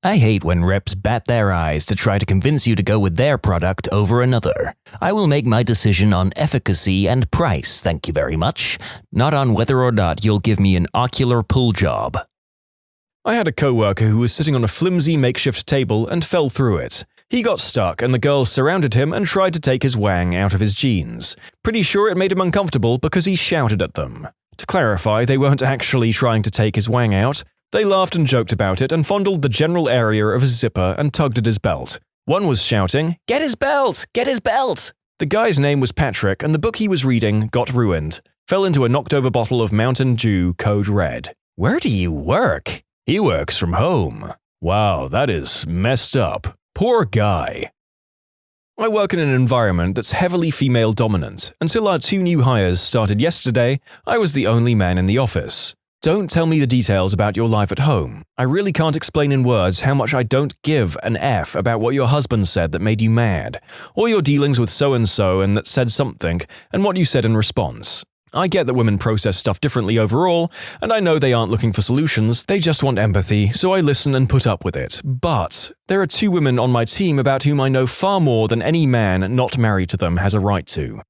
I hate when reps bat their eyes to try to convince you to go with their product over another. I will make my decision on efficacy and price, thank you very much, not on whether or not you'll give me an ocular pull job. I had a coworker who was sitting on a flimsy makeshift table and fell through it. He got stuck and the girls surrounded him and tried to take his wang out of his jeans. Pretty sure it made him uncomfortable because he shouted at them. To clarify, they weren't actually trying to take his wang out. They laughed and joked about it and fondled the general area of his zipper and tugged at his belt. One was shouting, "Get his belt! Get his belt!" The guy's name was Patrick and the book he was reading got ruined. Fell into a knocked-over bottle of Mountain Dew Code Red. Where do you work? He works from home. Wow, that is messed up. Poor guy. I work in an environment that's heavily female dominant. Until our 2 new hires started yesterday, I was the only man in the office. Don't tell me the details about your life at home. I really can't explain in words how much I don't give an F about what your husband said that made you mad, or your dealings with so-and-so and that said something, and what you said in response. I get that women process stuff differently overall, and I know they aren't looking for solutions, they just want empathy, so I listen and put up with it. But there are 2 women on my team about whom I know far more than any man not married to them has a right to.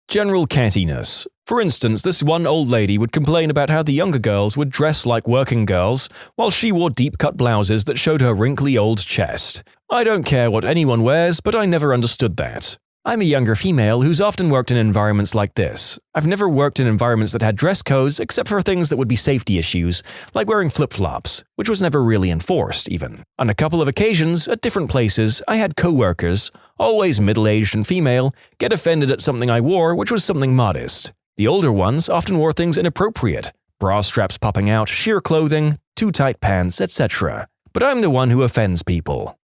General cattiness. For instance, this one old lady would complain about how the younger girls would dress like working girls, while she wore deep-cut blouses that showed her wrinkly old chest. I don't care what anyone wears, but I never understood that. I'm a younger female who's often worked in environments like this. I've never worked in environments that had dress codes except for things that would be safety issues, like wearing flip-flops, which was never really enforced, even. On a couple of occasions, at different places, I had co-workers, always middle-aged and female, get offended at something I wore, which was something modest. The older ones often wore things inappropriate, bra straps popping out, sheer clothing, too tight pants, etc. But I'm the one who offends people.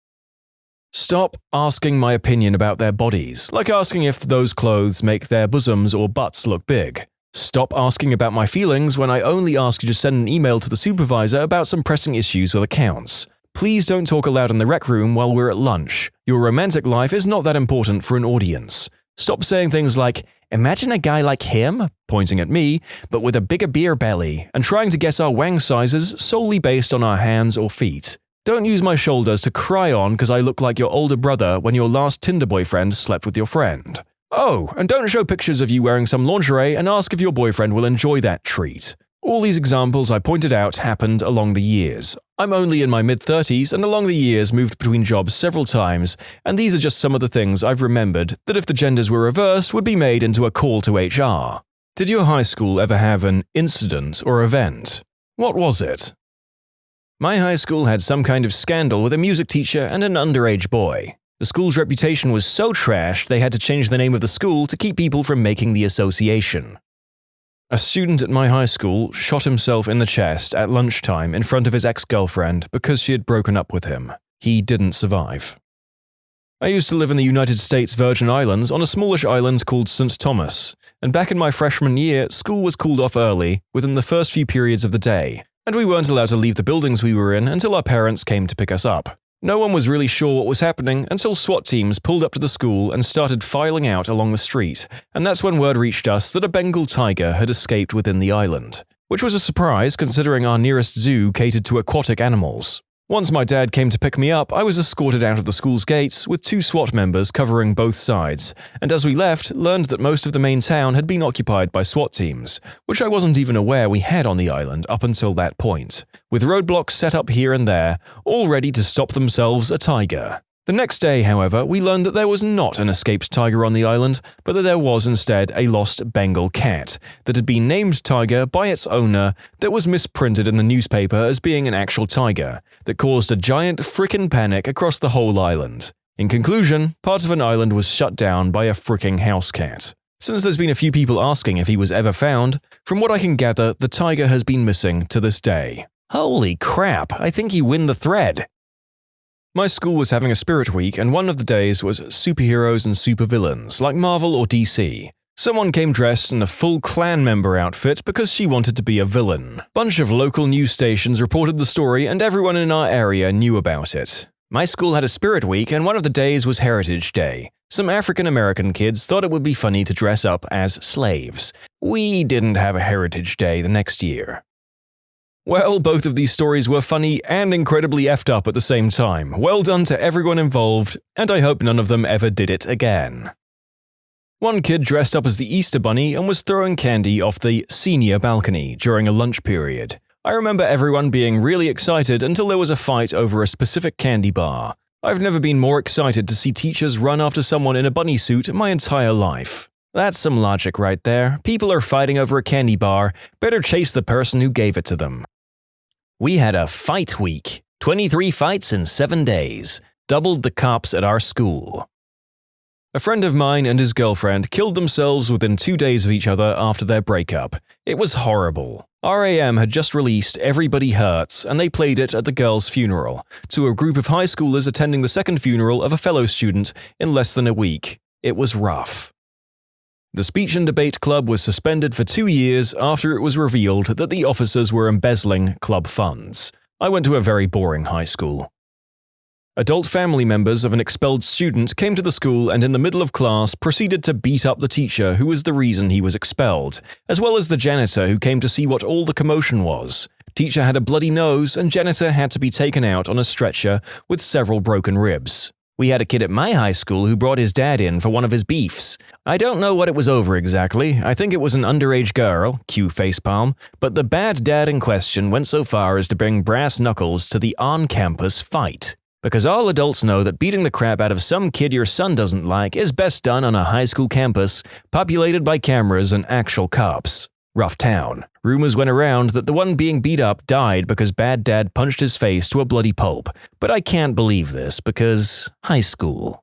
Stop asking my opinion about their bodies, like asking if those clothes make their bosoms or butts look big. Stop asking about my feelings when I only ask you to send an email to the supervisor about some pressing issues with accounts. Please don't talk aloud in the rec room while we're at lunch. Your romantic life is not that important for an audience. Stop saying things like, imagine a guy like him, pointing at me, but with a bigger beer belly, and trying to guess our wang sizes solely based on our hands or feet. Don't use my shoulders to cry on because I look like your older brother when your last Tinder boyfriend slept with your friend. Oh, and don't show pictures of you wearing some lingerie and ask if your boyfriend will enjoy that treat. All these examples I pointed out happened along the years. I'm only in my mid-30s and along the years moved between jobs several times, and these are just some of the things I've remembered that if the genders were reversed would be made into a call to HR. Did your high school ever have an incident or event? What was it? My high school had some kind of scandal with a music teacher and an underage boy. The school's reputation was so trashed they had to change the name of the school to keep people from making the association. A student at my high school shot himself in the chest at lunchtime in front of his ex-girlfriend because she had broken up with him. He didn't survive. I used to live in the United States Virgin Islands on a smallish island called St. Thomas, and back in my freshman year, school was called off early within the first few periods of the day, and we weren't allowed to leave the buildings we were in until our parents came to pick us up. No one was really sure what was happening until SWAT teams pulled up to the school and started filing out along the street, and that's when word reached us that a Bengal tiger had escaped within the island, which was a surprise considering our nearest zoo catered to aquatic animals. Once my dad came to pick me up, I was escorted out of the school's gates with 2 SWAT members covering both sides, and as we left, learned that most of the main town had been occupied by SWAT teams, which I wasn't even aware we had on the island up until that point, with roadblocks set up here and there, all ready to stop themselves a tiger. The next day, however, we learned that there was not an escaped tiger on the island, but that there was instead a lost Bengal cat that had been named Tiger by its owner that was misprinted in the newspaper as being an actual tiger that caused a giant frickin' panic across the whole island. In conclusion, part of an island was shut down by a fricking house cat. Since there's been a few people asking if he was ever found, from what I can gather, the tiger has been missing to this day. Holy crap, I think you win the thread. My school was having a spirit week, and one of the days was superheroes and supervillains, like Marvel or DC. Someone came dressed in a full clan member outfit because she wanted to be a villain. Bunch of local news stations reported the story, and everyone in our area knew about it. My school had a spirit week, and one of the days was Heritage Day. Some African American kids thought it would be funny to dress up as slaves. We didn't have a Heritage Day the next year. Well, both of these stories were funny and incredibly effed up at the same time. Well done to everyone involved, and I hope none of them ever did it again. One kid dressed up as the Easter Bunny and was throwing candy off the senior balcony during a lunch period. I remember everyone being really excited until there was a fight over a specific candy bar. I've never been more excited to see teachers run after someone in a bunny suit my entire life. That's some logic right there. People are fighting over a candy bar, better chase the person who gave it to them. We had a fight week. 23 fights in 7 days. Doubled the cops at our school. A friend of mine and his girlfriend killed themselves within 2 days of each other after their breakup. It was horrible. RAM had just released Everybody Hurts, and they played it at the girl's funeral, to a group of high schoolers attending the second funeral of a fellow student in less than a week. It was rough. The Speech and Debate Club was suspended for 2 years after it was revealed that the officers were embezzling club funds. I went to a very boring high school. Adult family members of an expelled student came to the school and in the middle of class proceeded to beat up the teacher who was the reason he was expelled, as well as the janitor who came to see what all the commotion was. Teacher had a bloody nose and janitor had to be taken out on a stretcher with several broken ribs. We had a kid at my high school who brought his dad in for one of his beefs. I don't know what it was over exactly. I think it was an underage girl, cue facepalm, but the bad dad in question went so far as to bring brass knuckles to the on-campus fight. Because all adults know that beating the crap out of some kid your son doesn't like is best done on a high school campus, populated by cameras and actual cops. Rough town. Rumors went around that the one being beat up died because bad dad punched his face to a bloody pulp, but I can't believe this because high school.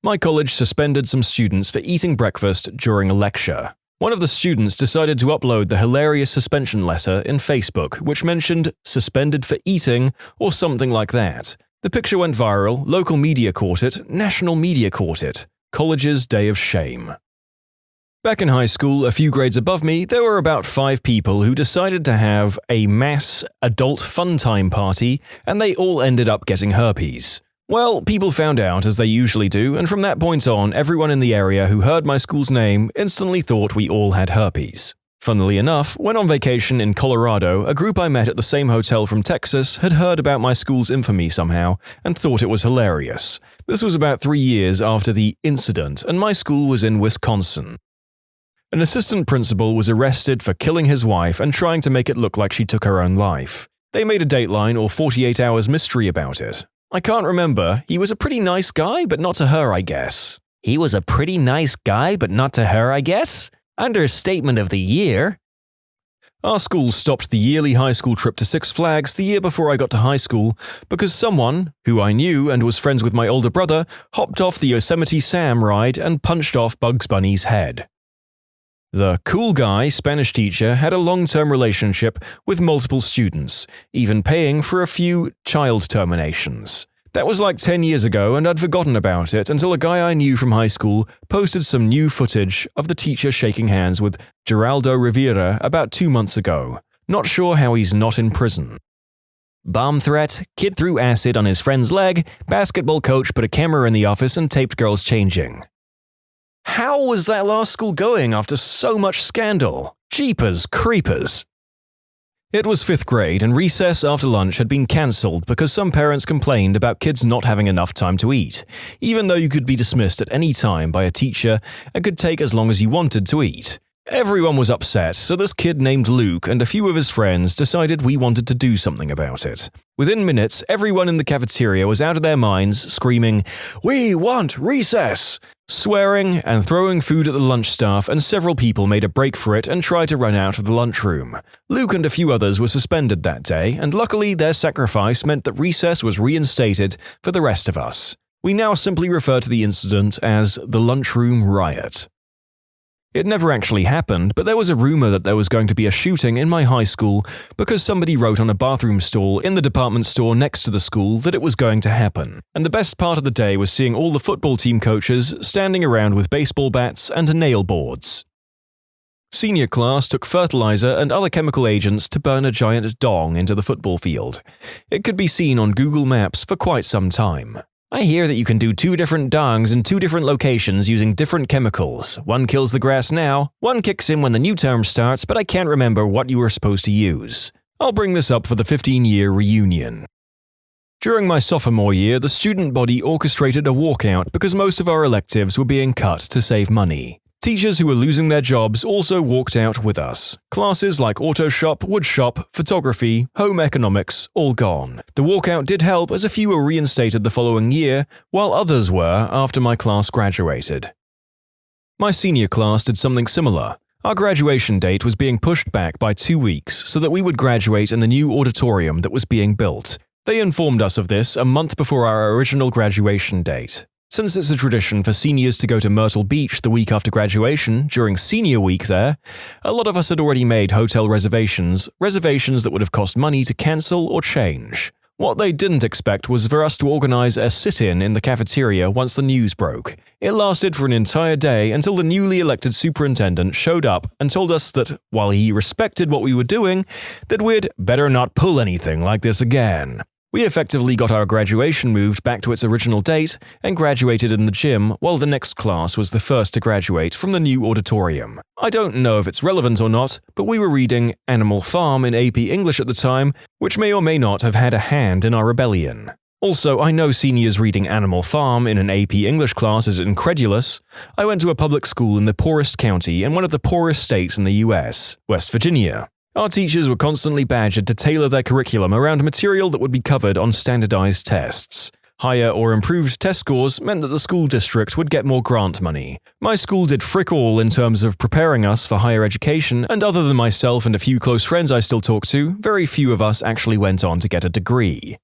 My college suspended some students for eating breakfast during a lecture. One of the students decided to upload the hilarious suspension letter in Facebook, which mentioned suspended for eating or something like that. The picture went viral, local media caught it, national media caught it. College's day of shame. Back in high school, a few grades above me, there were about 5 people who decided to have a mass adult fun time party, and they all ended up getting herpes. Well, people found out as they usually do, and from that point on, everyone in the area who heard my school's name instantly thought we all had herpes. Funnily enough, when on vacation in Colorado, a group I met at the same hotel from Texas had heard about my school's infamy somehow and thought it was hilarious. This was about 3 years after the incident, and my school was in Wisconsin. An assistant principal was arrested for killing his wife and trying to make it look like she took her own life. They made a Dateline or 48 Hours mystery about it. I can't remember. He was a pretty nice guy, but not to her, I guess. He was a pretty nice guy, but not to her, I guess? Understatement of the year. Our school stopped the yearly high school trip to Six Flags the year before I got to high school because someone, who I knew and was friends with my older brother, hopped off the Yosemite Sam ride and punched off Bugs Bunny's head. The cool guy Spanish teacher had a long-term relationship with multiple students, even paying for a few child terminations. That was like 10 years ago and I'd forgotten about it until a guy I knew from high school posted some new footage of the teacher shaking hands with Geraldo Rivera about 2 months ago. Not sure how he's not in prison. Bomb threat, kid threw acid on his friend's leg, basketball coach put a camera in the office and taped girls changing. How was that last school going after so much scandal? Jeepers creepers. It was 5th grade and recess after lunch had been cancelled because some parents complained about kids not having enough time to eat, even though you could be dismissed at any time by a teacher and could take as long as you wanted to eat. Everyone was upset, so this kid named Luke and a few of his friends decided we wanted to do something about it. Within minutes, everyone in the cafeteria was out of their minds, screaming, "We want recess!" swearing and throwing food at the lunch staff, and several people made a break for it and tried to run out of the lunchroom. Luke and a few others were suspended that day, and luckily their sacrifice meant that recess was reinstated for the rest of us. We now simply refer to the incident as the lunchroom riot. It never actually happened, but there was a rumor that there was going to be a shooting in my high school because somebody wrote on a bathroom stall in the department store next to the school that it was going to happen. And the best part of the day was seeing all the football team coaches standing around with baseball bats and nail boards. Senior class took fertilizer and other chemical agents to burn a giant dong into the football field. It could be seen on Google Maps for quite some time. I hear that you can do 2 different dongs in 2 different locations using different chemicals. One kills the grass now, one kicks in when the new term starts, but I can't remember what you were supposed to use. I'll bring this up for the 15-year reunion. During my sophomore year, the student body orchestrated a walkout because most of our electives were being cut to save money. Teachers who were losing their jobs also walked out with us. Classes like auto shop, wood shop, photography, home economics, all gone. The walkout did help as a few were reinstated the following year, while others were after my class graduated. My senior class did something similar. Our graduation date was being pushed back by 2 weeks so that we would graduate in the new auditorium that was being built. They informed us of this a month before our original graduation date. Since it's a tradition for seniors to go to Myrtle Beach the week after graduation, during senior week there, a lot of us had already made hotel reservations that would have cost money to cancel or change. What they didn't expect was for us to organize a sit-in in the cafeteria once the news broke. It lasted for an entire day until the newly elected superintendent showed up and told us that, while he respected what we were doing, that we'd better not pull anything like this again. We effectively got our graduation moved back to its original date and graduated in the gym while the next class was the first to graduate from the new auditorium. I don't know if it's relevant or not, but we were reading Animal Farm in AP English at the time, which may or may not have had a hand in our rebellion. Also, I know seniors reading Animal Farm in an AP English class is incredulous. I went to a public school in the poorest county in one of the poorest states in the US, West Virginia. Our teachers were constantly badgered to tailor their curriculum around material that would be covered on standardized tests. Higher or improved test scores meant that the school district would get more grant money. My school did frick all in terms of preparing us for higher education, and other than myself and a few close friends I still talk to, very few of us actually went on to get a degree.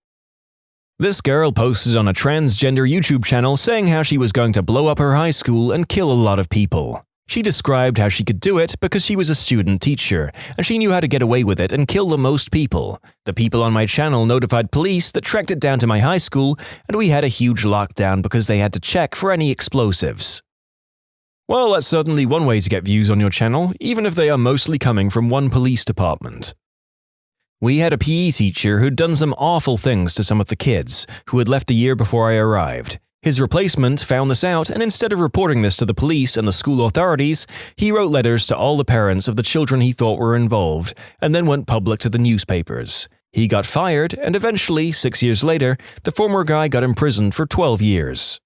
This girl posted on a transgender YouTube channel saying how she was going to blow up her high school and kill a lot of people. She described how she could do it because she was a student teacher, and she knew how to get away with it and kill the most people. The people on my channel notified police that tracked it down to my high school, and we had a huge lockdown because they had to check for any explosives. Well, that's certainly one way to get views on your channel, even if they are mostly coming from one police department. We had a PE teacher who'd done some awful things to some of the kids, who had left the year before I arrived. His replacement found this out, and instead of reporting this to the police and the school authorities, he wrote letters to all the parents of the children he thought were involved, and then went public to the newspapers. He got fired, and eventually, 6 years later, the former guy got imprisoned for 12 years.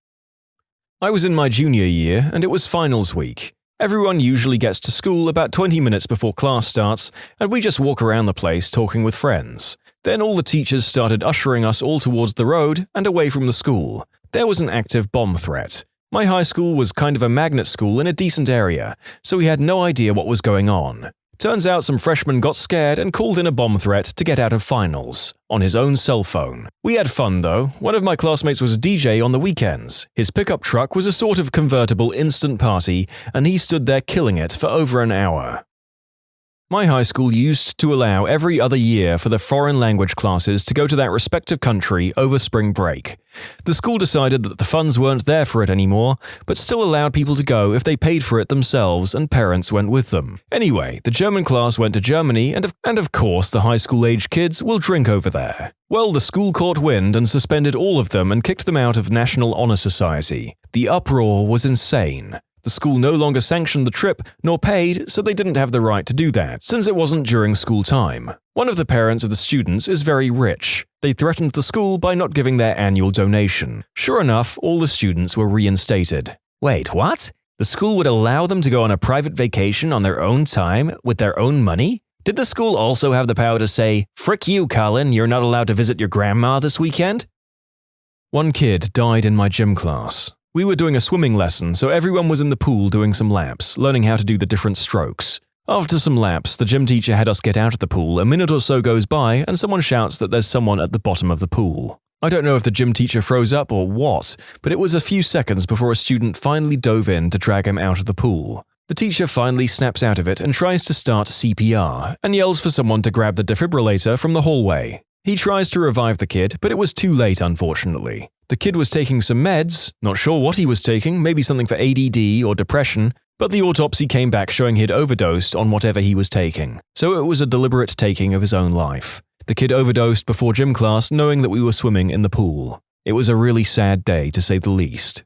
I was in my junior year, and it was finals week. Everyone usually gets to school about 20 minutes before class starts, and we just walk around the place talking with friends. Then all the teachers started ushering us all towards the road and away from the school. There was an active bomb threat. My high school was kind of a magnet school in a decent area, so we had no idea what was going on. Turns out some freshmen got scared and called in a bomb threat to get out of finals, on his own cell phone. We had fun though. One of my classmates was a DJ on the weekends. His pickup truck was a sort of convertible instant party, and he stood there killing it for over an hour. My high school used to allow every other year for the foreign language classes to go to that respective country over spring break. The school decided that the funds weren't there for it anymore, but still allowed people to go if they paid for it themselves and parents went with them. Anyway, the German class went to Germany, and of course the high school-age kids will drink over there. Well, the school caught wind and suspended all of them and kicked them out of National Honor Society. The uproar was insane. The school no longer sanctioned the trip nor paid, so they didn't have the right to do that, since it wasn't during school time. One of the parents of the students is very rich. They threatened the school by not giving their annual donation. Sure enough, all the students were reinstated. Wait, what? The school would allow them to go on a private vacation on their own time, with their own money? Did the school also have the power to say, "Frick you, Colin, you're not allowed to visit your grandma this weekend"? One kid died in my gym class. We were doing a swimming lesson, so everyone was in the pool doing some laps, learning how to do the different strokes. After some laps, the gym teacher had us get out of the pool. A minute or so goes by, and someone shouts that there's someone at the bottom of the pool. I don't know if the gym teacher froze up or what, but it was a few seconds before a student finally dove in to drag him out of the pool. The teacher finally snaps out of it and tries to start CPR, and yells for someone to grab the defibrillator from the hallway. He tries to revive the kid, but it was too late, unfortunately. The kid was taking some meds, not sure what he was taking, maybe something for ADD or depression, but the autopsy came back showing he'd overdosed on whatever he was taking, so it was a deliberate taking of his own life. The kid overdosed before gym class, knowing that we were swimming in the pool. It was a really sad day, to say the least.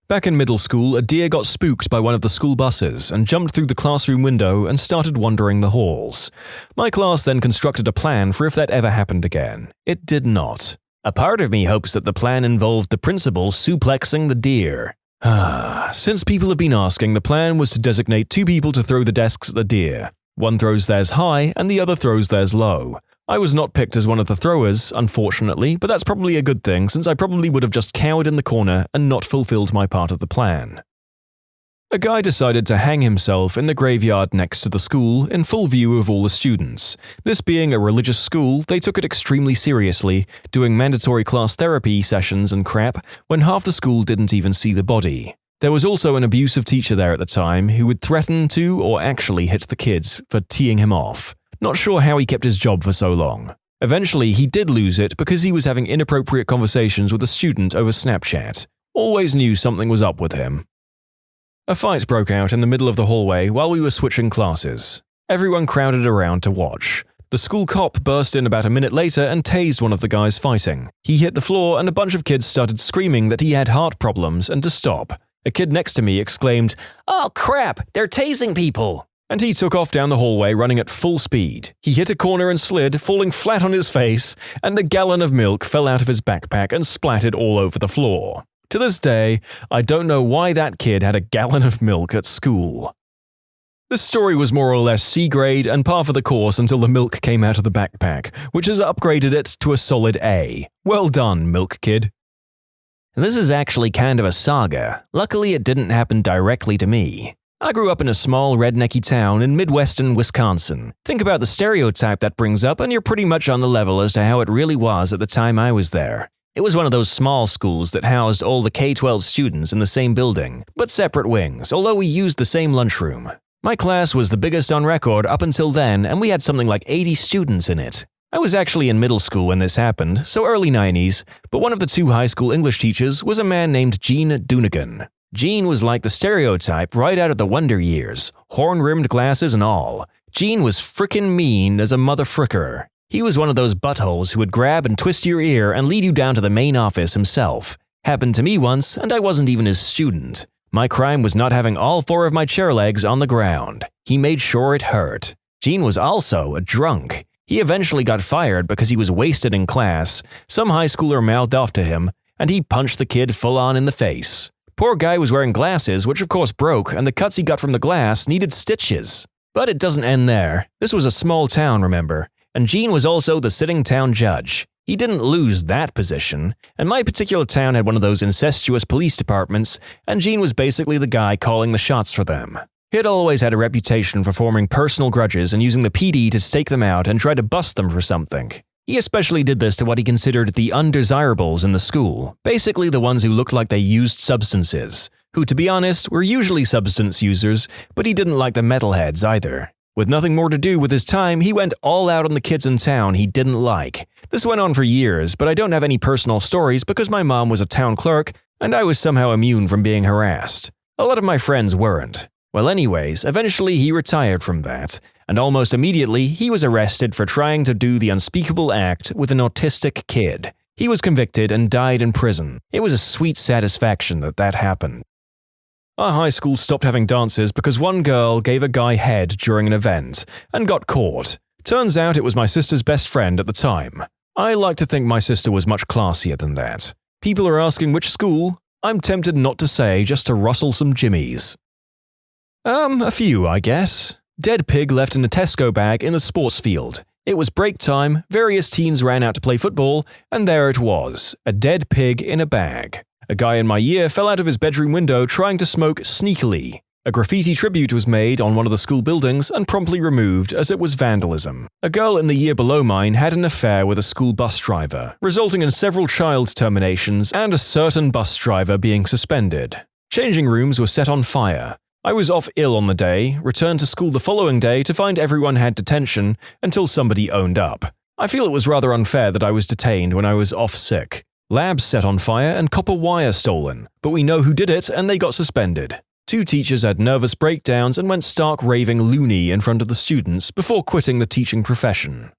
Back in middle school, a deer got spooked by one of the school buses and jumped through the classroom window and started wandering the halls. My class then constructed a plan for if that ever happened again. It did not. A part of me hopes that the plan involved the principal suplexing the deer. Since people have been asking, the plan was to designate 2 people to throw the desks at the deer. One throws theirs high and the other throws theirs low. I was not picked as one of the throwers, unfortunately, but that's probably a good thing since I probably would have just cowered in the corner and not fulfilled my part of the plan. A guy decided to hang himself in the graveyard next to the school in full view of all the students. This being a religious school, they took it extremely seriously, doing mandatory class therapy sessions and crap when half the school didn't even see the body. There was also an abusive teacher there at the time who would threaten to or actually hit the kids for teeing him off. Not sure how he kept his job for so long. Eventually, he did lose it because he was having inappropriate conversations with a student over Snapchat. Always knew something was up with him. A fight broke out in the middle of the hallway while we were switching classes. Everyone crowded around to watch. The school cop burst in about a minute later and tased one of the guys fighting. He hit the floor and a bunch of kids started screaming that he had heart problems and to stop. A kid next to me exclaimed, "Oh crap, they're tasing people!" And he took off down the hallway running at full speed. He hit a corner and slid, falling flat on his face, and a gallon of milk fell out of his backpack and splattered all over the floor. To this day, I don't know why that kid had a gallon of milk at school. This story was more or less C grade and par for the course until the milk came out of the backpack, which has upgraded it to a solid A. Well done, Milk Kid. This is actually kind of a saga. Luckily, it didn't happen directly to me. I grew up in a small rednecky town in midwestern Wisconsin. Think about the stereotype that brings up and you're pretty much on the level as to how it really was at the time I was there. It was one of those small schools that housed all the K-12 students in the same building, but separate wings, although we used the same lunchroom. My class was the biggest on record up until then, and we had something like 80 students in it. I was actually in middle school when this happened, so early 90s, but one of the 2 high school English teachers was a man named Gene Doonigan. Gene was like the stereotype right out of the Wonder Years, horn-rimmed glasses and all. Gene was frickin' mean as a motherfricker. He was one of those buttholes who would grab and twist your ear and lead you down to the main office himself. Happened to me once, and I wasn't even his student. My crime was not having all 4 of my chair legs on the ground. He made sure it hurt. Gene was also a drunk. He eventually got fired because he was wasted in class. Some high schooler mouthed off to him, and he punched the kid full on in the face. Poor guy was wearing glasses, which of course broke, and the cuts he got from the glass needed stitches. But it doesn't end there. This was a small town, remember, and Gene was also the sitting town judge. He didn't lose that position, and my particular town had one of those incestuous police departments, and Gene was basically the guy calling the shots for them. He had always had a reputation for forming personal grudges and using the PD to stake them out and try to bust them for something. He especially did this to what he considered the undesirables in the school, basically the ones who looked like they used substances, who, to be honest, were usually substance users, but he didn't like the metalheads either. With nothing more to do with his time, he went all out on the kids in town he didn't like. This went on for years, but I don't have any personal stories because my mom was a town clerk and I was somehow immune from being harassed. A lot of my friends weren't. Well, anyways, eventually he retired from that, and almost immediately he was arrested for trying to do the unspeakable act with an autistic kid. He was convicted and died in prison. It was a sweet satisfaction that happened. Our high school stopped having dances because one girl gave a guy head during an event and got caught. Turns out it was my sister's best friend at the time. I like to think my sister was much classier than that. People are asking which school. I'm tempted not to say just to rustle some jimmies. A few, I guess. Dead pig left in a Tesco bag in the sports field. It was break time, various teens ran out to play football, and there it was, a dead pig in a bag. A guy in my year fell out of his bedroom window trying to smoke sneakily. A graffiti tribute was made on one of the school buildings and promptly removed as it was vandalism. A girl in the year below mine had an affair with a school bus driver, resulting in several child terminations and a certain bus driver being suspended. Changing rooms were set on fire. I was off ill on the day, returned to school the following day to find everyone had detention until somebody owned up. I feel it was rather unfair that I was detained when I was off sick. Labs set on fire and copper wire stolen, but we know who did it and they got suspended. 2 teachers had nervous breakdowns and went stark raving loony in front of the students before quitting the teaching profession.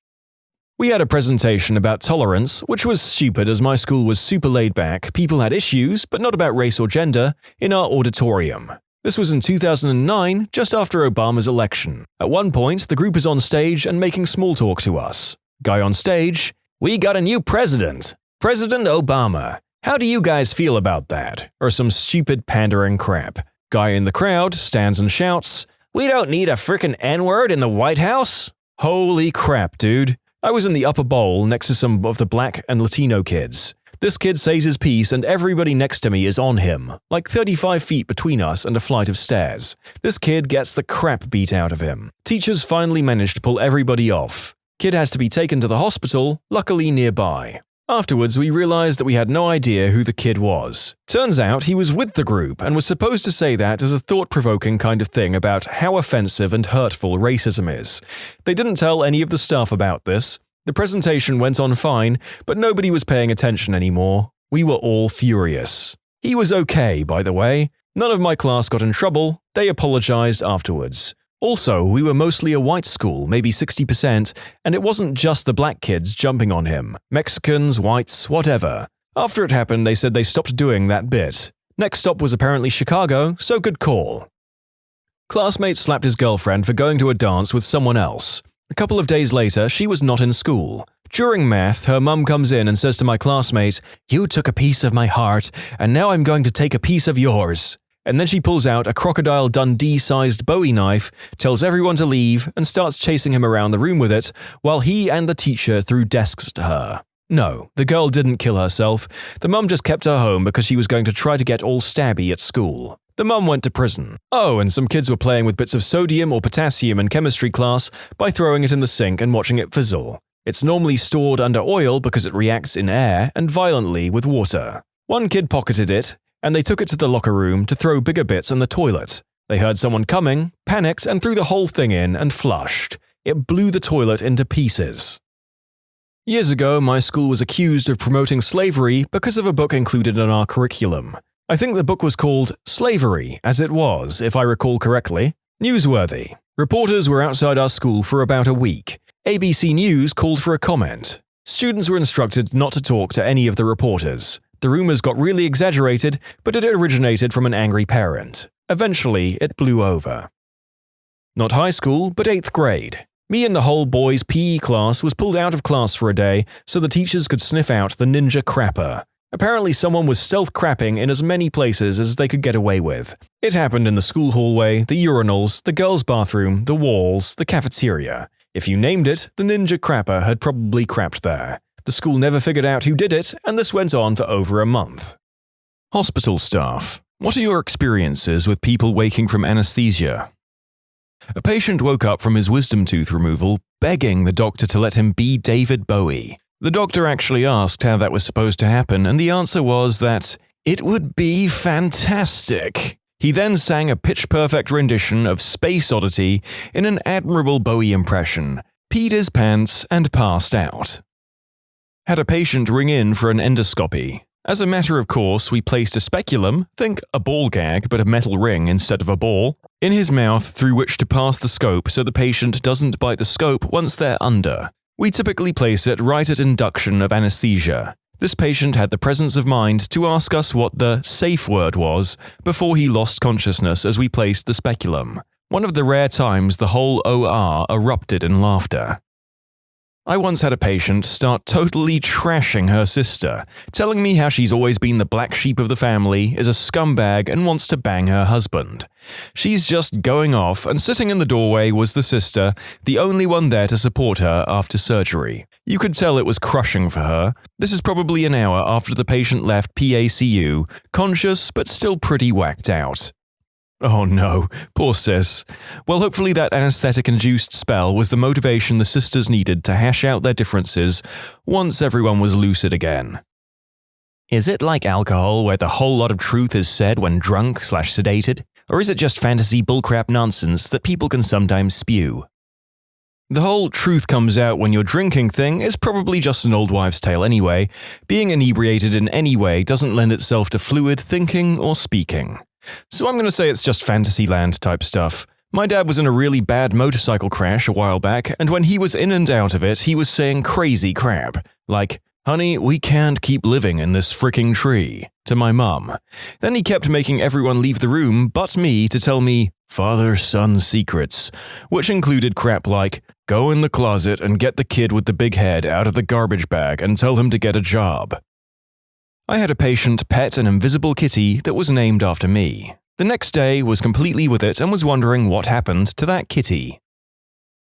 We had a presentation about tolerance, which was stupid as my school was super laid back, people had issues, but not about race or gender, in our auditorium. This was in 2009, just after Obama's election. At one point, the group is on stage and making small talk to us. Guy on stage, "We got a new president. President Obama. How do you guys feel about that?" Or some stupid pandering crap. Guy in the crowd stands and shouts, "We don't need a frickin' N-word in the White House." Holy crap, dude. I was in the upper bowl next to some of the black and Latino kids. This kid says his piece and everybody next to me is on him, like 35 feet between us and a flight of stairs. This kid gets the crap beat out of him. Teachers finally managed to pull everybody off. Kid has to be taken to the hospital, luckily nearby. Afterwards, we realized that we had no idea who the kid was. Turns out he was with the group and was supposed to say that as a thought-provoking kind of thing about how offensive and hurtful racism is. They didn't tell any of the staff about this. The presentation went on fine, but nobody was paying attention anymore. We were all furious. He was okay, by the way. None of my class got in trouble. They apologized afterwards. Also, we were mostly a white school, maybe 60%, and it wasn't just the black kids jumping on him. Mexicans, whites, whatever. After it happened, they said they stopped doing that bit. Next stop was apparently Chicago, so good call. Classmate slapped his girlfriend for going to a dance with someone else. A couple of days later, she was not in school. During math, her mum comes in and says to my classmate, "You took a piece of my heart, and now I'm going to take a piece of yours." And then she pulls out a Crocodile Dundee-sized Bowie knife, tells everyone to leave, and starts chasing him around the room with it, while he and the teacher threw desks at her. No, the girl didn't kill herself. The mum just kept her home because she was going to try to get all stabby at school. The mum went to prison. Oh, and some kids were playing with bits of sodium or potassium in chemistry class by throwing it in the sink and watching it fizzle. It's normally stored under oil because it reacts in air and violently with water. One kid pocketed it, and they took it to the locker room to throw bigger bits in the toilet. They heard someone coming, panicked, and threw the whole thing in and flushed. It blew the toilet into pieces. Years ago, my school was accused of promoting slavery because of a book included in our curriculum. I think the book was called Slavery, as it was, if I recall correctly. Newsworthy. Reporters were outside our school for about a week. ABC News called for a comment. Students were instructed not to talk to any of the reporters. The rumors got really exaggerated, but it originated from an angry parent. Eventually, it blew over. Not high school, but 8th grade. Me and the whole boys' PE class was pulled out of class for a day so the teachers could sniff out the ninja crapper. Apparently someone was stealth crapping in as many places as they could get away with. It happened in the school hallway, the urinals, the girls' bathroom, the walls, the cafeteria. If you named it, the ninja crapper had probably crapped there. The school never figured out who did it, and this went on for over a month. Hospital staff. What are your experiences with people waking from anesthesia? A patient woke up from his wisdom tooth removal, begging the doctor to let him be David Bowie. The doctor actually asked how that was supposed to happen, and the answer was that it would be fantastic. He then sang a pitch-perfect rendition of Space Oddity in an admirable Bowie impression, peed his pants, and passed out. Had a patient ring in for an endoscopy. As a matter of course, we placed a speculum, think a ball gag but a metal ring instead of a ball, in his mouth through which to pass the scope so the patient doesn't bite the scope once they're under. We typically place it right at induction of anesthesia. This patient had the presence of mind to ask us what the safe word was before he lost consciousness as we placed the speculum. One of the rare times the whole OR erupted in laughter. I once had a patient start totally trashing her sister, telling me how she's always been the black sheep of the family, is a scumbag, and wants to bang her husband. She's just going off, and sitting in the doorway was the sister, the only one there to support her after surgery. You could tell it was crushing for her. This is probably an hour after the patient left PACU, conscious but still pretty whacked out. Oh no, poor sis. Well, hopefully that anesthetic-induced spell was the motivation the sisters needed to hash out their differences once everyone was lucid again. Is it like alcohol where the whole lot of truth is said when drunk/sedated? Or is it just fantasy bullcrap nonsense that people can sometimes spew? The whole truth comes out when you're drinking thing is probably just an old wives' tale anyway. Being inebriated in any way doesn't lend itself to fluid thinking or speaking. So I'm going to say it's just Fantasyland type stuff. My dad was in a really bad motorcycle crash a while back, and when he was in and out of it, he was saying crazy crap. Like, "Honey, we can't keep living in this fricking tree," to my mum. Then he kept making everyone leave the room but me to tell me father-son secrets, which included crap like, "Go in the closet and get the kid with the big head out of the garbage bag and tell him to get a job." I had a patient pet an invisible kitty that was named after me. The next day was completely with it and was wondering what happened to that kitty.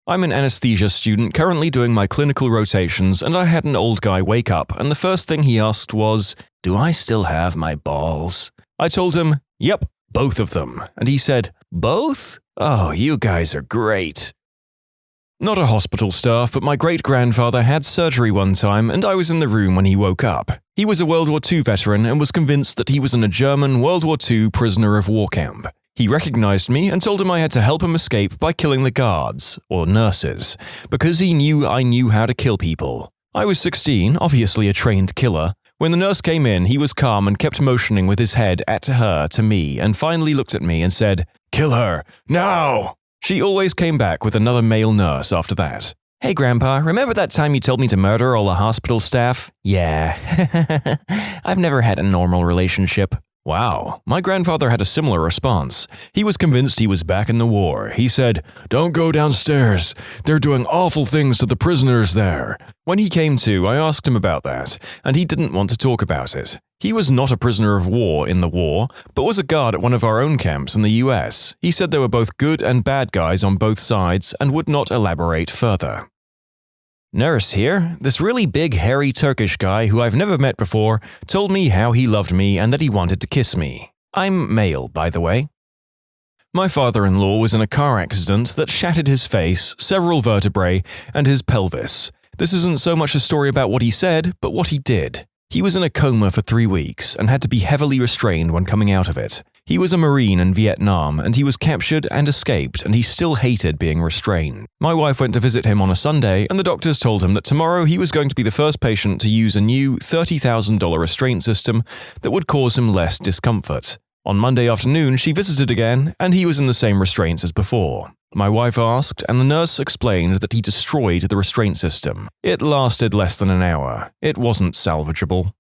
I'm an anesthesia student currently doing my clinical rotations, and I had an old guy wake up, and the first thing he asked was, "Do I still have my balls?" I told him, "Yep, both of them," and he said, "Both? Oh, you guys are great." Not a hospital staff, but my great-grandfather had surgery one time, and I was in the room when he woke up. He was a World War II veteran and was convinced that he was in a German World War II prisoner of war camp. He recognized me and told him I had to help him escape by killing the guards, or nurses, because he knew I knew how to kill people. I was 16, obviously a trained killer. When the nurse came in, he was calm and kept motioning with his head at her to me, and finally looked at me and said, "Kill her, now!" She always came back with another male nurse after that. "Hey Grandpa, remember that time you told me to murder all the hospital staff?" "Yeah." "I've never had a normal relationship." Wow, my grandfather had a similar response. He was convinced he was back in the war. He said, "Don't go downstairs. They're doing awful things to the prisoners there." When he came to, I asked him about that, and he didn't want to talk about it. He was not a prisoner of war in the war, but was a guard at one of our own camps in the US. He said there were both good and bad guys on both sides and would not elaborate further. Nurse here, this really big hairy Turkish guy who I've never met before, told me how he loved me and that he wanted to kiss me. I'm male, by the way. My father-in-law was in a car accident that shattered his face, several vertebrae, and his pelvis. This isn't so much a story about what he said, but what he did. He was in a coma for 3 weeks and had to be heavily restrained when coming out of it. He was a Marine in Vietnam, and he was captured and escaped, and he still hated being restrained. My wife went to visit him on a Sunday, and the doctors told him that tomorrow he was going to be the first patient to use a new $30,000 restraint system that would cause him less discomfort. On Monday afternoon, she visited again, and he was in the same restraints as before. My wife asked, and the nurse explained that he destroyed the restraint system. It lasted less than an hour. It wasn't salvageable.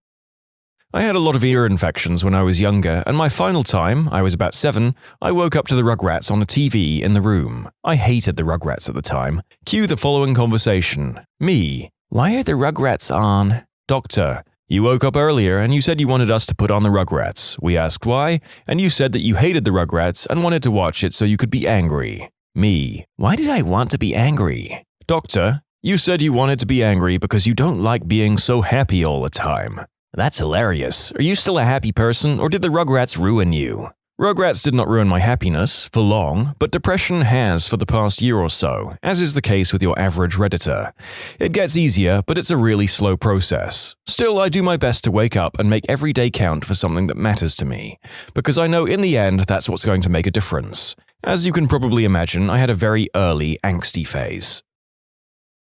I had a lot of ear infections when I was younger, and my final time, I was about 7, I woke up to the Rugrats on a TV in the room. I hated the Rugrats at the time. Cue the following conversation. Me. "Why are the Rugrats on?" Doctor. You woke up earlier and you said you wanted us to put on the Rugrats. We asked why, and you said that you hated the Rugrats and wanted to watch it so you could be angry. Me. Why did I want to be angry? Doctor. You said you wanted to be angry because you don't like being so happy all the time. That's hilarious. Are you still a happy person, or did the Rugrats ruin you? Rugrats did not ruin my happiness for long, but depression has for the past year or so, as is the case with your average Redditor. It gets easier, but it's a really slow process. Still, I do my best to wake up and make every day count for something that matters to me, because I know in the end that's what's going to make a difference. As you can probably imagine, I had a very early angsty phase.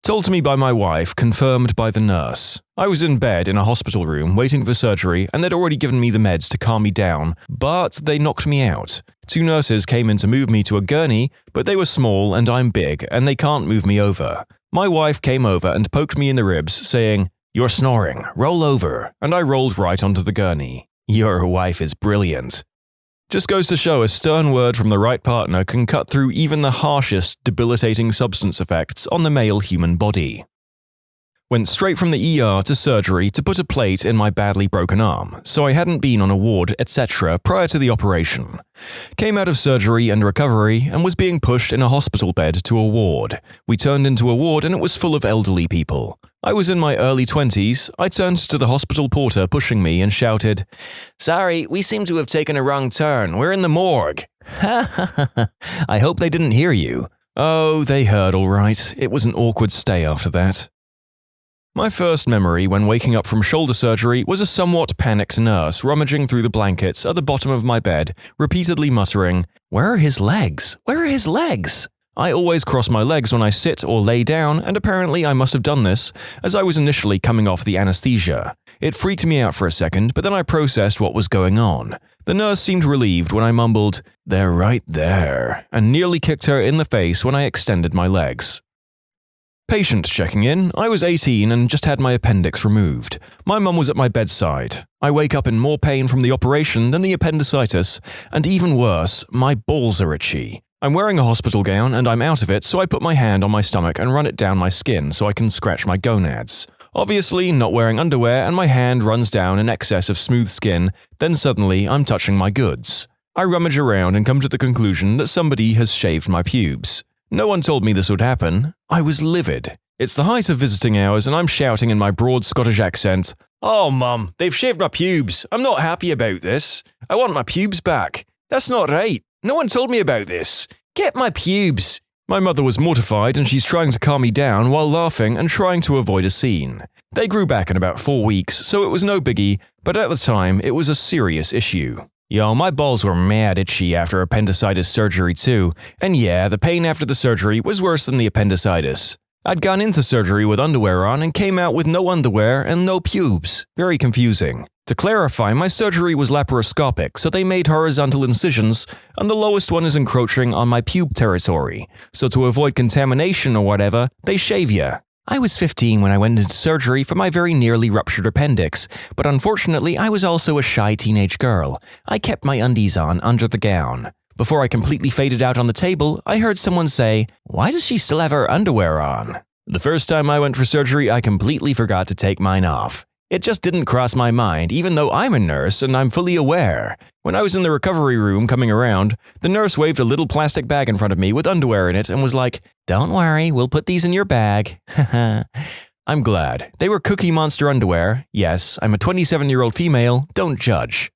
Told to me by my wife, confirmed by the nurse. I was in bed in a hospital room waiting for surgery and they'd already given me the meds to calm me down, but they knocked me out. 2 nurses came in to move me to a gurney, but they were small and I'm big and they can't move me over. My wife came over and poked me in the ribs, saying, "You're snoring, roll over," and I rolled right onto the gurney. Your wife is brilliant. Just goes to show a stern word from the right partner can cut through even the harshest, debilitating substance effects on the male human body. Went straight from the ER to surgery to put a plate in my badly broken arm, so I hadn't been on a ward, etc. prior to the operation. Came out of surgery and recovery and was being pushed in a hospital bed to a ward. We turned into a ward and it was full of elderly people. I was in my early 20s. I turned to the hospital porter pushing me and shouted, "Sorry, we seem to have taken a wrong turn. We're in the morgue." I hope they didn't hear you. Oh, they heard all right. It was an awkward stay after that. My first memory when waking up from shoulder surgery was a somewhat panicked nurse rummaging through the blankets at the bottom of my bed, repeatedly muttering, "Where are his legs? Where are his legs?" I always cross my legs when I sit or lay down, and apparently I must have done this, as I was initially coming off the anesthesia. It freaked me out for a second, but then I processed what was going on. The nurse seemed relieved when I mumbled, "They're right there," and nearly kicked her in the face when I extended my legs. Patient checking in. I was 18 and just had my appendix removed. My mum was at my bedside. I wake up in more pain from the operation than the appendicitis, and even worse, my balls are itchy. I'm wearing a hospital gown and I'm out of it, so I put my hand on my stomach and run it down my skin so I can scratch my gonads. Obviously not wearing underwear, and my hand runs down in excess of smooth skin, then suddenly I'm touching my goods. I rummage around and come to the conclusion that somebody has shaved my pubes. No one told me this would happen. I was livid. It's the height of visiting hours and I'm shouting in my broad Scottish accent, "Oh mum, they've shaved my pubes. I'm not happy about this. I want my pubes back. That's not right. No one told me about this. Get my pubes." My mother was mortified and she's trying to calm me down while laughing and trying to avoid a scene. They grew back in about 4 weeks, so it was no biggie, but at the time it was a serious issue. Yo, my balls were mad itchy after appendicitis surgery too, and yeah, the pain after the surgery was worse than the appendicitis. I'd gone into surgery with underwear on and came out with no underwear and no pubes. Very confusing. To clarify, my surgery was laparoscopic, so they made horizontal incisions, and the lowest one is encroaching on my pube territory. So to avoid contamination or whatever, they shave ya. I was 15 when I went into surgery for my very nearly ruptured appendix, but unfortunately I was also a shy teenage girl. I kept my undies on under the gown. Before I completely faded out on the table, I heard someone say, "Why does she still have her underwear on?" The first time I went for surgery, I completely forgot to take mine off. It just didn't cross my mind, even though I'm a nurse and I'm fully aware. When I was in the recovery room coming around, the nurse waved a little plastic bag in front of me with underwear in it and was like, "Don't worry, we'll put these in your bag." I'm glad. They were Cookie Monster underwear. Yes, I'm a 27-year-old female, don't judge.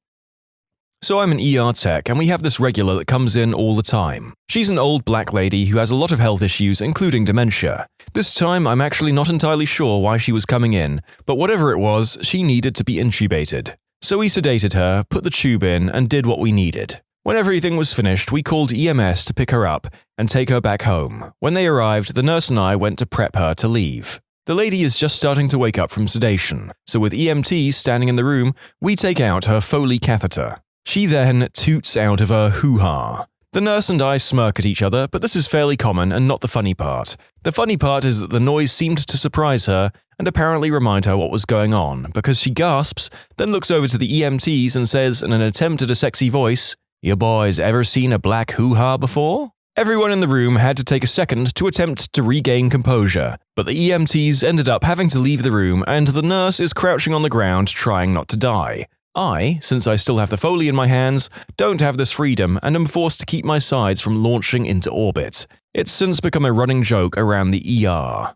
So I'm an ER tech and we have this regular that comes in all the time. She's an old black lady who has a lot of health issues, including dementia. This time I'm actually not entirely sure why she was coming in, but whatever it was, she needed to be intubated. So we sedated her, put the tube in, and did what we needed. When everything was finished, we called EMS to pick her up and take her back home. When they arrived, the nurse and I went to prep her to leave. The lady is just starting to wake up from sedation, so with EMTs standing in the room, we take out her Foley catheter. She then toots out of her hoo-ha. The nurse and I smirk at each other, but this is fairly common and not the funny part. The funny part is that the noise seemed to surprise her and apparently remind her what was going on, because she gasps, then looks over to the EMTs and says in an attempt at a sexy voice, "You boys ever seen a black hoo-ha before?" Everyone in the room had to take a second to attempt to regain composure, but the EMTs ended up having to leave the room and the nurse is crouching on the ground trying not to die. I, since I still have the Foley in my hands, don't have this freedom and am forced to keep my sides from launching into orbit. It's since become a running joke around the ER.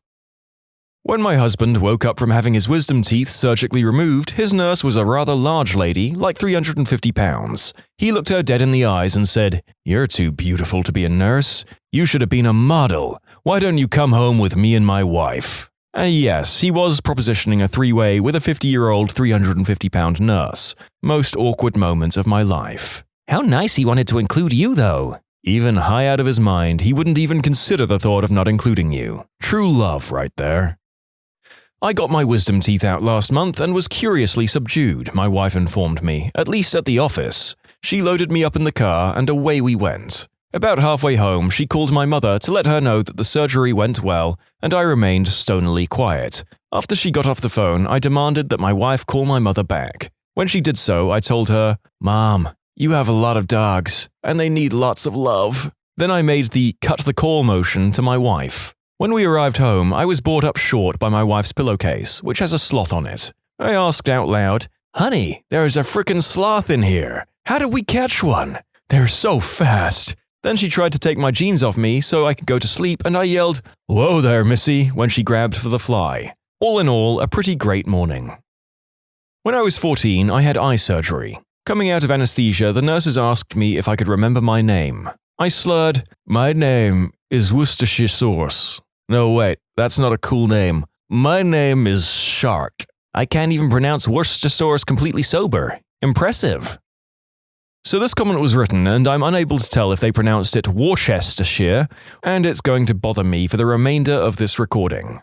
When my husband woke up from having his wisdom teeth surgically removed, his nurse was a rather large lady, like 350 pounds. He looked her dead in the eyes and said, "You're too beautiful to be a nurse. You should have been a model. Why don't you come home with me and my wife?" Yes, he was propositioning a three-way with a 50-year-old 350-pound nurse. Most awkward moments of my life. How nice he wanted to include you, though. Even high out of his mind, he wouldn't even consider the thought of not including you. True love right there. I got my wisdom teeth out last month and was curiously subdued, my wife informed me, at least at the office. She loaded me up in the car and away we went. About halfway home, she called my mother to let her know that the surgery went well, and I remained stonily quiet. After she got off the phone, I demanded that my wife call my mother back. When she did so, I told her, "Mom, you have a lot of dogs, and they need lots of love." Then I made the cut the call motion to my wife. When we arrived home, I was brought up short by my wife's pillowcase, which has a sloth on it. I asked out loud, "Honey, there is a frickin' sloth in here. How did we catch one? They're so fast." Then she tried to take my jeans off me so I could go to sleep, and I yelled, "Whoa there, missy," when she grabbed for the fly. All in all, a pretty great morning. When I was 14, I had eye surgery. Coming out of anesthesia, the nurses asked me if I could remember my name. I slurred, "My name is Worcestershire Sauce." No, wait, that's not a cool name. My name is Shark. I can't even pronounce Worcestershire Sauce completely sober. Impressive. So this comment was written, and I'm unable to tell if they pronounced it Worcestershire, and it's going to bother me for the remainder of this recording.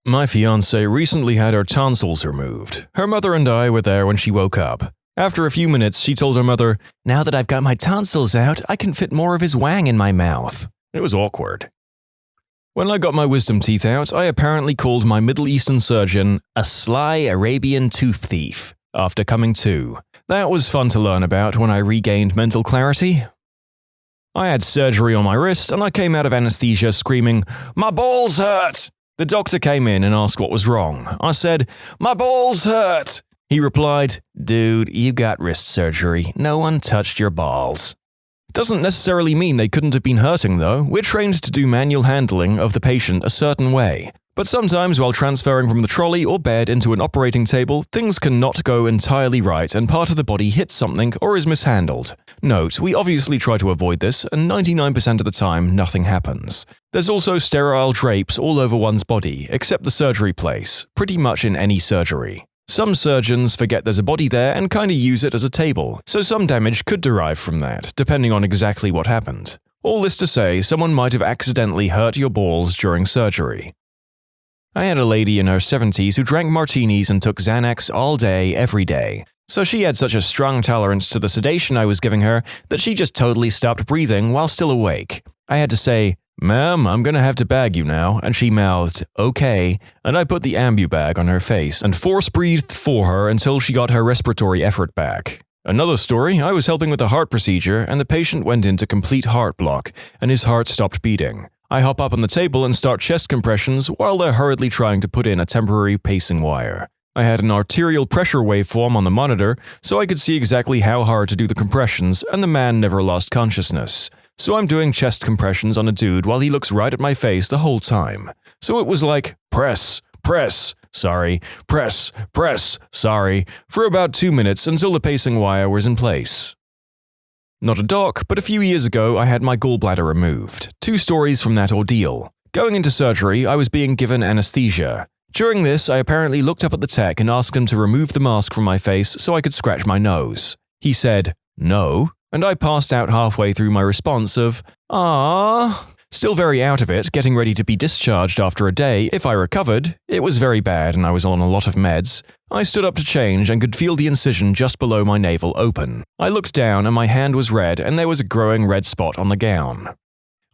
My fiancée recently had her tonsils removed. Her mother and I were there when she woke up. After a few minutes, she told her mother, "Now that I've got my tonsils out, I can fit more of his wang in my mouth." It was awkward. When I got my wisdom teeth out, I apparently called my Middle Eastern surgeon a sly Arabian tooth thief after coming to. That was fun to learn about when I regained mental clarity. I had surgery on my wrist and I came out of anesthesia screaming, "My balls hurt!" The doctor came in and asked what was wrong. I said, "My balls hurt!" He replied, "Dude, you got wrist surgery. No one touched your balls." Doesn't necessarily mean they couldn't have been hurting though. We're trained to do manual handling of the patient a certain way. But sometimes while transferring from the trolley or bed into an operating table, things can not go entirely right and part of the body hits something or is mishandled. Note, we obviously try to avoid this, and 99% of the time, nothing happens. There's also sterile drapes all over one's body, except the surgery place, pretty much in any surgery. Some surgeons forget there's a body there and kinda use it as a table, so some damage could derive from that, depending on exactly what happened. All this to say, someone might have accidentally hurt your balls during surgery. I had a lady in her 70s who drank martinis and took Xanax all day, every day. So she had such a strong tolerance to the sedation I was giving her that she just totally stopped breathing while still awake. I had to say, "Ma'am, I'm gonna have to bag you now," and she mouthed, "Okay," and I put the ambu bag on her face and force-breathed for her until she got her respiratory effort back. Another story, I was helping with a heart procedure and the patient went into complete heart block and his heart stopped beating. I hop up on the table and start chest compressions while they're hurriedly trying to put in a temporary pacing wire. I had an arterial pressure waveform on the monitor, so I could see exactly how hard to do the compressions, and the man never lost consciousness. So I'm doing chest compressions on a dude while he looks right at my face the whole time. So it was like, press, press, sorry, press, press, sorry, for about 2 minutes until the pacing wire was in place. Not a doc, but a few years ago I had my gallbladder removed. 2 stories from that ordeal. Going into surgery, I was being given anesthesia. During this, I apparently looked up at the tech and asked him to remove the mask from my face so I could scratch my nose. He said, "No," and I passed out halfway through my response of, "Aww." Still very out of it, getting ready to be discharged after a day if I recovered. It was very bad and I was on a lot of meds. I stood up to change and could feel the incision just below my navel open. I looked down and my hand was red and there was a growing red spot on the gown.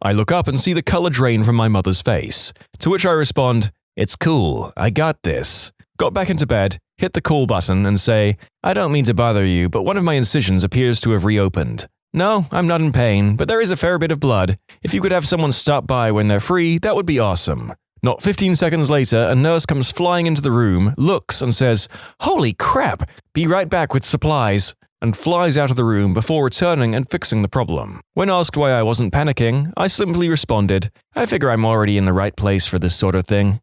I look up and see the color drain from my mother's face, to which I respond, "It's cool, I got this." Got back into bed, hit the call button and say, "I don't mean to bother you, but one of my incisions appears to have reopened. No, I'm not in pain, but there is a fair bit of blood. If you could have someone stop by when they're free, that would be awesome. Not 15 seconds later, a nurse comes flying into the room, looks and says, "Holy crap, be right back with supplies," and flies out of the room before returning and fixing the problem. When asked why I wasn't panicking, I simply responded, "I figure I'm already in the right place for this sort of thing."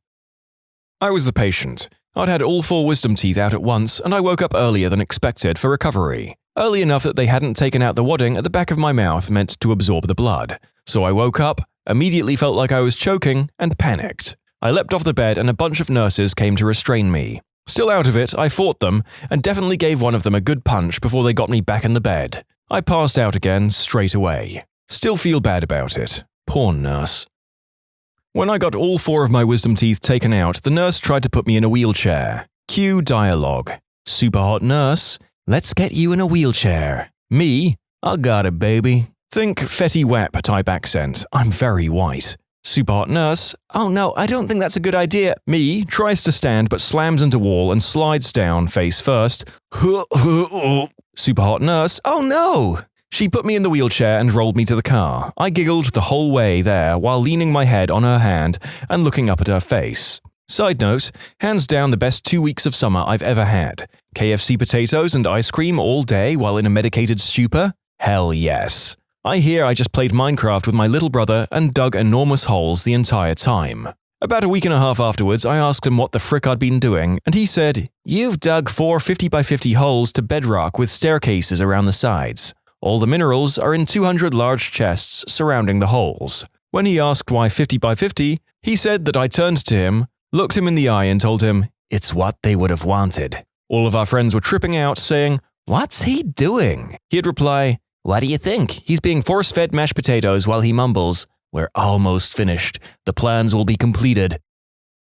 I was the patient. I'd had all 4 wisdom teeth out at once, and I woke up earlier than expected for recovery. Early enough that they hadn't taken out the wadding at the back of my mouth meant to absorb the blood. So I woke up, immediately felt like I was choking, and panicked. I leapt off the bed and a bunch of nurses came to restrain me. Still out of it, I fought them, and definitely gave one of them a good punch before they got me back in the bed. I passed out again straight away. Still feel bad about it. Poor nurse. When I got all 4 of my wisdom teeth taken out, the nurse tried to put me in a wheelchair. Cue dialogue. Super hot nurse, "Let's get you in a wheelchair." Me, "I got it, baby." Think Fetty Wap type accent. I'm very white. Super hot nurse, "Oh no, I don't think that's a good idea." Me, tries to stand but slams into wall and slides down face first. Super hot nurse, "Oh no!" She put me in the wheelchair and rolled me to the car. I giggled the whole way there while leaning my head on her hand and looking up at her face. Side note, hands down the best 2 weeks of summer I've ever had. KFC potatoes and ice cream all day while in a medicated stupor? Hell yes. I hear I just played Minecraft with my little brother and dug enormous holes the entire time. About a week and a half afterwards, I asked him what the frick I'd been doing, and he said, "You've dug 4 50 by 50 holes to bedrock with staircases around the sides. All the minerals are in 200 large chests surrounding the holes." When he asked why 50 by 50, he said that I turned to him, looked him in the eye and told him, "It's what they would have wanted." All of our friends were tripping out, saying, "What's he doing?" He'd reply, "What do you think? He's being force-fed mashed potatoes while he mumbles, 'We're almost finished. The plans will be completed.'"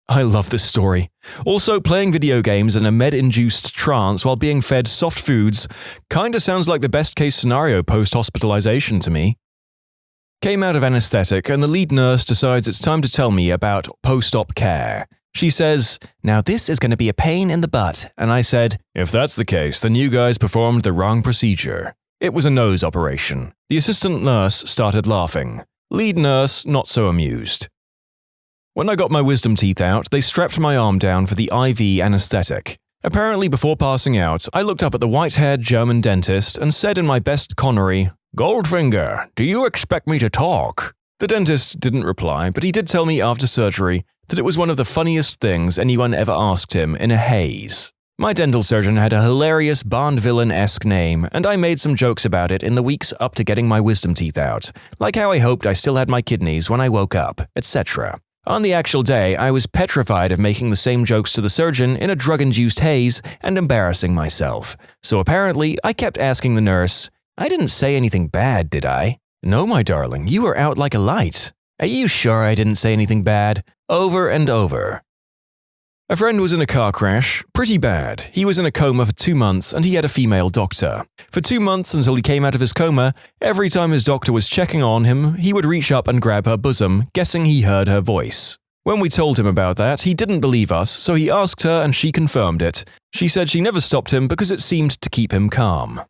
I love this story. Also, playing video games in a med-induced trance while being fed soft foods kinda sounds like the best-case scenario post-hospitalization to me. Came out of anesthetic and the lead nurse decides it's time to tell me about post-op care. She says, "Now this is going to be a pain in the butt," and I said, "If that's the case, then you guys performed the wrong procedure." It was a nose operation. The assistant nurse started laughing. Lead nurse not so amused. When I got my wisdom teeth out, they strapped my arm down for the IV anesthetic. Apparently before passing out, I looked up at the white-haired German dentist and said in my best Connery, "Goldfinger, do you expect me to talk?" The dentist didn't reply, but he did tell me after surgery that it was one of the funniest things anyone ever asked him in a haze. My dental surgeon had a hilarious Bond villain-esque name, and I made some jokes about it in the weeks up to getting my wisdom teeth out, like how I hoped I still had my kidneys when I woke up, etc. On the actual day, I was petrified of making the same jokes to the surgeon in a drug-induced haze and embarrassing myself. So apparently, I kept asking the nurse, "I didn't say anything bad, did I?" "No, my darling, you were out like a light." "Are you sure I didn't say anything bad?" Over and over. A friend was in a car crash, pretty bad. He was in a coma for 2 months and he had a female doctor. For 2 months until he came out of his coma, every time his doctor was checking on him, he would reach up and grab her bosom, guessing he heard her voice. When we told him about that, he didn't believe us, so he asked her and she confirmed it. She said she never stopped him because it seemed to keep him calm.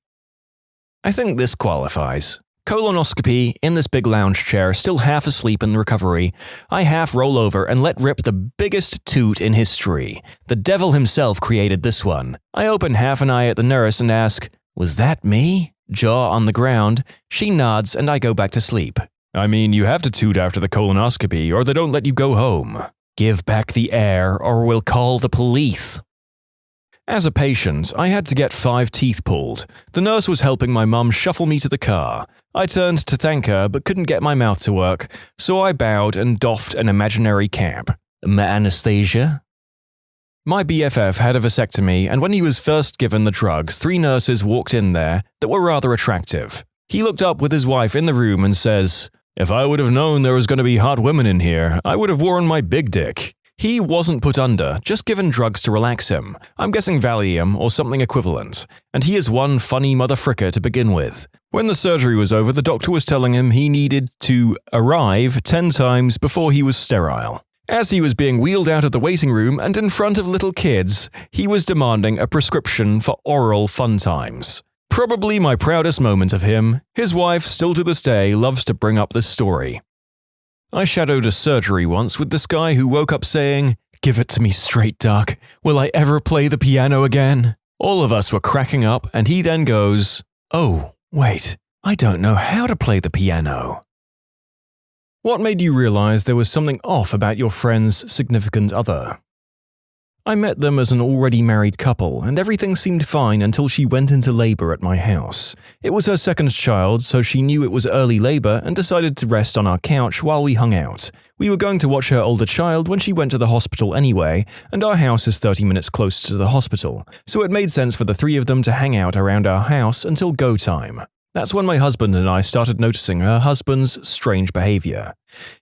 I think this qualifies. Colonoscopy, in this big lounge chair, still half asleep in recovery. I half roll over and let rip the biggest toot in history. The devil himself created this one. I open half an eye at the nurse and ask, "Was that me?" Jaw on the ground. She nods and I go back to sleep. "I mean, you have to toot after the colonoscopy or they don't let you go home." "Give back the air or we'll call the police." As a patient, I had to get 5 teeth pulled. The nurse was helping my mum shuffle me to the car. I turned to thank her but couldn't get my mouth to work, so I bowed and doffed an imaginary cap. "My anesthesia?" My BFF had a vasectomy, and when he was first given the drugs, 3 nurses walked in there that were rather attractive. He looked up with his wife in the room and says, "If I would have known there was going to be hot women in here, I would have worn my big dick." He wasn't put under, just given drugs to relax him. I'm guessing Valium or something equivalent. And he is one funny motherfricker to begin with. When the surgery was over, the doctor was telling him he needed to arrive 10 times before he was sterile. As he was being wheeled out of the waiting room and in front of little kids, he was demanding a prescription for oral fun times. Probably my proudest moment of him, his wife still to this day loves to bring up this story. I shadowed a surgery once with this guy who woke up saying, "Give it to me straight, Doc. Will I ever play the piano again?" All of us were cracking up, and he then goes, "Oh, wait, I don't know how to play the piano." What made you realize there was something off about your friend's significant other? I met them as an already married couple, and everything seemed fine until she went into labor at my house. It was her second child, so she knew it was early labor and decided to rest on our couch while we hung out. We were going to watch her older child when she went to the hospital anyway, and our house is 30 minutes closer to the hospital, so it made sense for the three of them to hang out around our house until go time. That's when my husband and I started noticing her husband's strange behavior.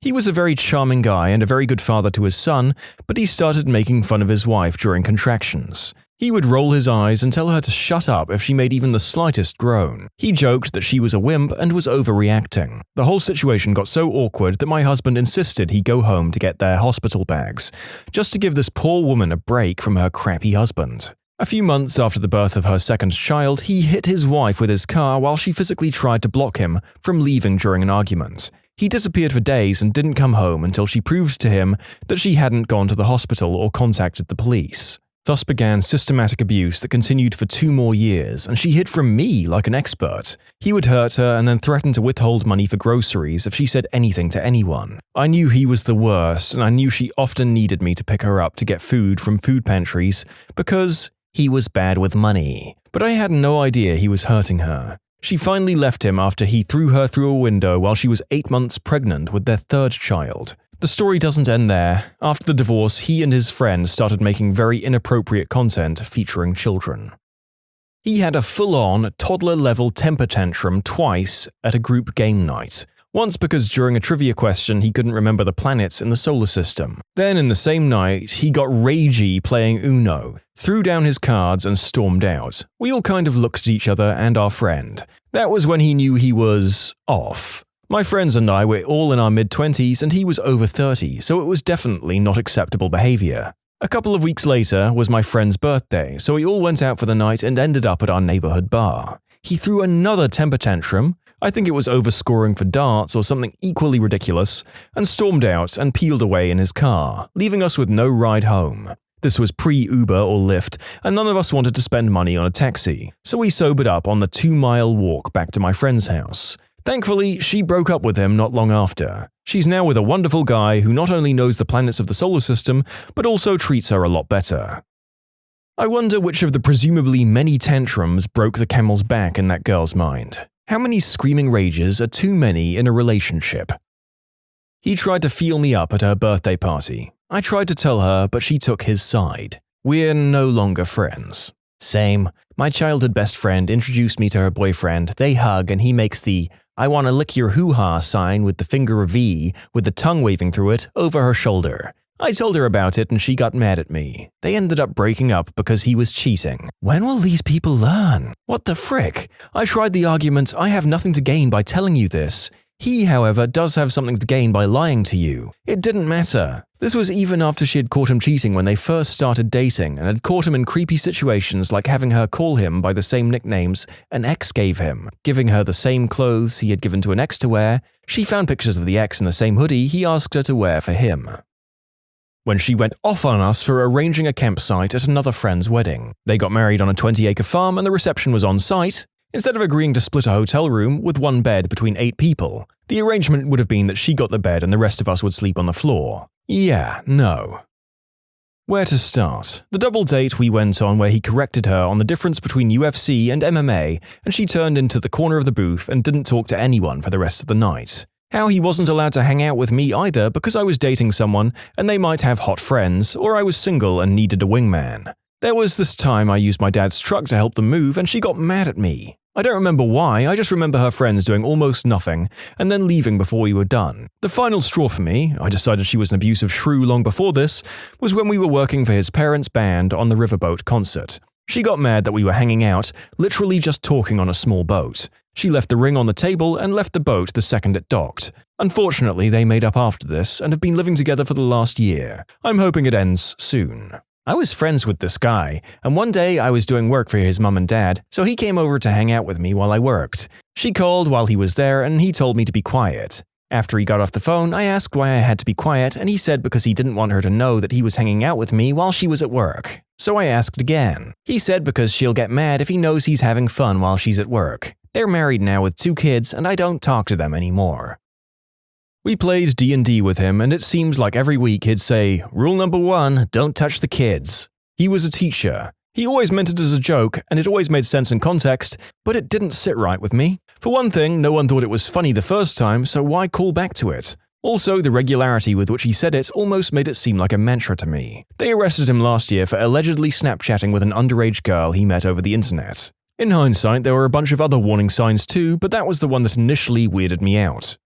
He was a very charming guy and a very good father to his son, but he started making fun of his wife during contractions. He would roll his eyes and tell her to shut up if she made even the slightest groan. He joked that she was a wimp and was overreacting. The whole situation got so awkward that my husband insisted he go home to get their hospital bags, just to give this poor woman a break from her crappy husband. A few months after the birth of her second child, he hit his wife with his car while she physically tried to block him from leaving during an argument. He disappeared for days and didn't come home until she proved to him that she hadn't gone to the hospital or contacted the police. Thus began systematic abuse that continued for 2 more years, and she hid from me like an expert. He would hurt her and then threaten to withhold money for groceries if she said anything to anyone. I knew he was the worst, and I knew she often needed me to pick her up to get food from food pantries because he was bad with money. But I had no idea he was hurting her. She finally left him after he threw her through a window while she was 8 months pregnant with their third child. The story doesn't end there. After the divorce, he and his friend started making very inappropriate content featuring children. He had a full-on, toddler-level temper tantrum twice at a group game night. Once because during a trivia question he couldn't remember the planets in the solar system. Then in the same night, he got ragey playing Uno, threw down his cards and stormed out. We all kind of looked at each other and our friend. That was when he knew he was off. My friends and I were all in our mid-20s and he was over 30, so it was definitely not acceptable behavior. A couple of weeks later was my friend's birthday, so we all went out for the night and ended up at our neighborhood bar. He threw another temper tantrum, I think it was overscoring for darts or something equally ridiculous, and stormed out and peeled away in his car, leaving us with no ride home. This was pre-Uber or Lyft, and none of us wanted to spend money on a taxi, so we sobered up on the 2-mile walk back to my friend's house. Thankfully, she broke up with him not long after. She's now with a wonderful guy who not only knows the planets of the solar system, but also treats her a lot better. I wonder which of the presumably many tantrums broke the camel's back in that girl's mind. How many screaming rages are too many in a relationship? He tried to feel me up at her birthday party. I tried to tell her, but she took his side. We're no longer friends. Same. My childhood best friend introduced me to her boyfriend. They hug and he makes the "I want to lick your hoo-ha" sign with the finger V with the tongue waving through it over her shoulder. I told her about it and she got mad at me. They ended up breaking up because he was cheating. When will these people learn? What the frick? I tried the argument, I have nothing to gain by telling you this. He, however, does have something to gain by lying to you. It didn't matter. This was even after she had caught him cheating when they first started dating and had caught him in creepy situations like having her call him by the same nicknames an ex gave him, giving her the same clothes he had given to an ex to wear. She found pictures of the ex in the same hoodie he asked her to wear for him. When she went off on us for arranging a campsite at another friend's wedding. They got married on a 20-acre farm and the reception was on site. Instead of agreeing to split a hotel room with one bed between 8 people, the arrangement would have been that she got the bed and the rest of us would sleep on the floor. Yeah, no. Where to start? The double date we went on where he corrected her on the difference between UFC and MMA, and she turned into the corner of the booth and didn't talk to anyone for the rest of the night. How he wasn't allowed to hang out with me either because I was dating someone and they might have hot friends, or I was single and needed a wingman. There was this time I used my dad's truck to help them move and she got mad at me. I don't remember why, I just remember her friends doing almost nothing and then leaving before we were done. The final straw for me, I decided she was an abusive shrew long before this, was when we were working for his parents' band on the riverboat concert. She got mad that we were hanging out, literally just talking on a small boat. She left the ring on the table and left the boat the second it docked. Unfortunately, they made up after this and have been living together for the last year. I'm hoping it ends soon. I was friends with this guy, and one day I was doing work for his mum and dad, so he came over to hang out with me while I worked. She called while he was there and he told me to be quiet. After he got off the phone, I asked why I had to be quiet, and he said because he didn't want her to know that he was hanging out with me while she was at work. So I asked again. He said because she'll get mad if he knows he's having fun while she's at work. They're married now with 2 kids, and I don't talk to them anymore. We played D&D with him, and it seemed like every week he'd say, "Rule number 1, don't touch the kids." He was a teacher. He always meant it as a joke, and it always made sense in context, but it didn't sit right with me. For one thing, no one thought it was funny the first time, so why call back to it? Also, the regularity with which he said it almost made it seem like a mantra to me. They arrested him last year for allegedly Snapchatting with an underage girl he met over the internet. In hindsight, there were a bunch of other warning signs too, but that was the one that initially weirded me out.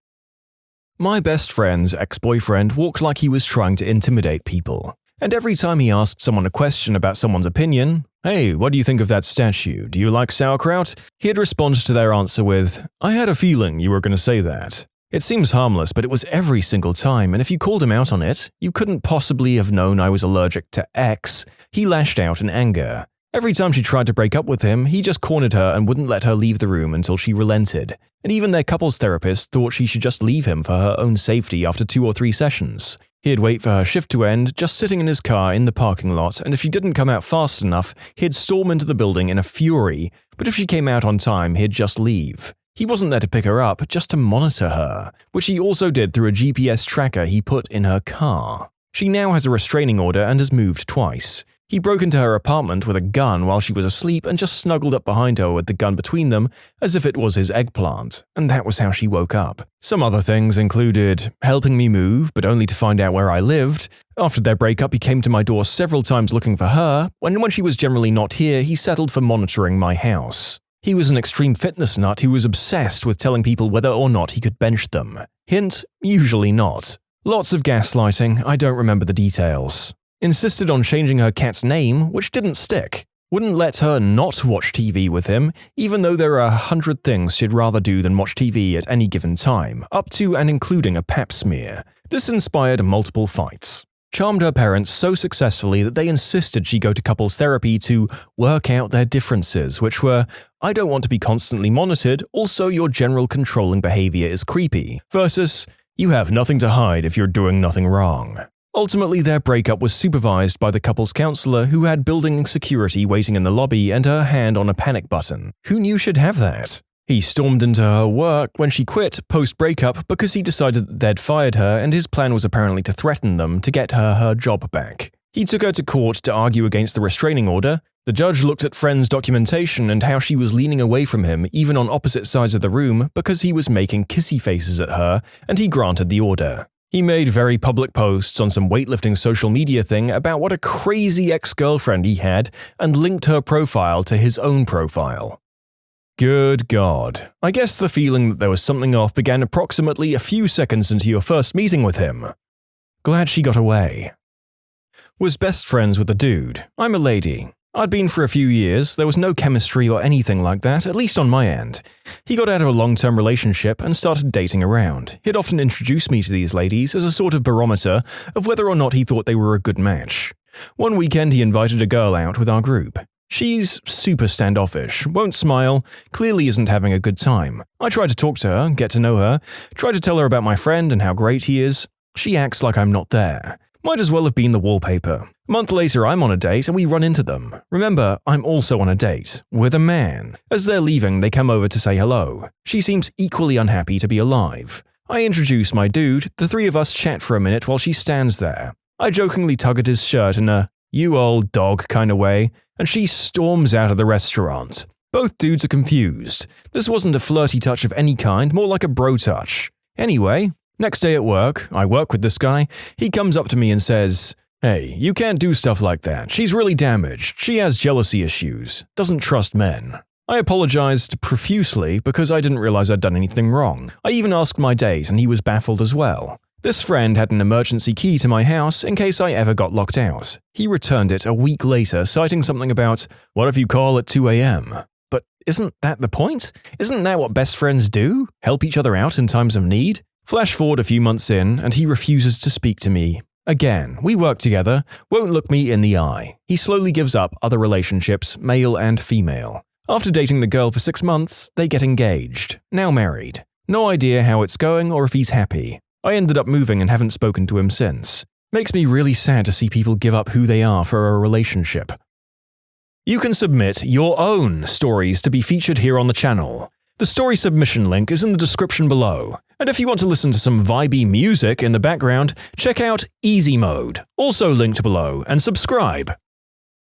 My best friend's ex-boyfriend walked like he was trying to intimidate people. And every time he asked someone a question about someone's opinion, "Hey, what do you think of that statue? Do you like sauerkraut?" he'd respond to their answer with, "I had a feeling you were going to say that." It seems harmless, but it was every single time, and if you called him out on it, you couldn't possibly have known I was allergic to X. He lashed out in anger. Every time she tried to break up with him, he just cornered her and wouldn't let her leave the room until she relented. And even their couples therapist thought she should just leave him for her own safety after 2 or 3 sessions. He'd wait for her shift to end, just sitting in his car in the parking lot, and if she didn't come out fast enough, he'd storm into the building in a fury, but if she came out on time, he'd just leave. He wasn't there to pick her up, just to monitor her, which he also did through a GPS tracker he put in her car. She now has a restraining order and has moved twice. He broke into her apartment with a gun while she was asleep and just snuggled up behind her with the gun between them as if it was his eggplant, and that was how she woke up. Some other things included helping me move, but only to find out where I lived. After their breakup, he came to my door several times looking for her, and when she was generally not here, he settled for monitoring my house. He was an extreme fitness nut who was obsessed with telling people whether or not he could bench them. Hint, usually not. Lots of gaslighting, I don't remember the details. Insisted on changing her cat's name, which didn't stick. Wouldn't let her not watch TV with him, even though there are 100 things she'd rather do than watch TV at any given time, up to and including a pap smear. This inspired multiple fights. Charmed her parents so successfully that they insisted she go to couples therapy to work out their differences, which were, "I don't want to be constantly monitored, also your general controlling behavior is creepy," versus, "You have nothing to hide if you're doing nothing wrong." Ultimately, their breakup was supervised by the couple's counselor who had building security waiting in the lobby and her hand on a panic button. Who knew she'd have that? He stormed into her work when she quit post-breakup because he decided that they'd fired her and his plan was apparently to threaten them to get her job back. He took her to court to argue against the restraining order. The judge looked at friend's documentation and how she was leaning away from him even on opposite sides of the room because he was making kissy faces at her, and he granted the order. He made very public posts on some weightlifting social media thing about what a crazy ex-girlfriend he had and linked her profile to his own profile. Good God. I guess the feeling that there was something off began approximately a few seconds into your first meeting with him. Glad she got away. Was best friends with the dude. I'm a lady. I'd been for a few years, there was no chemistry or anything like that, at least on my end. He got out of a long-term relationship and started dating around. He'd often introduce me to these ladies as a sort of barometer of whether or not he thought they were a good match. One weekend he invited a girl out with our group. She's super standoffish, won't smile, clearly isn't having a good time. I try to talk to her, get to know her, try to tell her about my friend and how great he is. She acts like I'm not there. Might as well have been the wallpaper. A month later, I'm on a date and we run into them. Remember, I'm also on a date with a man. As they're leaving, they come over to say hello. She seems equally unhappy to be alive. I introduce my dude, the 3 of us chat for a minute while she stands there. I jokingly tug at his shirt in a "you old dog" kind of way, and she storms out of the restaurant. Both dudes are confused. This wasn't a flirty touch of any kind, more like a bro touch. Anyway, next day at work, I work with this guy, he comes up to me and says, "Hey, you can't do stuff like that. She's really damaged. She has jealousy issues. Doesn't trust men." I apologized profusely because I didn't realize I'd done anything wrong. I even asked my date and he was baffled as well. This friend had an emergency key to my house in case I ever got locked out. He returned it a week later, citing something about, "What if you call at 2 a.m.? But isn't that the point? Isn't that what best friends do? Help each other out in times of need? Flash forward a few months in, and he refuses to speak to me. Again, we work together, won't look me in the eye. He slowly gives up other relationships, male and female. After dating the girl for 6 months, they get engaged, now married. No idea how it's going or if he's happy. I ended up moving and haven't spoken to him since. Makes me really sad to see people give up who they are for a relationship. You can submit your own stories to be featured here on the channel. The story submission link is in the description below. And if you want to listen to some vibey music in the background, check out easymode, also linked below, and subscribe.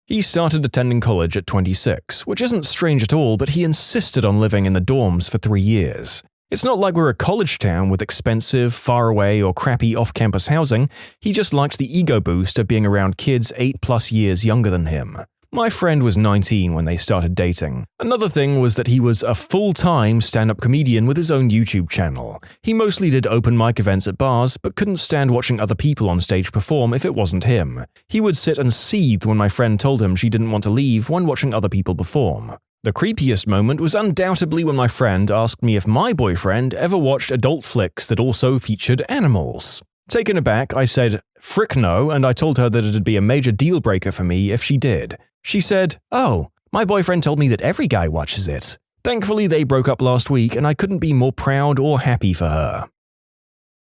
He started attending college at 26, which isn't strange at all, but he insisted on living in the dorms for 3 years. It's not like we're a college town with expensive, far away, or crappy off-campus housing. He just liked the ego boost of being around kids 8+ years younger than him. My friend was 19 when they started dating. Another thing was that he was a full-time stand-up comedian with his own YouTube channel. He mostly did open mic events at bars, but couldn't stand watching other people on stage perform if it wasn't him. He would sit and seethe when my friend told him she didn't want to leave when watching other people perform. The creepiest moment was undoubtedly when my friend asked me if my boyfriend ever watched adult flicks that also featured animals. Taken aback, I said, "Frick no," and I told her that it'd be a major deal breaker for me if she did. She said, "Oh, my boyfriend told me that every guy watches it." Thankfully, they broke up last week, and I couldn't be more proud or happy for her.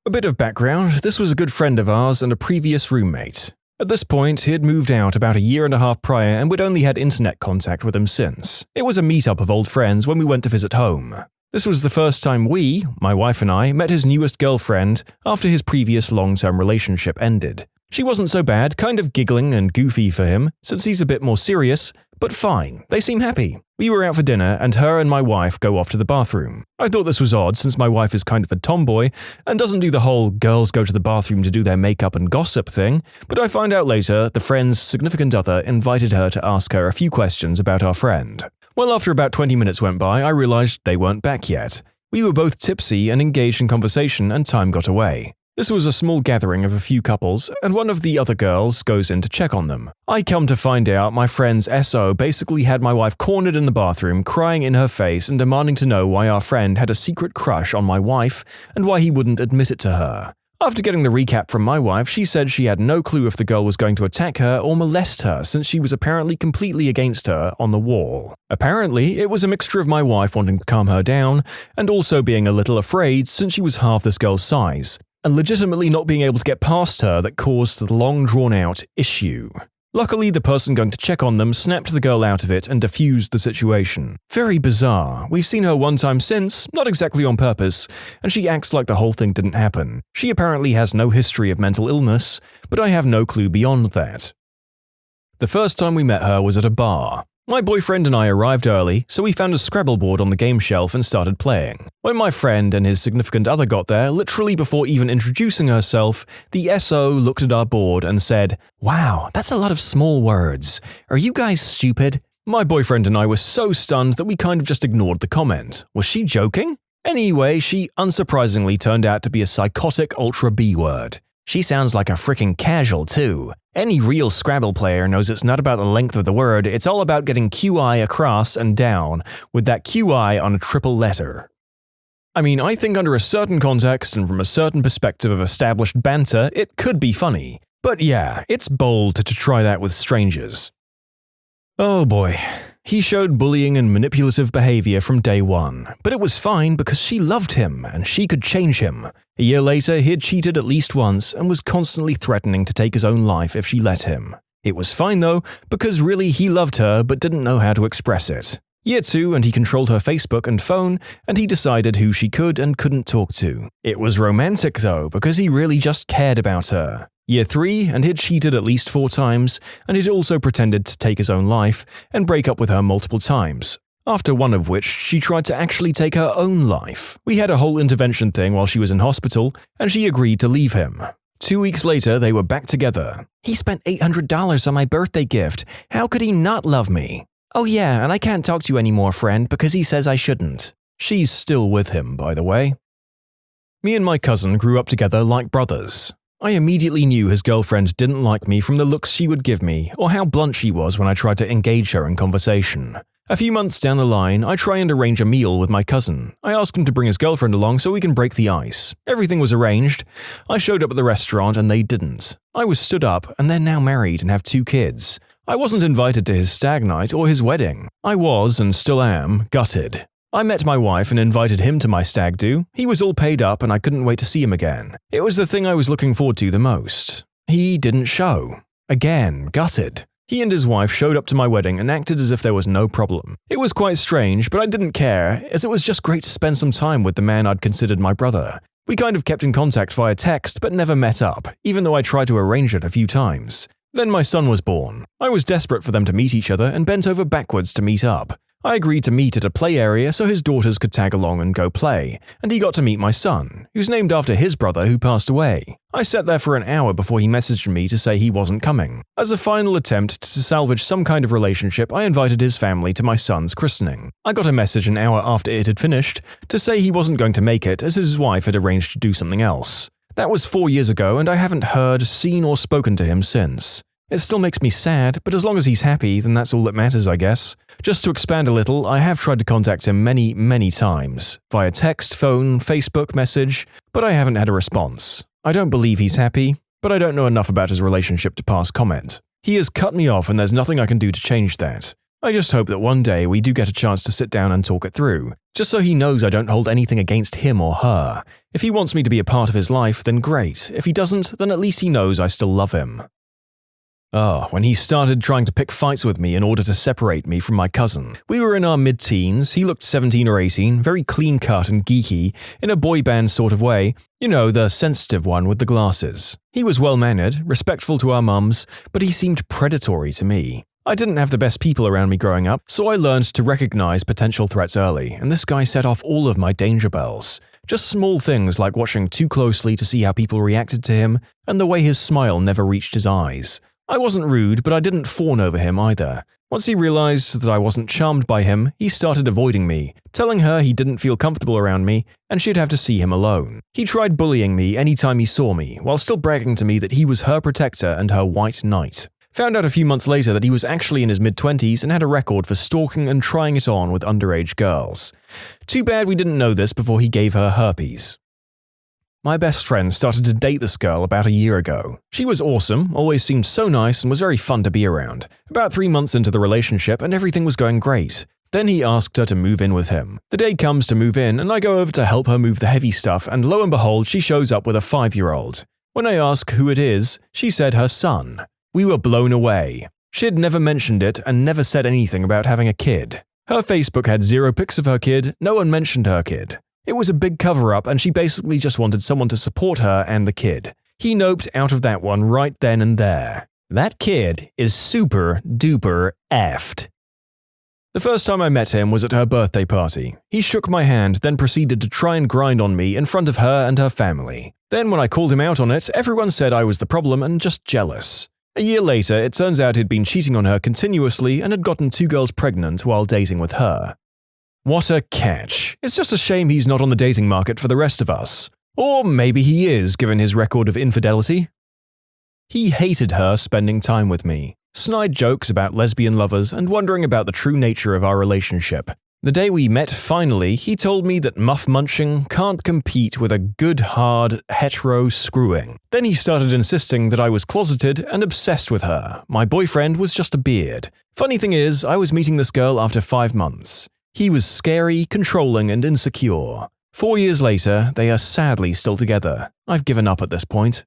A bit of background, this was a good friend of ours and a previous roommate. At this point, he had moved out about a year and a half prior and we'd only had internet contact with him since. It was a meetup of old friends when we went to visit home. This was the first time we, my wife and I, met his newest girlfriend after his previous long-term relationship ended. She wasn't so bad, kind of giggling and goofy for him, since he's a bit more serious, but fine, they seem happy. We were out for dinner and her and my wife go off to the bathroom. I thought this was odd since my wife is kind of a tomboy and doesn't do the whole girls go to the bathroom to do their makeup and gossip thing, but I find out later the friend's significant other invited her to ask her a few questions about our friend. Well, after about 20 minutes went by, I realized they weren't back yet. We were both tipsy and engaged in conversation and time got away. This was a small gathering of a few couples, and one of the other girls goes in to check on them. I come to find out my friend's SO basically had my wife cornered in the bathroom, crying in her face and demanding to know why our friend had a secret crush on my wife and why he wouldn't admit it to her. After getting the recap from my wife, she said she had no clue if the girl was going to attack her or molest her since she was apparently completely against her on the wall. Apparently, it was a mixture of my wife wanting to calm her down and also being a little afraid since she was half this girl's size, and legitimately not being able to get past her that caused the long drawn-out issue. Luckily, the person going to check on them snapped the girl out of it and diffused the situation. Very bizarre. We've seen her one time since, not exactly on purpose, and she acts like the whole thing didn't happen. She apparently has no history of mental illness, but I have no clue beyond that. The first time we met her was at a bar. My boyfriend and I arrived early, so we found a Scrabble board on the game shelf and started playing. When my friend and his significant other got there, literally before even introducing herself, the SO looked at our board and said, "Wow, that's a lot of small words. Are you guys stupid?" My boyfriend and I were so stunned that we kind of just ignored the comment. Was she joking? Anyway, she unsurprisingly turned out to be a psychotic ultra B word. She sounds like a freaking casual too. Any real Scrabble player knows it's not about the length of the word, it's all about getting QI across and down, with that QI on a triple letter. I mean, I think under a certain context and from a certain perspective of established banter, it could be funny. But yeah, it's bold to try that with strangers. Oh boy. He showed bullying and manipulative behavior from day one, but it was fine because she loved him and she could change him. A year later, he had cheated at least once and was constantly threatening to take his own life if she let him. It was fine though, because really he loved her but didn't know how to express it. Year 2 and he controlled her Facebook and phone, and he decided who she could and couldn't talk to. It was romantic though, because he really just cared about her. Year 3 and he'd cheated at least 4 times, and he'd also pretended to take his own life and break up with her multiple times. After one of which, she tried to actually take her own life. We had a whole intervention thing while she was in hospital, and she agreed to leave him. 2 weeks later, they were back together. "He spent $800 on my birthday gift. How could he not love me? Oh yeah, and I can't talk to you anymore, friend, because he says I shouldn't." She's still with him, by the way. Me and my cousin grew up together like brothers. I immediately knew his girlfriend didn't like me from the looks she would give me or how blunt she was when I tried to engage her in conversation. A few months down the line, I try and arrange a meal with my cousin. I ask him to bring his girlfriend along so we can break the ice. Everything was arranged. I showed up at the restaurant and they didn't. I was stood up and they're now married and have 2 kids. I wasn't invited to his stag night or his wedding. I was, and still am, gutted. I met my wife and invited him to my stag do. He was all paid up and I couldn't wait to see him again. It was the thing I was looking forward to the most. He didn't show. Again, gutted. He and his wife showed up to my wedding and acted as if there was no problem. It was quite strange, but I didn't care, as it was just great to spend some time with the man I'd considered my brother. We kind of kept in contact via text, but never met up, even though I tried to arrange it a few times. Then my son was born. I was desperate for them to meet each other and bent over backwards to meet up. I agreed to meet at a play area so his daughters could tag along and go play, and he got to meet my son, who's named after his brother who passed away. I sat there for an hour before he messaged me to say he wasn't coming. As a final attempt to salvage some kind of relationship, I invited his family to my son's christening. I got a message an hour after it had finished to say he wasn't going to make it as his wife had arranged to do something else. That was 4 years ago and I haven't heard, seen or spoken to him since. It still makes me sad, but as long as he's happy, then that's all that matters, I guess. Just to expand a little, I have tried to contact him many times, via text, phone, Facebook, message, but I haven't had a response. I don't believe he's happy, but I don't know enough about his relationship to pass comment. He has cut me off and there's nothing I can do to change that. I just hope that one day we do get a chance to sit down and talk it through, just so he knows I don't hold anything against him or her. If he wants me to be a part of his life, then great. If he doesn't, then at least he knows I still love him. When he started trying to pick fights with me in order to separate me from my cousin. We were in our mid-teens, he looked 17 or 18, very clean-cut and geeky, in a boy band sort of way, you know, the sensitive one with the glasses. He was well-mannered, respectful to our mums, but he seemed predatory to me. I didn't have the best people around me growing up, so I learned to recognize potential threats early, and this guy set off all of my danger bells. Just small things like watching too closely to see how people reacted to him, and the way his smile never reached his eyes. I wasn't rude, but I didn't fawn over him either. Once he realized that I wasn't charmed by him, he started avoiding me, telling her he didn't feel comfortable around me and she'd have to see him alone. He tried bullying me anytime he saw me, while still bragging to me that he was her protector and her white knight. Found out a few months later that he was actually in his mid-20s and had a record for stalking and trying it on with underage girls. Too bad we didn't know this before he gave her herpes. My best friend started to date this girl about a year ago. She was awesome, always seemed so nice and was very fun to be around. About 3 months into the relationship and everything was going great. Then he asked her to move in with him. The day comes to move in and I go over to help her move the heavy stuff and lo and behold she shows up with a 5-year-old. When I ask who it is, she said her son. We were blown away. She had never mentioned it and never said anything about having a kid. Her Facebook had 0 pics of her kid, no one mentioned her kid. It was a big cover-up and she basically just wanted someone to support her and the kid. He noped out of that one right then and there. That kid is super duper effed. The first time I met him was at her birthday party. He shook my hand, then proceeded to try and grind on me in front of her and her family. Then when I called him out on it, everyone said I was the problem and just jealous. A year later, it turns out he'd been cheating on her continuously and had gotten 2 girls pregnant while dating with her. What a catch. It's just a shame he's not on the dating market for the rest of us. Or maybe he is, given his record of infidelity. He hated her spending time with me, snide jokes about lesbian lovers and wondering about the true nature of our relationship. The day we met finally, he told me that muff munching can't compete with a good hard hetero screwing. Then he started insisting that I was closeted and obsessed with her. My boyfriend was just a beard. Funny thing is, I was meeting this girl after 5 months. He was scary, controlling, and insecure. 4 years later, they are sadly still together. I've given up at this point.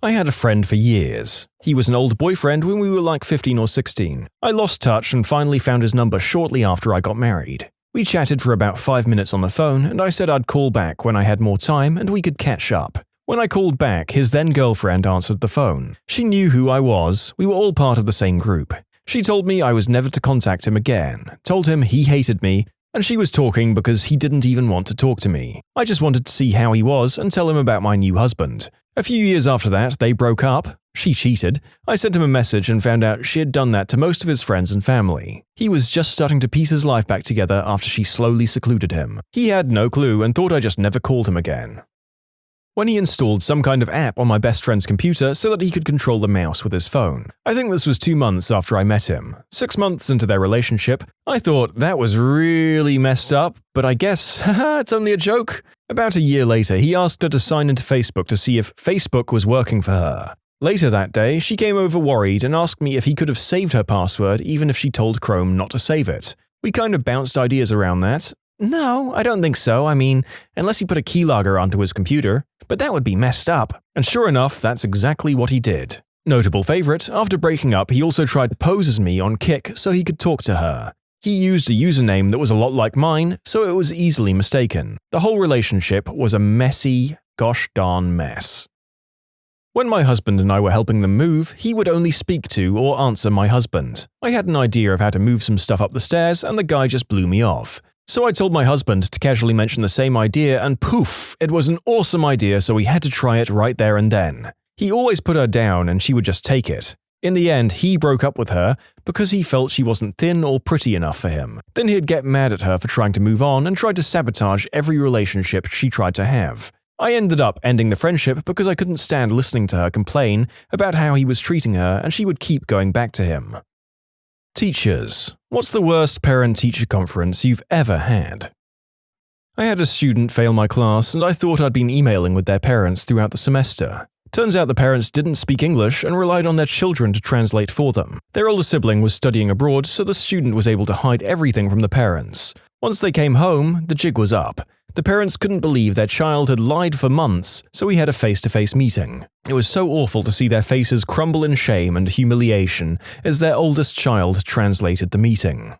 I had a friend for years. He was an old boyfriend when we were like 15 or 16. I lost touch and finally found his number shortly after I got married. We chatted for about 5 minutes on the phone and I said I'd call back when I had more time and we could catch up. When I called back, his then girlfriend answered the phone. She knew who I was. We were all part of the same group. She told me I was never to contact him again, told him he hated me, and she was talking because he didn't even want to talk to me. I just wanted to see how he was and tell him about my new husband. A few years after that, they broke up. She cheated. I sent him a message and found out she had done that to most of his friends and family. He was just starting to piece his life back together after she slowly secluded him. He had no clue and thought I just never called him again. when he installed some kind of app on my best friend's computer so that he could control the mouse with his phone. I think this was 2 months after I met him. 6 months into their relationship, I thought that was really messed up, but I guess, haha, it's only a joke. About a year later, he asked her to sign into Facebook to see if Facebook was working for her. Later that day, she came over worried and asked me if he could have saved her password even if she told Chrome not to save it. We kind of bounced ideas around that. No, I don't think so. I mean, unless he put a keylogger onto his computer. But that would be messed up. And sure enough, that's exactly what he did. Notable favorite, after breaking up, he also tried to pose as me on Kik so he could talk to her. He used a username that was a lot like mine, so it was easily mistaken. The whole relationship was a messy, gosh darn mess. When my husband and I were helping them move, he would only speak to or answer my husband. I had an idea of how to move some stuff up the stairs, and the guy just blew me off. So I told my husband to casually mention the same idea, and poof, it was an awesome idea, so we had to try it right there and then. He always put her down and she would just take it. In the end, he broke up with her because he felt she wasn't thin or pretty enough for him. Then he'd get mad at her for trying to move on and tried to sabotage every relationship she tried to have. I ended up ending the friendship because I couldn't stand listening to her complain about how he was treating her, and she would keep going back to him. Teachers. What's the worst parent-teacher conference you've ever had? I had a student fail my class, and I thought I'd been emailing with their parents throughout the semester. Turns out the parents didn't speak English and relied on their children to translate for them. Their older sibling was studying abroad, so the student was able to hide everything from the parents. Once they came home, the jig was up. The parents couldn't believe their child had lied for months, so we had a face-to-face meeting. It was so awful to see their faces crumble in shame and humiliation as their oldest child translated the meeting.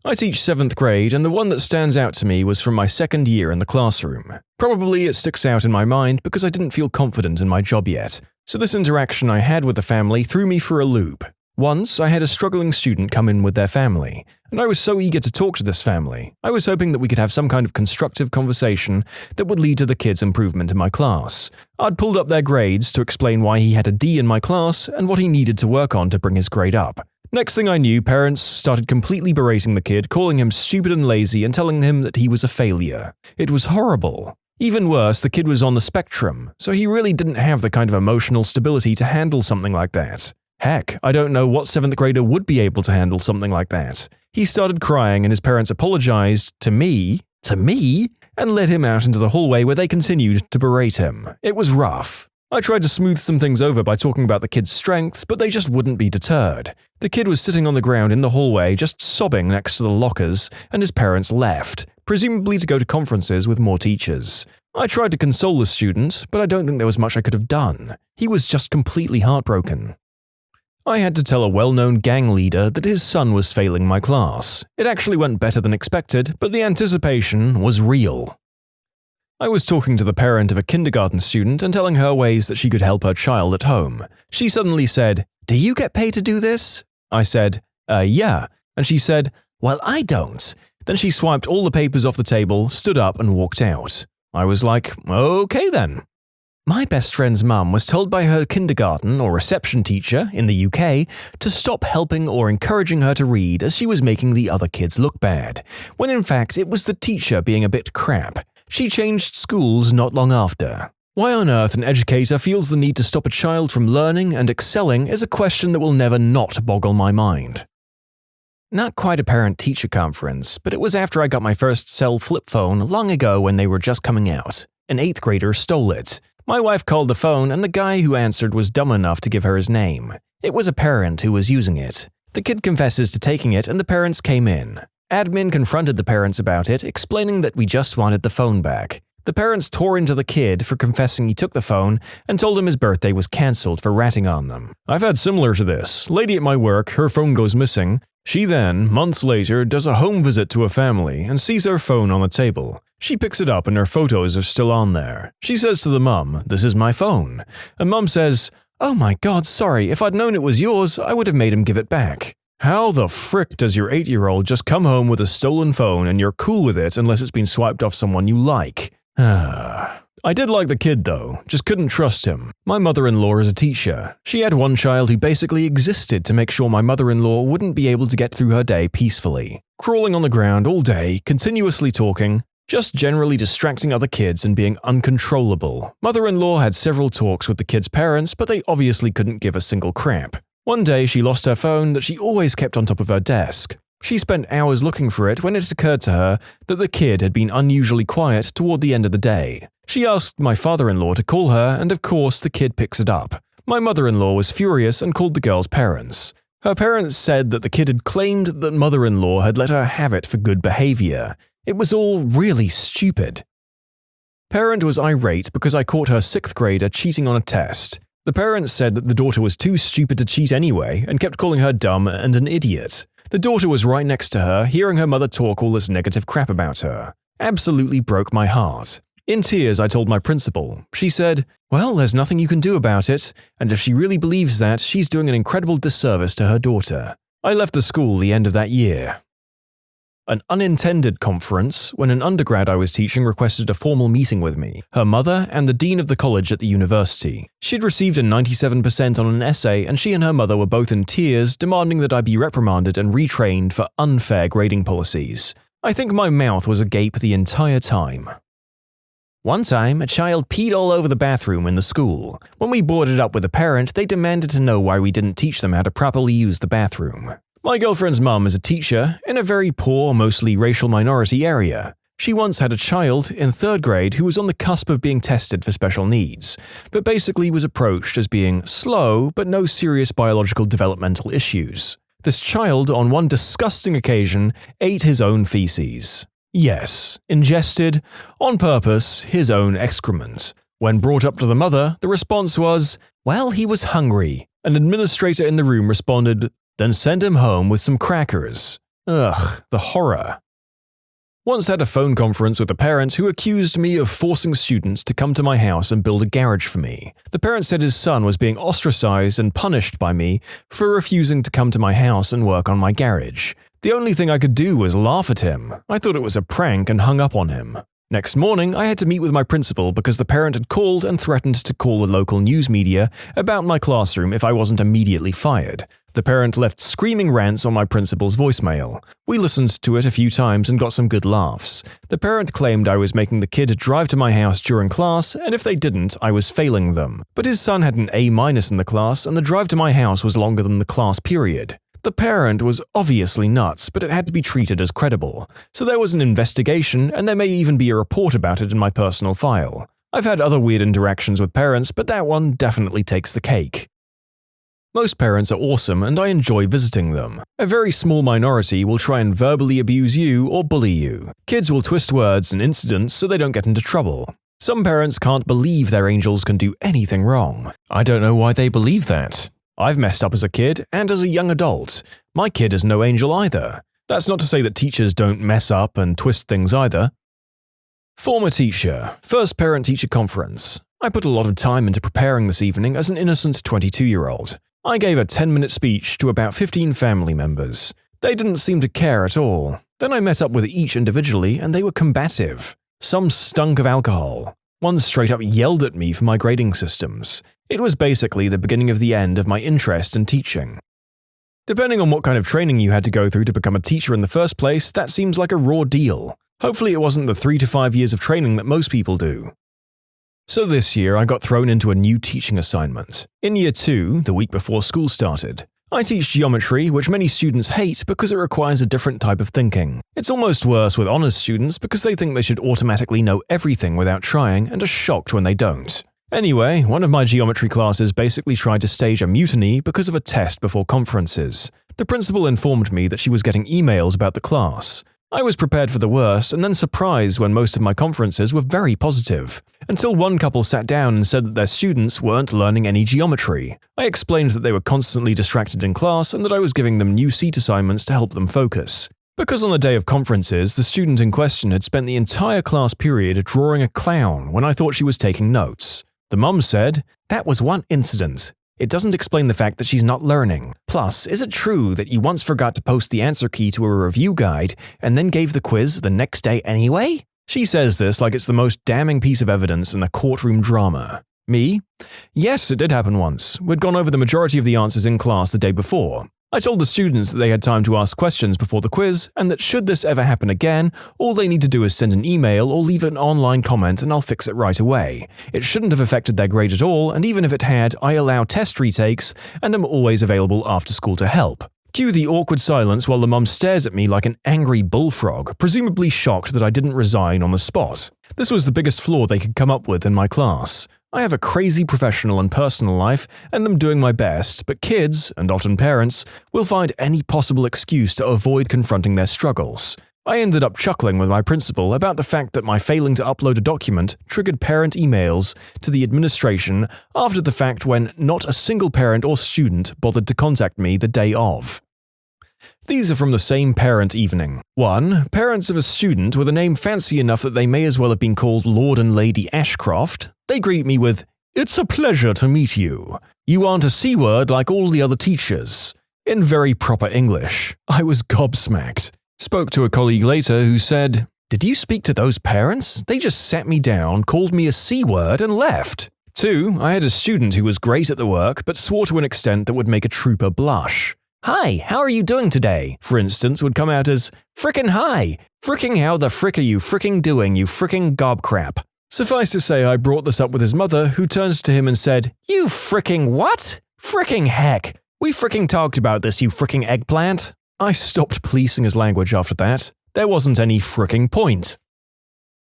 I teach 7th grade, and the one that stands out to me was from my 2nd year in the classroom. Probably it sticks out in my mind because I didn't feel confident in my job yet, so this interaction I had with the family threw me for a loop. Once, I had a struggling student come in with their family, and I was so eager to talk to this family. I was hoping that we could have some kind of constructive conversation that would lead to the kid's improvement in my class. I'd pulled up their grades to explain why he had a D in my class and what he needed to work on to bring his grade up. Next thing I knew, parents started completely berating the kid, calling him stupid and lazy and telling him that he was a failure. It was horrible. Even worse, the kid was on the spectrum, so he really didn't have the kind of emotional stability to handle something like that. Heck, I don't know what 7th grader would be able to handle something like that. He started crying and his parents apologized to me, and led him out into the hallway where they continued to berate him. It was rough. I tried to smooth some things over by talking about the kid's strengths, but they just wouldn't be deterred. The kid was sitting on the ground in the hallway, just sobbing next to the lockers, and his parents left, presumably to go to conferences with more teachers. I tried to console the student, but I don't think there was much I could have done. He was just completely heartbroken. I had to tell a well-known gang leader that his son was failing my class. It actually went better than expected, but the anticipation was real. I was talking to the parent of a kindergarten student and telling her ways that she could help her child at home. She suddenly said, "Do you get paid to do this?" I said, yeah. And she said, "Well, I don't." Then she swiped all the papers off the table, stood up and walked out. I was like, okay then. My best friend's mum was told by her kindergarten or reception teacher in the UK to stop helping or encouraging her to read as she was making the other kids look bad, when in fact it was the teacher being a bit crap. She changed schools not long after. Why on earth an educator feels the need to stop a child from learning and excelling is a question that will never not boggle my mind. Not quite a parent-teacher conference, but it was after I got my first cell flip phone long ago when they were just coming out. An 8th grader stole it. My wife called the phone and the guy who answered was dumb enough to give her his name. It was a parent who was using it. The kid confesses to taking it and the parents came in. Admin confronted the parents about it, explaining that we just wanted the phone back. The parents tore into the kid for confessing he took the phone and told him his birthday was cancelled for ratting on them. I've had similar to this. Lady at my work, her phone goes missing. She then, months later, does a home visit to a family and sees her phone on the table. She picks it up and her photos are still on there. She says to the mum, "This is my phone." And mum says, "Oh my god, sorry, if I'd known it was yours, I would have made him give it back." How the frick does your 8-year-old just come home with a stolen phone and you're cool with it unless it's been swiped off someone you like? I did like the kid though, just couldn't trust him. My mother-in-law is a teacher. She had one child who basically existed to make sure my mother-in-law wouldn't be able to get through her day peacefully. Crawling on the ground all day, continuously talking. Just generally distracting other kids and being uncontrollable. Mother-in-law had several talks with the kids' parents, but they obviously couldn't give a single crap. One day she lost her phone that she always kept on top of her desk. She spent hours looking for it when it occurred to her that the kid had been unusually quiet toward the end of the day. She asked my father-in-law to call her, and of course the kid picks it up. My mother-in-law was furious and called the girl's parents. Her parents said that the kid had claimed that mother-in-law had let her have it for good behavior. It was all really stupid. Parent was irate because I caught her 6th grader cheating on a test. The parents said that the daughter was too stupid to cheat anyway and kept calling her dumb and an idiot. The daughter was right next to her, hearing her mother talk all this negative crap about her. Absolutely broke my heart. In tears, I told my principal. She said, "Well, there's nothing you can do about it, and if she really believes that, she's doing an incredible disservice to her daughter." I left the school the end of that year. An unintended conference when an undergrad I was teaching requested a formal meeting with me, her mother, and the dean of the college at the university. She'd received a 97% on an essay, and she and her mother were both in tears, demanding that I be reprimanded and retrained for unfair grading policies. I think my mouth was agape the entire time. One time, a child peed all over the bathroom in the school. When we brought it up with a parent, they demanded to know why we didn't teach them how to properly use the bathroom. My girlfriend's mum is a teacher in a very poor, mostly racial minority area. She once had a child in 3rd grade who was on the cusp of being tested for special needs, but basically was approached as being slow but no serious biological developmental issues. This child, on one disgusting occasion, ate his own feces. Yes, ingested, on purpose, his own excrement. When brought up to the mother, the response was, "Well, he was hungry." An administrator in the room responded, "Then send him home with some crackers." Ugh, the horror. Once had a phone conference with a parent who accused me of forcing students to come to my house and build a garage for me. The parent said his son was being ostracized and punished by me for refusing to come to my house and work on my garage. The only thing I could do was laugh at him. I thought it was a prank and hung up on him. Next morning, I had to meet with my principal because the parent had called and threatened to call the local news media about my classroom if I wasn't immediately fired. The parent left screaming rants on my principal's voicemail. We listened to it a few times and got some good laughs. The parent claimed I was making the kid drive to my house during class, and if they didn't, I was failing them. But his son had an A- in the class, and the drive to my house was longer than the class period. The parent was obviously nuts, but it had to be treated as credible. So there was an investigation, and there may even be a report about it in my personal file. I've had other weird interactions with parents, but that one definitely takes the cake. Most parents are awesome, and I enjoy visiting them. A very small minority will try and verbally abuse you or bully you. Kids will twist words and incidents so they don't get into trouble. Some parents can't believe their angels can do anything wrong. I don't know why they believe that. I've messed up as a kid and as a young adult. My kid is no angel either. That's not to say that teachers don't mess up and twist things either. Former teacher, first parent-teacher conference. I put a lot of time into preparing this evening as an innocent 22-year-old. I gave a 10-minute speech to about 15 family members. They didn't seem to care at all. Then I met up with each individually and they were combative. Some stunk of alcohol. One straight up yelled at me for my grading systems. It was basically the beginning of the end of my interest in teaching. Depending on what kind of training you had to go through to become a teacher in the first place, that seems like a raw deal. Hopefully it wasn't the 3 to 5 years of training that most people do. So this year I got thrown into a new teaching assignment. In year 2, the week before school started, I teach geometry, which many students hate because it requires a different type of thinking. It's almost worse with honors students because they think they should automatically know everything without trying and are shocked when they don't. Anyway, one of my geometry classes basically tried to stage a mutiny because of a test before conferences. The principal informed me that she was getting emails about the class. I was prepared for the worst and then surprised when most of my conferences were very positive, until one couple sat down and said that their students weren't learning any geometry. I explained that they were constantly distracted in class and that I was giving them new seat assignments to help them focus. Because on the day of conferences, the student in question had spent the entire class period drawing a clown when I thought she was taking notes. The mum said, "That was one incident. It doesn't explain the fact that she's not learning. Plus, is it true that you once forgot to post the answer key to a review guide and then gave the quiz the next day anyway?" She says this like it's the most damning piece of evidence in a courtroom drama. Me? Yes, it did happen once. We'd gone over the majority of the answers in class the day before. I told the students that they had time to ask questions before the quiz, and that should this ever happen again, all they need to do is send an email or leave an online comment and I'll fix it right away. It shouldn't have affected their grade at all, and even if it had, I allow test retakes and am always available after school to help. Cue the awkward silence while the mum stares at me like an angry bullfrog, presumably shocked that I didn't resign on the spot. This was the biggest flaw they could come up with in my class. I have a crazy professional and personal life and am doing my best, but kids, and often parents, will find any possible excuse to avoid confronting their struggles. I ended up chuckling with my principal about the fact that my failing to upload a document triggered parent emails to the administration after the fact when not a single parent or student bothered to contact me the day of. These are from the same parent evening. 1. Parents of a student with a name fancy enough that they may as well have been called Lord and Lady Ashcroft. They greet me with, "It's a pleasure to meet you. You aren't a C-word like all the other teachers." In very proper English. I was gobsmacked. Spoke to a colleague later who said, "Did you speak to those parents? They just sat me down, called me a C-word and left." 2. I had a student who was great at the work but swore to an extent that would make a trooper blush. "Hi, how are you doing today?" for instance, would come out as, "Frickin' hi! Fricking how the frick are you fricking doing, you fricking gobcrap?" Suffice to say, I brought this up with his mother, who turned to him and said, "You fricking what? Fricking heck! We fricking talked about this, you fricking eggplant." I stopped policing his language after that. There wasn't any fricking point.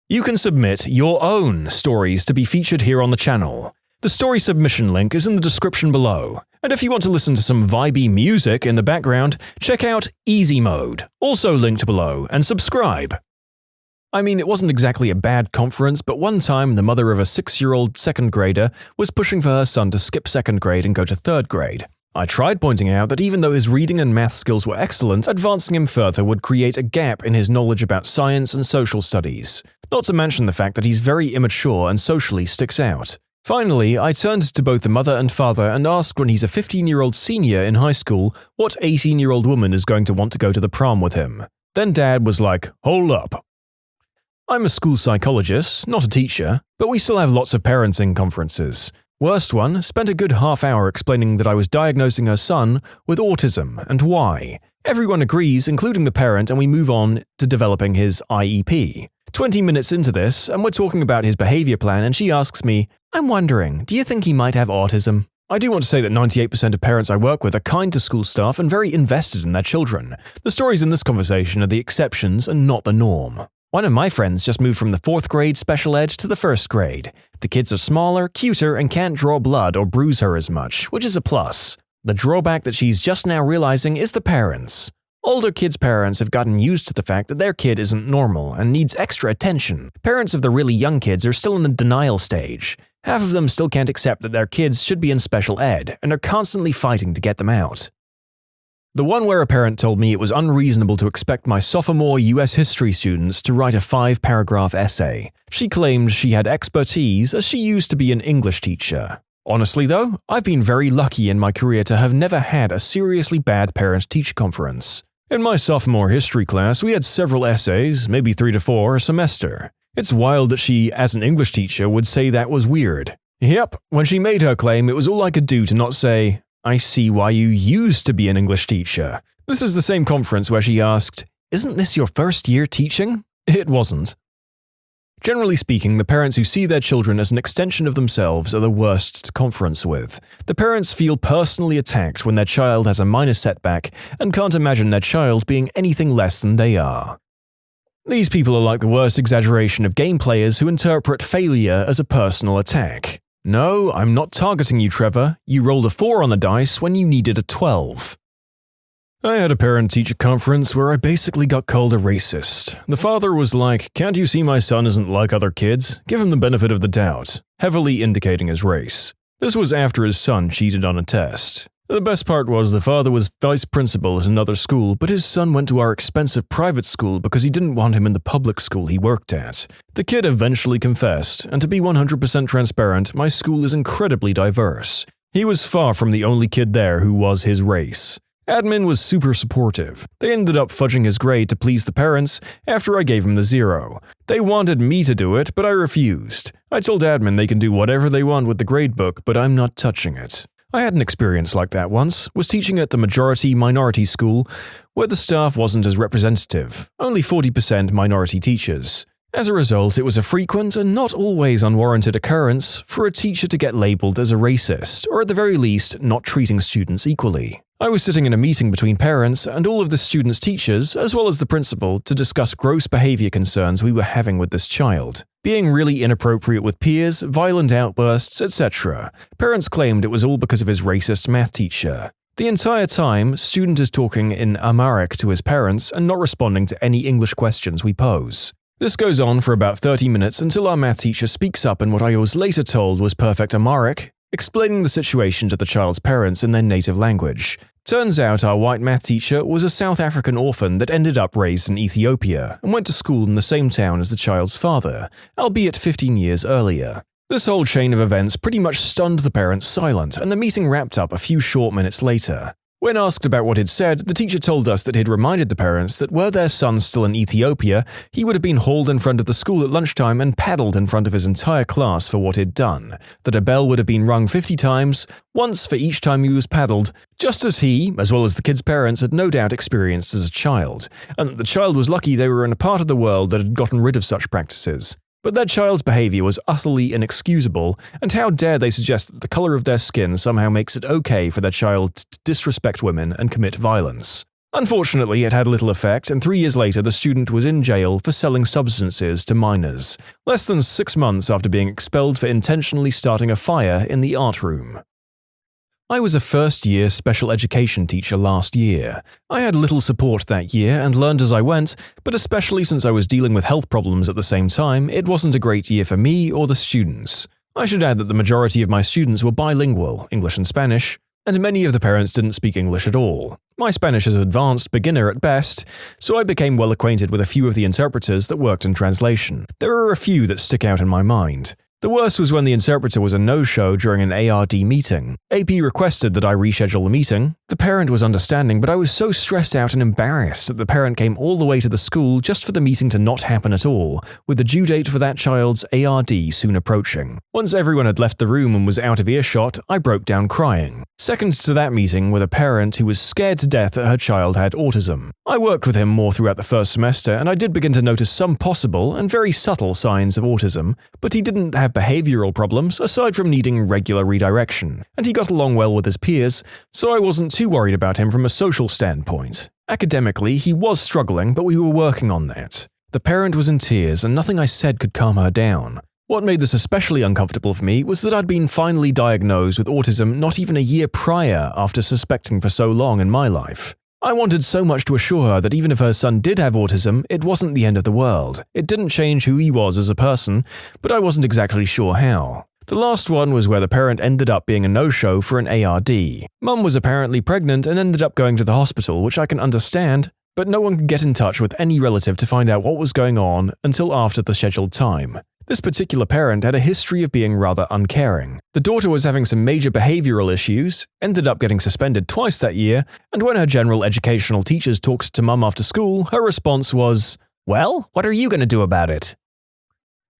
You can submit your own stories to be featured here on the channel. The story submission link is in the description below. And if you want to listen to some vibey music in the background, check out easymode, also linked below, and subscribe. I mean, it wasn't exactly a bad conference, but one time the mother of a 6-year-old second grader was pushing for her son to skip second grade and go to third grade. I tried pointing out that even though his reading and math skills were excellent, advancing him further would create a gap in his knowledge about science and social studies. Not to mention the fact that he's very immature and socially sticks out. Finally, I turned to both the mother and father and asked when he's a 15-year-old senior in high school what 18-year-old woman is going to want to go to the prom with him. Then Dad was like, "Hold up. I'm a school psychologist, not a teacher, but we still have lots of parenting conferences. Worst one, spent a good half hour explaining that I was diagnosing her son with autism and why. Everyone agrees, including the parent, and we move on to developing his IEP. 20 minutes into this, and we're talking about his behavior plan, and she asks me, "I'm wondering, do you think he might have autism?" I do want to say that 98% of parents I work with are kind to school staff and very invested in their children. The stories in this conversation are the exceptions and not the norm. One of my friends just moved from the 4th grade special ed to the 1st grade. The kids are smaller, cuter, and can't draw blood or bruise her as much, which is a plus. The drawback that she's just now realizing is the parents. Older kids' parents have gotten used to the fact that their kid isn't normal and needs extra attention. Parents of the really young kids are still in the denial stage. Half of them still can't accept that their kids should be in special ed and are constantly fighting to get them out. The one where a parent told me it was unreasonable to expect my sophomore US history students to write a 5-paragraph essay. She claimed she had expertise as she used to be an English teacher. Honestly though, I've been very lucky in my career to have never had a seriously bad parent-teacher conference. In my sophomore history class, we had several essays, maybe 3 to 4 a semester. It's wild that she, as an English teacher, would say that was weird. Yep, when she made her claim, it was all I could do to not say, "I see why you used to be an English teacher." This is the same conference where she asked, "Isn't this your first year teaching?" It wasn't. Generally speaking, the parents who see their children as an extension of themselves are the worst to conference with. The parents feel personally attacked when their child has a minor setback and can't imagine their child being anything less than they are. These people are like the worst exaggeration of game players who interpret failure as a personal attack. No, I'm not targeting you, Trevor. You rolled a 4 on the dice when you needed a 12. I had a parent-teacher conference where I basically got called a racist. The father was like, "Can't you see my son isn't like other kids? Give him the benefit of the doubt," heavily indicating his race. This was after his son cheated on a test. The best part was the father was vice principal at another school, but his son went to our expensive private school because he didn't want him in the public school he worked at. The kid eventually confessed, and to be 100% transparent, my school is incredibly diverse. He was far from the only kid there who was his race. Admin was super supportive. They ended up fudging his grade to please the parents after I gave him the 0. They wanted me to do it, but I refused. I told admin they can do whatever they want with the gradebook, but I'm not touching it. I had an experience like that once, was teaching at the majority-minority school where the staff wasn't as representative, only 40% minority teachers. As a result, it was a frequent and not always unwarranted occurrence for a teacher to get labeled as a racist, or at the very least, not treating students equally. I was sitting in a meeting between parents and all of the students' teachers, as well as the principal, to discuss gross behavior concerns we were having with this child. Being really inappropriate with peers, violent outbursts, etc. Parents claimed it was all because of his racist math teacher. The entire time, student is talking in Amharic to his parents and not responding to any English questions we pose. This goes on for about 30 minutes until our math teacher speaks up in what I was later told was perfect Amharic, explaining the situation to the child's parents in their native language. Turns out our white math teacher was a South African orphan that ended up raised in Ethiopia and went to school in the same town as the child's father, albeit 15 years earlier. This whole chain of events pretty much stunned the parents silent, and the meeting wrapped up a few short minutes later. When asked about what he'd said, the teacher told us that he'd reminded the parents that were their son still in Ethiopia, he would have been hauled in front of the school at lunchtime and paddled in front of his entire class for what he'd done, that a bell would have been rung 50 times, once for each time he was paddled, just as he, as well as the kid's parents, had no doubt experienced as a child, and that the child was lucky they were in a part of the world that had gotten rid of such practices. But their child's behavior was utterly inexcusable, and how dare they suggest that the color of their skin somehow makes it okay for their child to disrespect women and commit violence. Unfortunately, it had little effect, and 3 years later the student was in jail for selling substances to minors, less than 6 months after being expelled for intentionally starting a fire in the art room. I was a first-year special education teacher last year. I had little support that year and learned as I went, but especially since I was dealing with health problems at the same time, it wasn't a great year for me or the students. I should add that the majority of my students were bilingual, English and Spanish, and many of the parents didn't speak English at all. My Spanish is advanced beginner at best, so I became well acquainted with a few of the interpreters that worked in translation. There are a few that stick out in my mind. The worst was when the interpreter was a no-show during an ARD meeting. AP requested that I reschedule the meeting. The parent was understanding, but I was so stressed out and embarrassed that the parent came all the way to the school just for the meeting to not happen at all, with the due date for that child's ARD soon approaching. Once everyone had left the room and was out of earshot, I broke down crying. Second to that meeting with a parent who was scared to death that her child had autism. I worked with him more throughout the first semester, and I did begin to notice some possible and very subtle signs of autism, but he didn't have behavioral problems aside from needing regular redirection, and he got along well with his peers, so I wasn't too worried about him from a social standpoint. Academically, he was struggling, but we were working on that. The parent was in tears, and nothing I said could calm her down. What made this especially uncomfortable for me was that I'd been finally diagnosed with autism not even a year prior after suspecting for so long in my life. I wanted so much to assure her that even if her son did have autism, it wasn't the end of the world. It didn't change who he was as a person, but I wasn't exactly sure how. The last one was where the parent ended up being a no-show for an ARD. Mum was apparently pregnant and ended up going to the hospital, which I can understand, but no one could get in touch with any relative to find out what was going on until after the scheduled time. This particular parent had a history of being rather uncaring. The daughter was having some major behavioral issues, ended up getting suspended twice that year, and when her general educational teachers talked to Mum after school, her response was, "Well, what are you going to do about it?"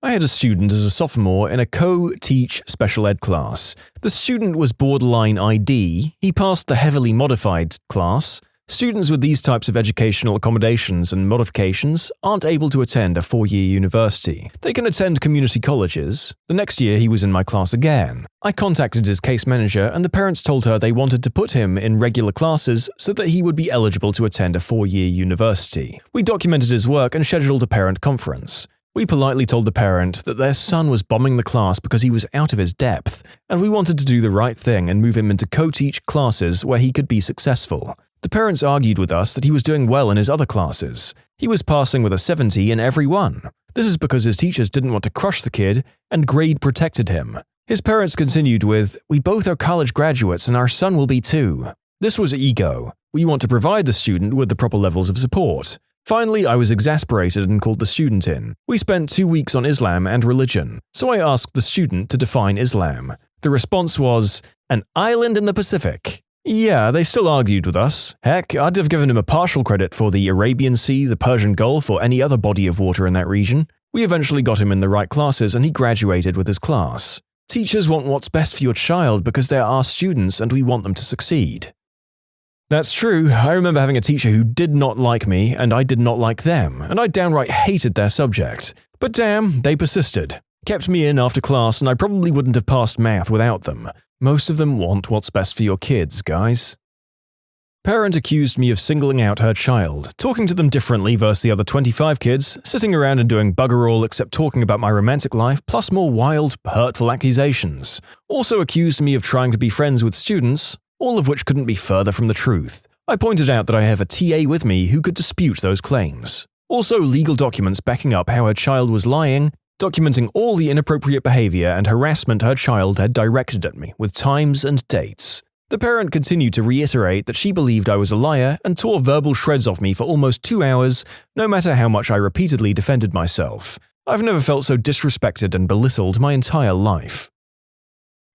I had a student as a sophomore in a co-teach special ed class. The student was borderline ID, he passed the heavily modified class. Students with these types of educational accommodations and modifications aren't able to attend a 4-year university. They can attend community colleges. The next year he was in my class again. I contacted his case manager and the parents told her they wanted to put him in regular classes so that he would be eligible to attend a 4-year university. We documented his work and scheduled a parent conference. We politely told the parent that their son was bombing the class because he was out of his depth, and we wanted to do the right thing and move him into co-teach classes where he could be successful. The parents argued with us that he was doing well in his other classes. He was passing with a 70 in every one. This is because his teachers didn't want to crush the kid, and grade protected him. His parents continued with, "We both are college graduates and our son will be too." This was ego. We want to provide the student with the proper levels of support. Finally, I was exasperated and called the student in. We spent 2 weeks on Islam and religion, so I asked the student to define Islam. The response was, "An island in the Pacific." Yeah, they still argued with us. Heck, I'd have given him a partial credit for the Arabian Sea, the Persian Gulf, or any other body of water in that region. We eventually got him in the right classes and he graduated with his class. Teachers want what's best for your child because they're our students and we want them to succeed. That's true. I remember having a teacher who did not like me and I did not like them, and I downright hated their subject. But damn, they persisted. Kept me in after class, and I probably wouldn't have passed math without them. Most of them want what's best for your kids, guys. Parent accused me of singling out her child, talking to them differently versus the other 25 kids, sitting around and doing bugger all except talking about my romantic life, plus more wild, hurtful accusations. Also accused me of trying to be friends with students, all of which couldn't be further from the truth. I pointed out that I have a TA with me who could dispute those claims. Also legal documents backing up how her child was lying, documenting all the inappropriate behavior and harassment her child had directed at me, with times and dates. The parent continued to reiterate that she believed I was a liar and tore verbal shreds off me for almost 2 hours, no matter how much I repeatedly defended myself. I've never felt so disrespected and belittled my entire life.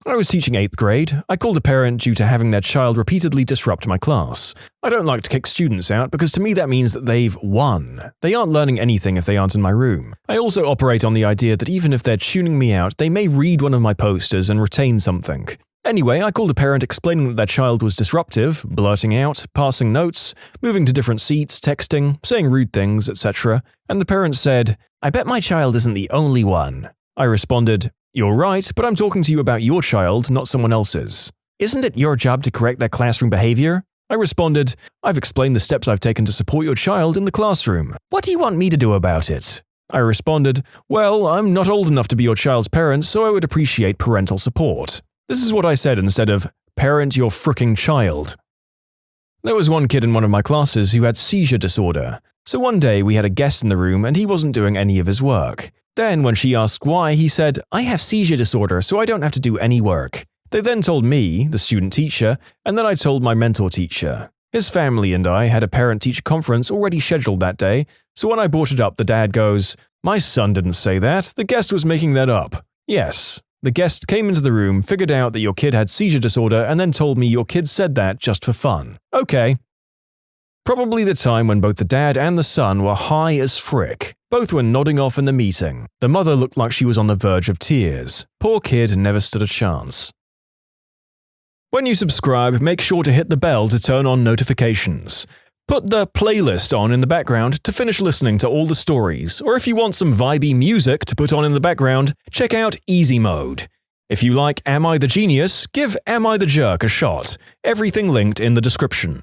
I was teaching 8th grade. I called a parent due to having their child repeatedly disrupt my class. I don't like to kick students out because to me that means that they've won. They aren't learning anything if they aren't in my room. I also operate on the idea that even if they're tuning me out, they may read one of my posters and retain something. Anyway, I called a parent explaining that their child was disruptive, blurting out, passing notes, moving to different seats, texting, saying rude things, etc. And the parent said, "I bet my child isn't the only one." I responded, "You're right, but I'm talking to you about your child, not someone else's. Isn't it your job to correct their classroom behavior?" I responded, "I've explained the steps I've taken to support your child in the classroom. What do you want me to do about it?" I responded, "Well, I'm not old enough to be your child's parent, so I would appreciate parental support." This is what I said instead of, "Parent your fricking child." There was one kid in one of my classes who had seizure disorder. So one day we had a guest in the room and he wasn't doing any of his work. Then when she asked why, he said, "I have seizure disorder, so I don't have to do any work." They then told me, the student teacher, and then I told my mentor teacher. His family and I had a parent-teacher conference already scheduled that day, so when I brought it up, the dad goes, "My son didn't say that, the guest was making that up." Yes, the guest came into the room, figured out that your kid had seizure disorder, and then told me your kid said that just for fun. Okay. Probably the time when both the dad and the son were high as frick. Both were nodding off in the meeting. The mother looked like she was on the verge of tears. Poor kid never stood a chance. When you subscribe, make sure to hit the bell to turn on notifications. Put the playlist on in the background to finish listening to all the stories, or if you want some vibey music to put on in the background, check out easymode. If you like Am I the Genius, give Am I the Jerk a shot. Everything linked in the description.